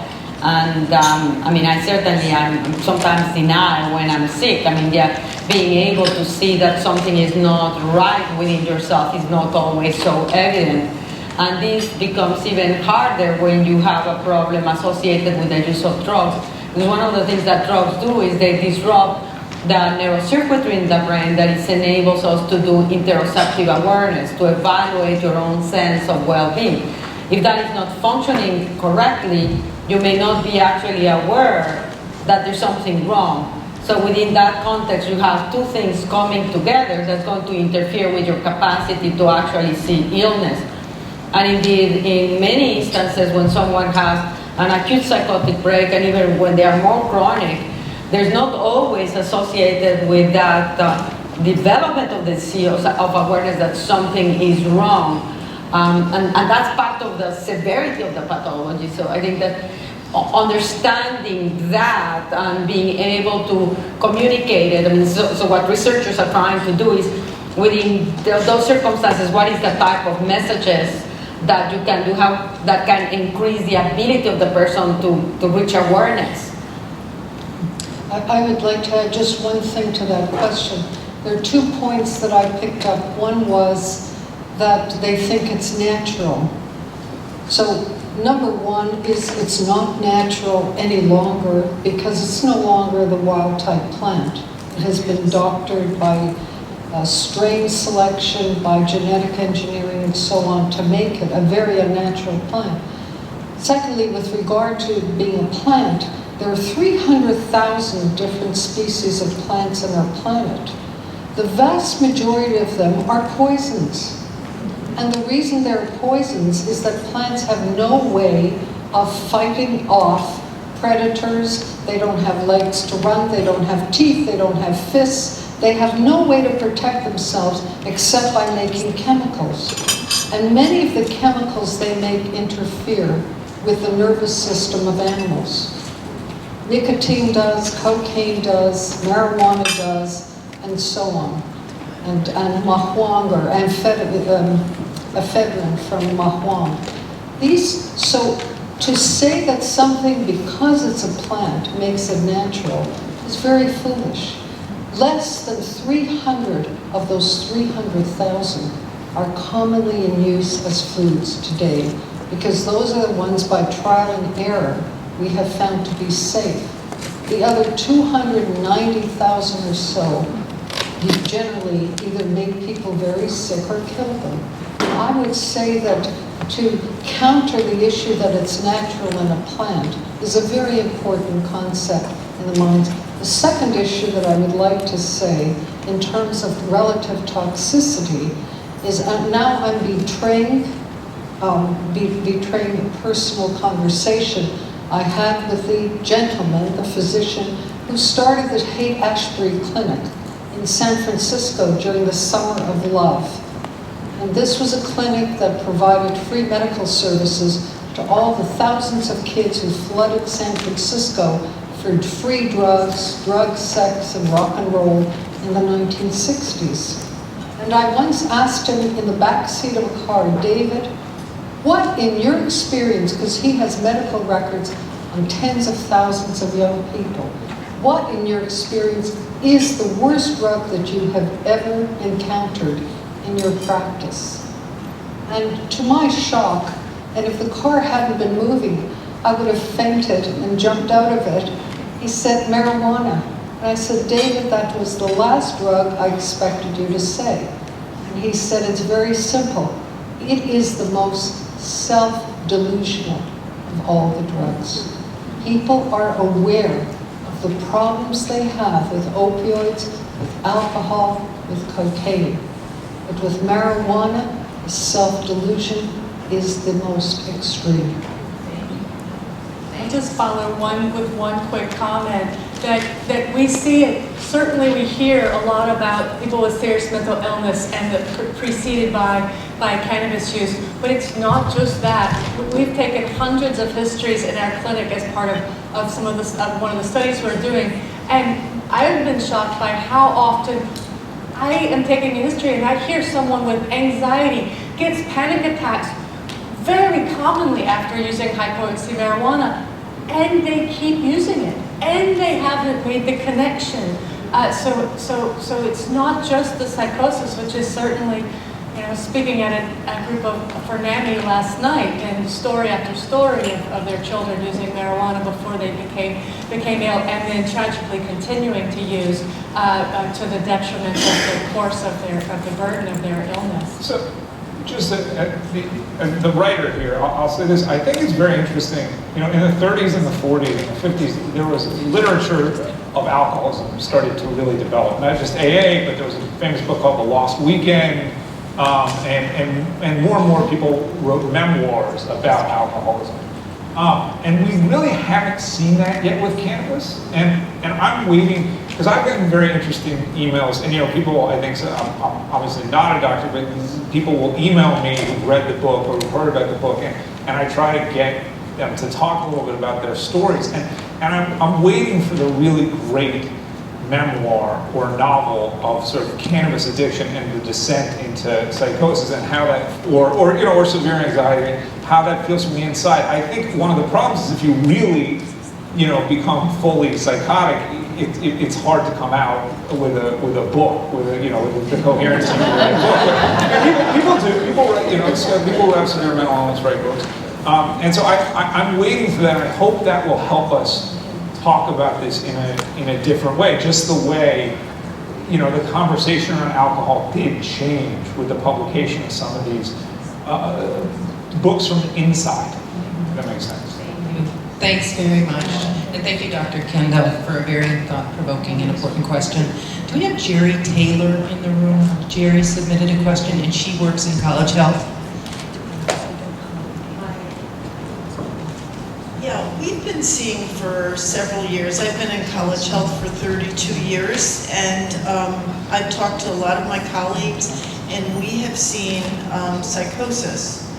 [SPEAKER 7] And I'm sometimes denial when I'm sick. Being able to see that something is not right within yourself is not always so evident. And this becomes even harder when you have a problem associated with the use of drugs. Because one of the things that drugs do is they disrupt the neurocircuitry in the brain that it enables us to do interoceptive awareness, to evaluate your own sense of well-being. If that is not functioning correctly, you may not be actually aware that there's something wrong. So within that context, you have two things coming together that's going to interfere with your capacity to actually see illness. And indeed, in many instances, when someone has an acute psychotic break, and even when they are more chronic, there's not always associated with that development of the disease of awareness that something is wrong. And that's part of the severity of the pathology. So I think that understanding that and being able to communicate it, so what researchers are trying to do is, within those circumstances, what is the type of messages that you can do, that can increase the ability of the person to reach awareness?
[SPEAKER 4] I would like to add just one thing to that question. There are 2 points that I picked up. One was that they think it's natural. So number one is it's not natural any longer because it's no longer the wild type plant. It has been doctored by strain selection, by genetic engineering and so on to make it a very unnatural plant. Secondly, with regard to being a plant, there are 300,000 different species of plants on our planet. The vast majority of them are poisons. And the reason they're poisons is that plants have no way of fighting off predators. They don't have legs to run, they don't have teeth, they don't have fists. They have no way to protect themselves except by making chemicals. And many of the chemicals they make interfere with the nervous system of animals. Nicotine does, cocaine does, marijuana does, and so on. And mahuang, or ephedrine from mahuang. So to say that something, because it's a plant, makes it natural is very foolish. Less than 300 of those 300,000 are commonly in use as foods today, because those are the ones by trial and error we have found to be safe. The other 290,000 or so generally either make people very sick or kill them. I would say that to counter the issue that it's natural in a plant is a very important concept in the minds. The second issue that I would like to say in terms of relative toxicity is now I'm betraying a personal conversation I had with the gentleman, the physician, who started the Haight-Ashbury Clinic in San Francisco during the Summer of Love. And this was a clinic that provided free medical services to all the thousands of kids who flooded San Francisco for free drugs, sex, and rock and roll in the 1960s. And I once asked him in the back seat of a car, David, what in your experience, because he has medical records on tens of thousands of young people, what in your experience is the worst drug that you have ever encountered in your practice? And to my shock, and if the car hadn't been moving, I would have fainted and jumped out of it. He said, marijuana. And I said, David, that was the last drug I expected you to say. And he said, it's very simple. It is the most self-delusional of all the drugs. People are aware of the problems they have with opioids, with alcohol, with cocaine. But with marijuana, the self-delusion is the most extreme.
[SPEAKER 8] I'll just follow with one quick comment that we see it, certainly we hear a lot about people with serious mental illness and preceded by cannabis use, but it's not just that. We've taken hundreds of histories in our clinic as part of some of one of the studies we're doing, and I've been shocked by how often I am taking a history and I hear someone with anxiety gets panic attacks very commonly after using high-potency marijuana, and they keep using it, and they haven't made the connection. So it's not just the psychosis, which is certainly, speaking at a group for NAMI last night, and story after story of their children using marijuana before they became ill, and then tragically continuing to use to the detriment of the course of the burden of their illness.
[SPEAKER 6] So, just the writer here, I'll say this, I think it's very interesting. In the 30s and the 40s and the 50s, there was literature of alcoholism started to really develop. Not just AA, but there was a famous book called The Lost Weekend, and more people wrote memoirs about alcoholism. And we really haven't seen that yet with cannabis. And I'm waiting, because I've gotten very interesting emails, and people, I think, I'm obviously not a doctor, but people will email me who've read the book or who've heard about the book, and I try to get them to talk a little bit about their stories. And I'm waiting for the really great memoir or novel of sort of cannabis addiction and the descent into psychosis, and how that, or severe anxiety, how that feels from the inside. I think one of the problems is if you really, become fully psychotic, it's hard to come out with a book, with the coherence of a book. People write, people who have severe mental illness write books. And so I'm waiting for that, and I hope that will help us talk about this in a different way, just the way, the conversation around alcohol did change with the publication of some of these books from the inside, if that makes sense.
[SPEAKER 1] Thanks very much. And thank you, Dr. Kendall, for a very thought-provoking and important question. Do we have Jerry Taylor in the room? Jerry submitted a question and she works in college health.
[SPEAKER 12] Yeah, we've been seeing for several years. I've been in college health for 32 years, and I've talked to a lot of my colleagues, and we have seen psychosis,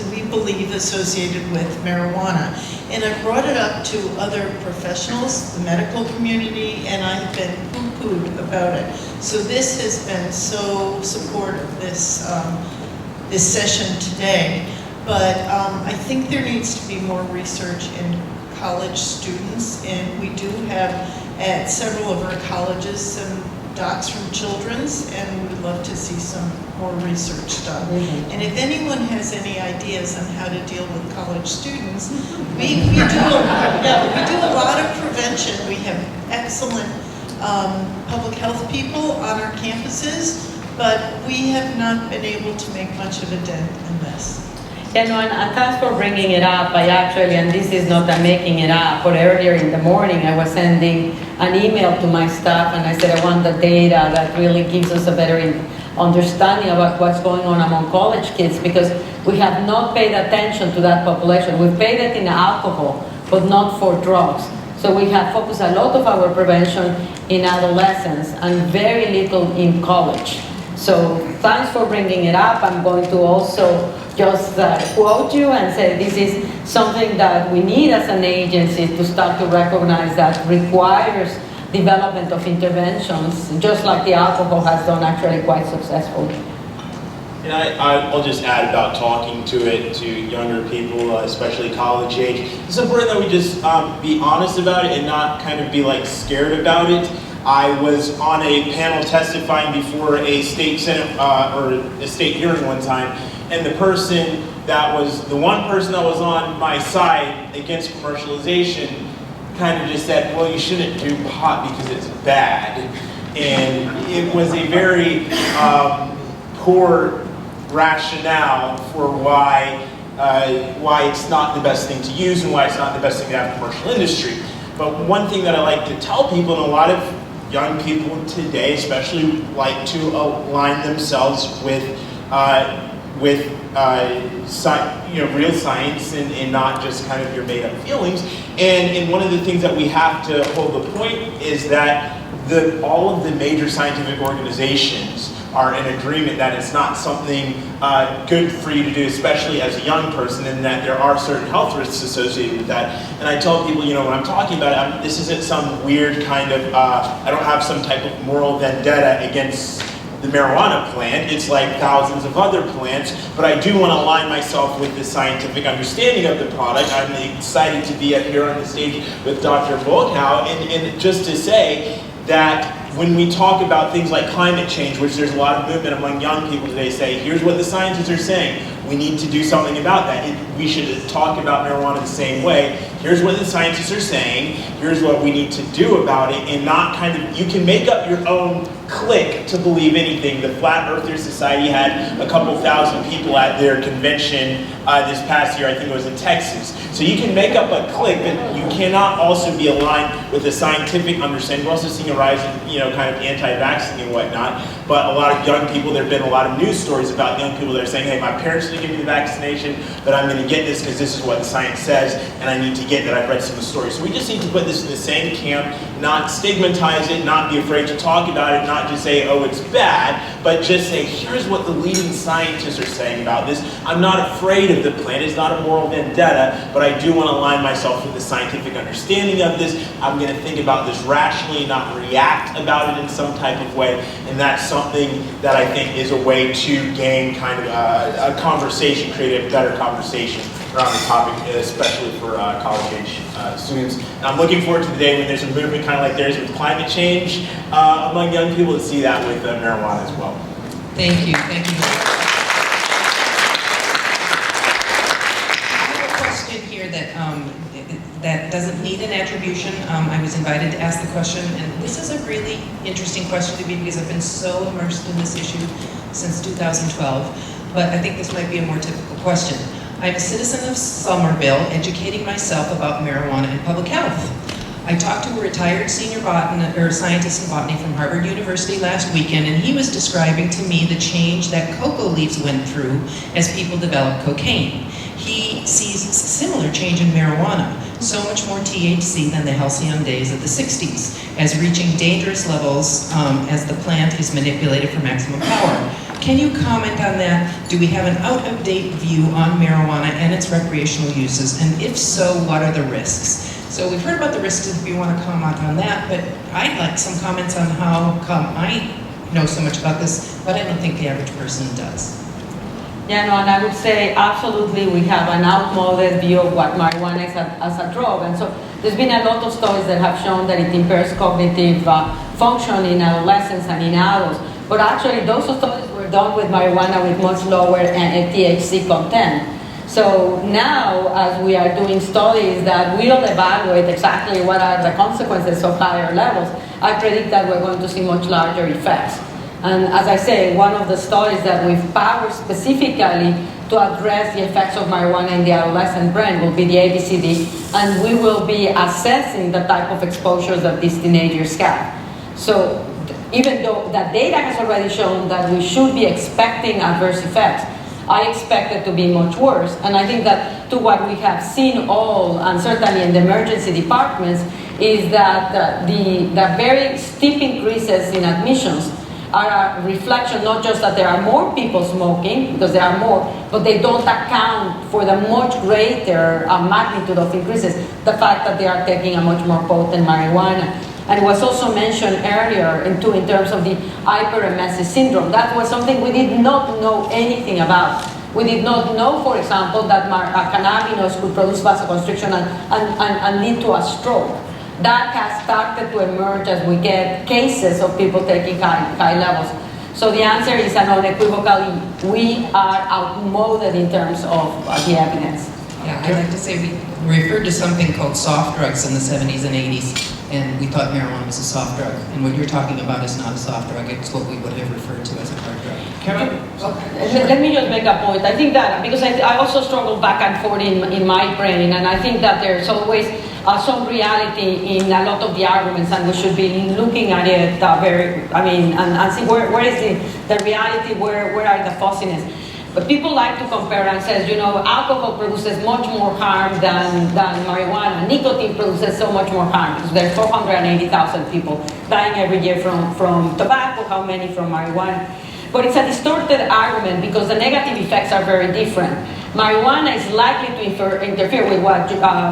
[SPEAKER 12] we believe, associated with marijuana. And I brought it up to other professionals, the medical community, and I've been poo-pooed about it. So this has been so supportive, this session today. But I think there needs to be more research in college students, and we do have at several of our colleges some docs from Children's, and we would love to see some more research done. And if anyone has any ideas on how to deal with college students, we do a lot of prevention. We have excellent public health people on our campuses, but we have not been able to make much of a dent in this.
[SPEAKER 7] Yeah, no, and thanks for bringing it up. I actually, and this is not making it up, but earlier in the morning I was sending an email to my staff and I said I want the data that really gives us a better understanding about what's going on among college kids, because we have not paid attention to that population. We've paid it in alcohol, but not for drugs. So we have focused a lot of our prevention in adolescence and very little in college. So thanks for bringing it up. I'm going to also just quote you and say this is something that we need as an agency to start to recognize that requires development of interventions, just like the alcohol has done actually quite successfully.
[SPEAKER 9] And I'll just add about talking to younger people, especially college age. It's important that we just be honest about it and not kind of be like scared about it. I was on a panel testifying before a state senate or a state hearing one time, and the one person that was on my side against commercialization kind of just said, well, you shouldn't do pot because it's bad. And it was a very poor rationale for why it's not the best thing to use and why it's not the best thing to have commercial industry. But one thing that I like to tell people, and a lot of young people today especially like to align themselves with real science and not just kind of your made up feelings. And one of the things that we have to hold the point is that all of the major scientific organizations are in agreement that it's not something good for you to do, especially as a young person, and that there are certain health risks associated with that. And I tell people, when I'm talking about it, this isn't some weird kind of, I don't have some type of moral vendetta against the marijuana plant. It's like thousands of other plants, but I do want to align myself with the scientific understanding of the product. I'm excited to be up here on the stage with Dr. Volkow, and just to say that when we talk about things like climate change, which there's a lot of movement among young people today, say, here's what the scientists are saying. We need to do something about that. We should talk about marijuana the same way. Here's what the scientists are saying. Here's what we need to do about it, and not kind of, you can make up your own clique to believe anything. The Flat Earther Society had a couple thousand people at their convention this past year. I think it was in Texas. So you can make up a clique, but you cannot also be aligned with the scientific understanding. We're also seeing a rise in, kind of anti-vaxxing and whatnot. But a lot of young people, there have been a lot of news stories about young people that are saying, hey, my parents didn't give me the vaccination, but I'm going to get this because this is what the science says, and I need to get that. I've read some of the stories. So we just need to put this in the same camp, not stigmatize it, not be afraid to talk about it, not just say, oh, it's bad, but just say, here's what the leading scientists are saying about this. I'm not afraid of the plant. It's not a moral vendetta, but I do want to align myself with the scientific understanding of this. I'm going to think about this rationally, not react about it in some type of way, and that's something that I think is a way to gain kind of a conversation, create a better conversation around the topic, especially for college-age students. And I'm looking forward to the day when there's a movement kind of like theirs with climate change among young people, to see that with marijuana as well.
[SPEAKER 1] Thank you, thank you. I have a question here that doesn't need an attribution. I was invited to ask the question, and this is a really interesting question to me because I've been so immersed in this issue since 2012, but I think this might be a more typical question. I'm a citizen of Somerville, educating myself about marijuana and public health. I talked to a retired senior scientist in botany from Harvard University last weekend, and he was describing to me the change that cocoa leaves went through as people developed cocaine. He sees a similar change in marijuana, so much more THC than the halcyon days of the 60s, as reaching dangerous levels as the plant is manipulated for maximum power. Can you comment on that? Do we have an out-of-date view on marijuana and its recreational uses? And if so, what are the risks? So we've heard about the risks, if you want to comment on that, but I'd like some comments on how come I know so much about this, but I don't think the average person does.
[SPEAKER 7] Yeah, no, and I would say absolutely we have an outmoded view of what marijuana is as a drug. And so there's been a lot of studies that have shown that it impairs cognitive function in adolescents and in adults. But actually those studies were done with marijuana with much lower THC content. So now, as we are doing studies that will evaluate exactly what are the consequences of higher levels, I predict that we're going to see much larger effects. And as I say, one of the studies that we've powered specifically to address the effects of marijuana in the adolescent brain will be the ABCD, and we will be assessing the type of exposures that these teenagers have. So even though the data has already shown that we should be expecting adverse effects, I expect it to be much worse. And I think that to what we have seen all, and certainly in the emergency departments, is that the very steep increases in admissions are a reflection not just that there are more people smoking, because there are more, but they don't account for the much greater magnitude of increases, the fact that they are taking a much more potent marijuana. And it was also mentioned earlier in terms of the hyperemesis syndrome. That was something we did not know anything about. We did not know, for example, that cannabinoids could produce vasoconstriction and lead to a stroke. That has started to emerge as we get cases of people taking high levels. So the answer is unequivocally, we are outmoded in terms of the evidence.
[SPEAKER 1] Yeah, I'd like to say we referred to something called soft drugs in the 70s and 80s, and we thought marijuana was a soft drug. And what you're talking about is not a soft drug, it's what we would have referred to as a hard drug.
[SPEAKER 7] Can I? Let me just make a point. I think that, because I also struggle back and forth in my brain, and I think that there's always some reality in a lot of the arguments, and we should be looking at it and see where is the reality, where are the fuzziness. But people like to compare and says, alcohol produces much more harm than marijuana. Nicotine produces so much more harm, because there are 480,000 people dying every year from tobacco, how many from marijuana. But it's a distorted argument because the negative effects are very different. Marijuana is likely to interfere with what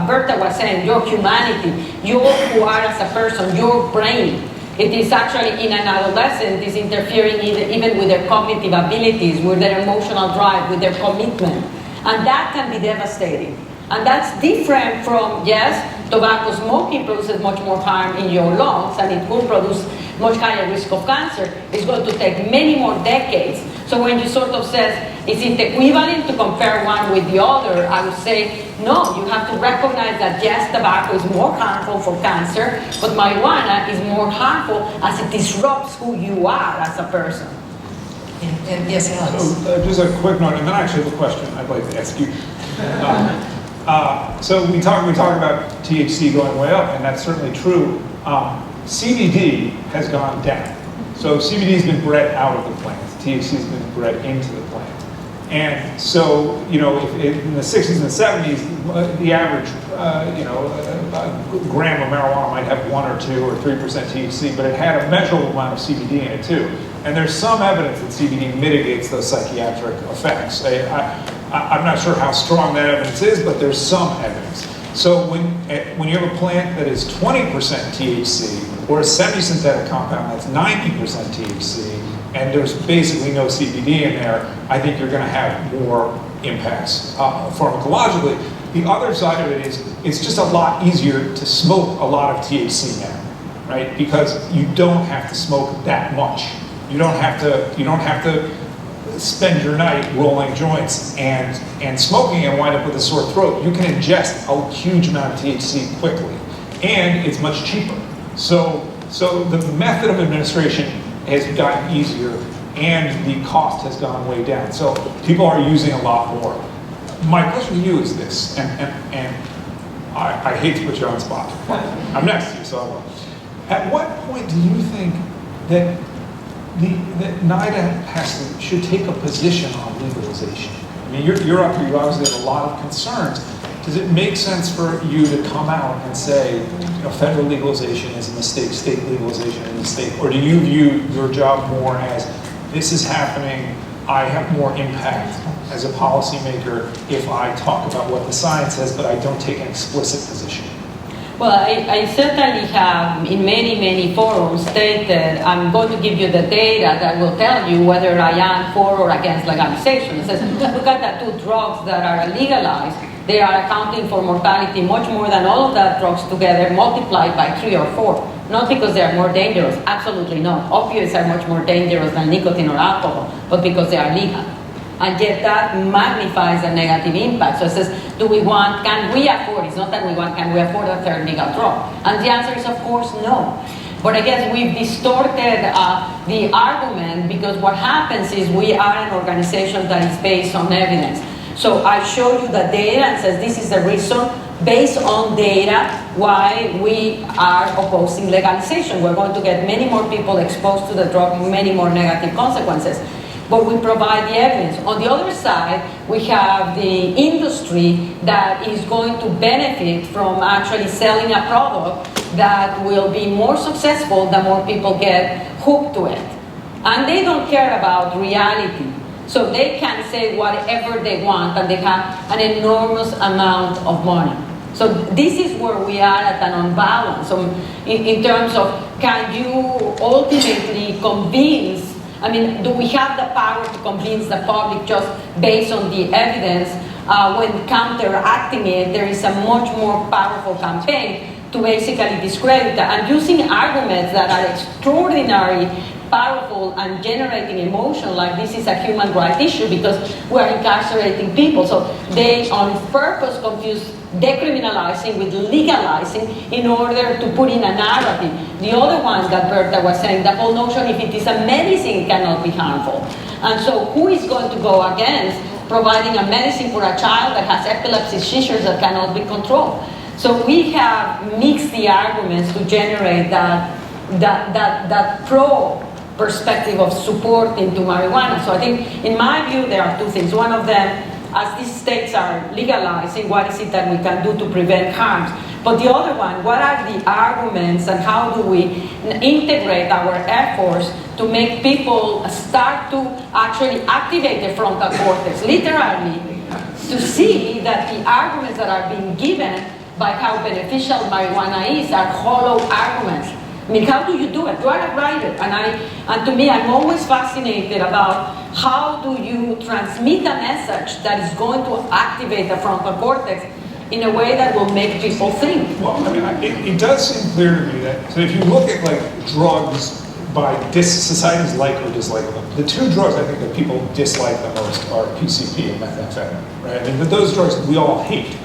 [SPEAKER 7] Berta was saying, your humanity, you who are as a person, your brain. It is actually, in an adolescent, is interfering even with their cognitive abilities, with their emotional drive, with their commitment. And that can be devastating. And that's different from, yes, tobacco smoking produces much more harm in your lungs, and it will produce much higher risk of cancer. It's going to take many more decades. So when you sort of says, is it equivalent to compare one with the other, I would say, no, you have to recognize that yes, tobacco is more harmful for cancer, but marijuana is more harmful as it disrupts who you are as a person.
[SPEAKER 1] And yes, Alex.
[SPEAKER 6] So, just a quick note, and then I actually have a question I'd like to ask you. So we talk about THC going way up, and that's certainly true. CBD has gone down. So CBD has been bred out of the plant. THC has been bred into the plant. And so, if in the 60s and the 70s, the average, a gram of marijuana might have 1 or 2 or 3% THC, but it had a measurable amount of CBD in it too. And there's some evidence that CBD mitigates those psychiatric effects. I'm not sure how strong that evidence is, but there's some evidence. So when you have a plant that is 20% THC, or a semi-synthetic compound that's 90% THC, and there's basically no CBD in there, I think you're going to have more impacts pharmacologically. The other side of it is it's just a lot easier to smoke a lot of THC now, right? Because you don't have to smoke that much. You don't have to spend your night rolling joints and smoking and wind up with a sore throat. You can ingest a huge amount of THC quickly, and it's much cheaper. So the method of administration has gotten easier, and the cost has gone way down. So people are using a lot more. My question to you is this, and I hate to put you on the spot. I'm next to you, so I will. At what point do you think that that NIDA should take a position on legalization? I mean, you're up here, you obviously have a lot of concerns. Does it make sense for you to come out and say, federal legalization is a mistake, state legalization is a mistake? Or do you view your job more as, this is happening, I have more impact as a policymaker if I talk about what the science says, but I don't take an explicit position?
[SPEAKER 7] Well, I certainly have, in many, many forums, stated, I'm going to give you the data that will tell you whether I am for or against legalization. It says, look at the 2 drugs that are legalized. They are accounting for mortality much more than all of the drugs together, multiplied by 3 or 4. Not because they are more dangerous, absolutely not. Opioids are much more dangerous than nicotine or alcohol, but because they are legal. And yet that magnifies the negative impact. So it says, can we afford, it's not that we want, can we afford a 3rd legal drug? And the answer is, of course, no. But again, we've distorted the argument, because what happens is we are an organization that is based on evidence. So I show you the data and says this is the reason, based on data, why we are opposing legalization. We're going to get many more people exposed to the drug, many more negative consequences. But we provide the evidence. On the other side, we have the industry that is going to benefit from actually selling a product that will be more successful the more people get hooked to it. And they don't care about reality. So they can say whatever they want, and they have an enormous amount of money. So this is where we are at an unbalance. So in terms of, can you ultimately convince, do we have the power to convince the public just based on the evidence? When counteracting it, there is a much more powerful campaign to basically discredit that, and using arguments that are extraordinarily powerful and generating emotion, like this is a human rights issue because we're incarcerating people. So they on purpose confuse decriminalizing with legalizing in order to put in a narrative. The other one that Berta was saying, the whole notion if it is a medicine, it cannot be harmful. And so who is going to go against providing a medicine for a child that has epilepsy seizures that cannot be controlled? So we have mixed the arguments to generate that pro perspective of support into marijuana. So I think, in my view, there are 2 things. One of them, as these states are legalizing, what is it that we can do to prevent harms? But the other one, what are the arguments and how do we integrate our efforts to make people start to actually activate the frontal cortex, literally, to see that the arguments that are being given by how beneficial marijuana is are hollow arguments. How do you do it? You are a writer, and to me, I'm always fascinated about how do you transmit a message that is going to activate the frontal cortex in a way that will make people think.
[SPEAKER 6] Well, it does seem clear to me that, so if you look at drugs by societies like or dislike them, the 2 drugs I think that people dislike the most are PCP and methamphetamine, right? But those drugs we all hate.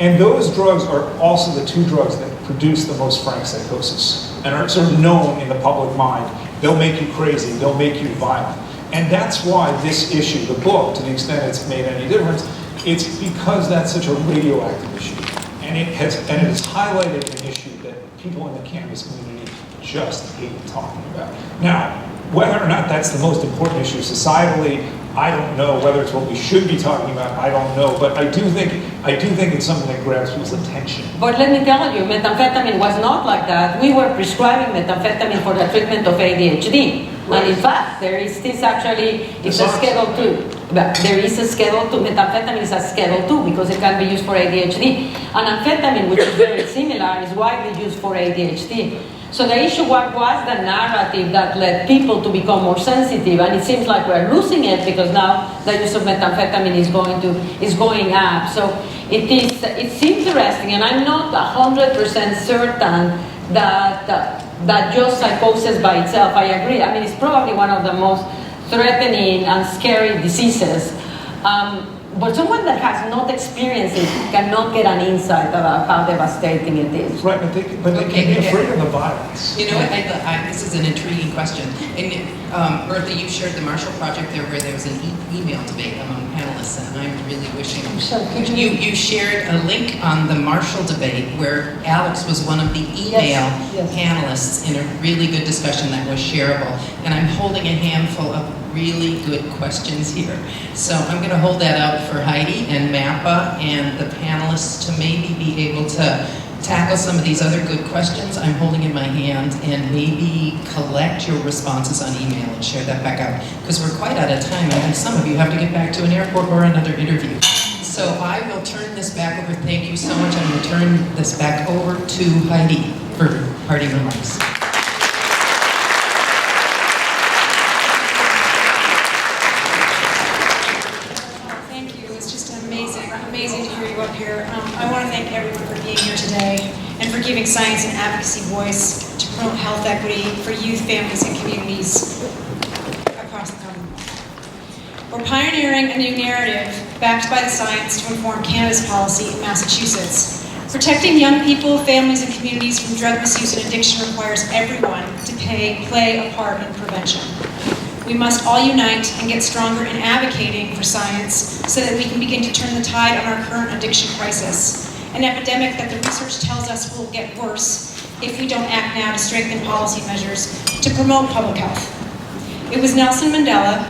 [SPEAKER 6] And those drugs are also the 2 drugs that produce the most frank psychosis and are sort of known in the public mind. They'll make you crazy, they'll make you violent. And that's why this issue, the book, to the extent it's made any difference, it's because that's such a radioactive issue. And it has highlighted an issue that people in the cannabis community just hate talking about. Now, whether or not that's the most important issue societally, I don't know. Whether it's what we should be talking about, I don't know. But I do think it's something that grabs people's attention.
[SPEAKER 7] But let me tell you, methamphetamine was not like that. We were prescribing methamphetamine for the treatment of ADHD. Right. And in fact, there is this actually, it's a Schedule 2. There is a Schedule 2. Methamphetamine is a Schedule 2 because it can be used for ADHD. And amphetamine, which is very similar, is widely used for ADHD. So the issue was the narrative that led people to become more sensitive, and it seems like we're losing it because now the use of methamphetamine is going up. So it's interesting, and I'm not 100% certain that just psychosis by itself. I agree. It's probably one of the most threatening and scary diseases. But someone that has not experienced it cannot get an insight about how devastating it is.
[SPEAKER 6] Right, but they can be afraid of the violence.
[SPEAKER 1] You know what, this is an intriguing question. And Bertha, you shared the Marshall Project there where there was an email debate among panelists, and I'm really wishing... You shared a link on the Marshall debate where Alex was one of the email panelists in a really good discussion that was shareable. And I'm holding a handful of really good questions here. So I'm going to hold that out for Heidi and MAPA and the panelists to maybe be able to tackle some of these other good questions I'm holding in my hand and maybe collect your responses on email and share that back out. Because we're quite out of time and some of you have to get back to an airport or another interview. So I will turn this back over. Thank you so much. I'm going to turn this back over to Heidi for parting remarks.
[SPEAKER 5] Amazing to hear you up here. I want to thank everyone for being here today and for giving science and advocacy voice to promote health equity for youth, families, and communities across the Commonwealth. We're pioneering a new narrative backed by the science to inform cannabis policy in Massachusetts. Protecting young people, families, and communities from drug misuse and addiction requires everyone to play a part in prevention. We must all unite and get stronger in advocating for science so that we can begin to turn the tide on our current addiction crisis, an epidemic that the research tells us will get worse if we don't act now to strengthen policy measures to promote public health. It was Nelson Mandela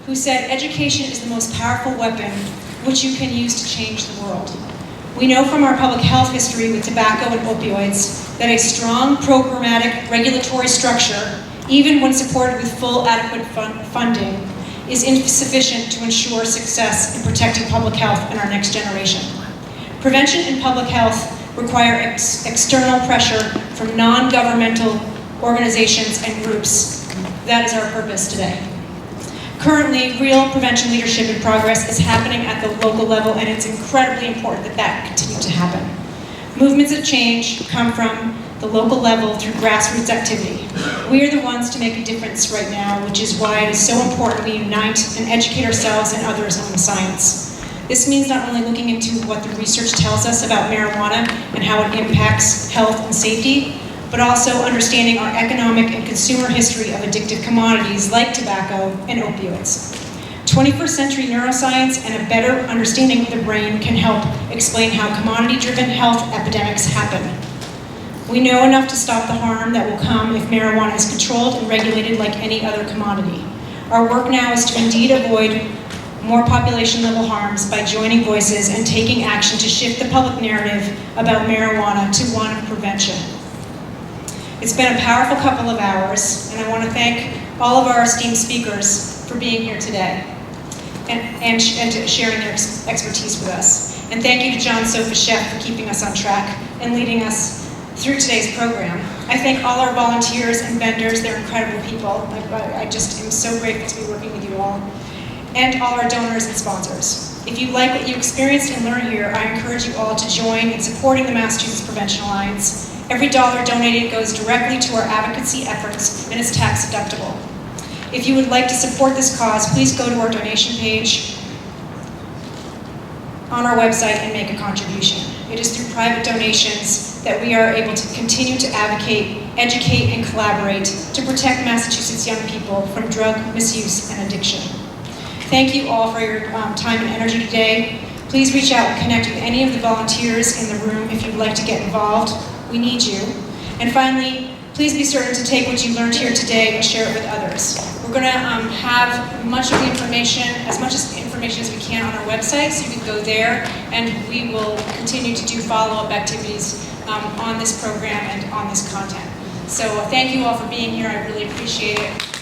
[SPEAKER 5] who said, "Education is the most powerful weapon which you can use to change the world." We know from our public health history with tobacco and opioids that a strong programmatic regulatory structure, even when supported with full adequate funding, is insufficient to ensure success in protecting public health in our next generation. Prevention and public health require external pressure from non-governmental organizations and groups. That is our purpose today. Currently, real prevention leadership and progress is happening at the local level, and it's incredibly important that that continue to happen. Movements of change come from the local level through grassroots activity. We are the ones to make a difference right now, which is why it is so important we unite and educate ourselves and others on the science. This means not only looking into what the research tells us about marijuana and how it impacts health and safety, but also understanding our economic and consumer history of addictive commodities like tobacco and opioids. 21st century neuroscience and a better understanding of the brain can help explain how commodity-driven health epidemics happen. We know enough to stop the harm that will come if marijuana is controlled and regulated like any other commodity. Our work now is to indeed avoid more population-level harms by joining voices and taking action to shift the public narrative about marijuana to one of prevention. It's been a powerful couple of hours, and I want to thank all of our esteemed speakers for being here today and sharing their expertise with us. And thank you to John Sofashef for keeping us on track and leading us through today's program. I thank all our volunteers and vendors. They're incredible people. I just am so grateful to be working with you all. And all our donors and sponsors. If you like what you experienced and learned here, I encourage you all to join in supporting the Massachusetts Prevention Alliance. Every dollar donated goes directly to our advocacy efforts and is tax deductible. If you would like to support this cause, please go to our donation page on our website and make a contribution. It is through private donations that we are able to continue to advocate, educate, and collaborate to protect Massachusetts young people from drug misuse and addiction. Thank you all for your time and energy today. Please reach out and connect with any of the volunteers in the room if you'd like to get involved. We need you. And finally, please be certain to take what you learned here today and share it with others. We're going to have much of the information, as much information as we can on our website, so you can go there, and we will continue to do follow-up activities on this program and on this content. So thank you all for being here. I really appreciate it.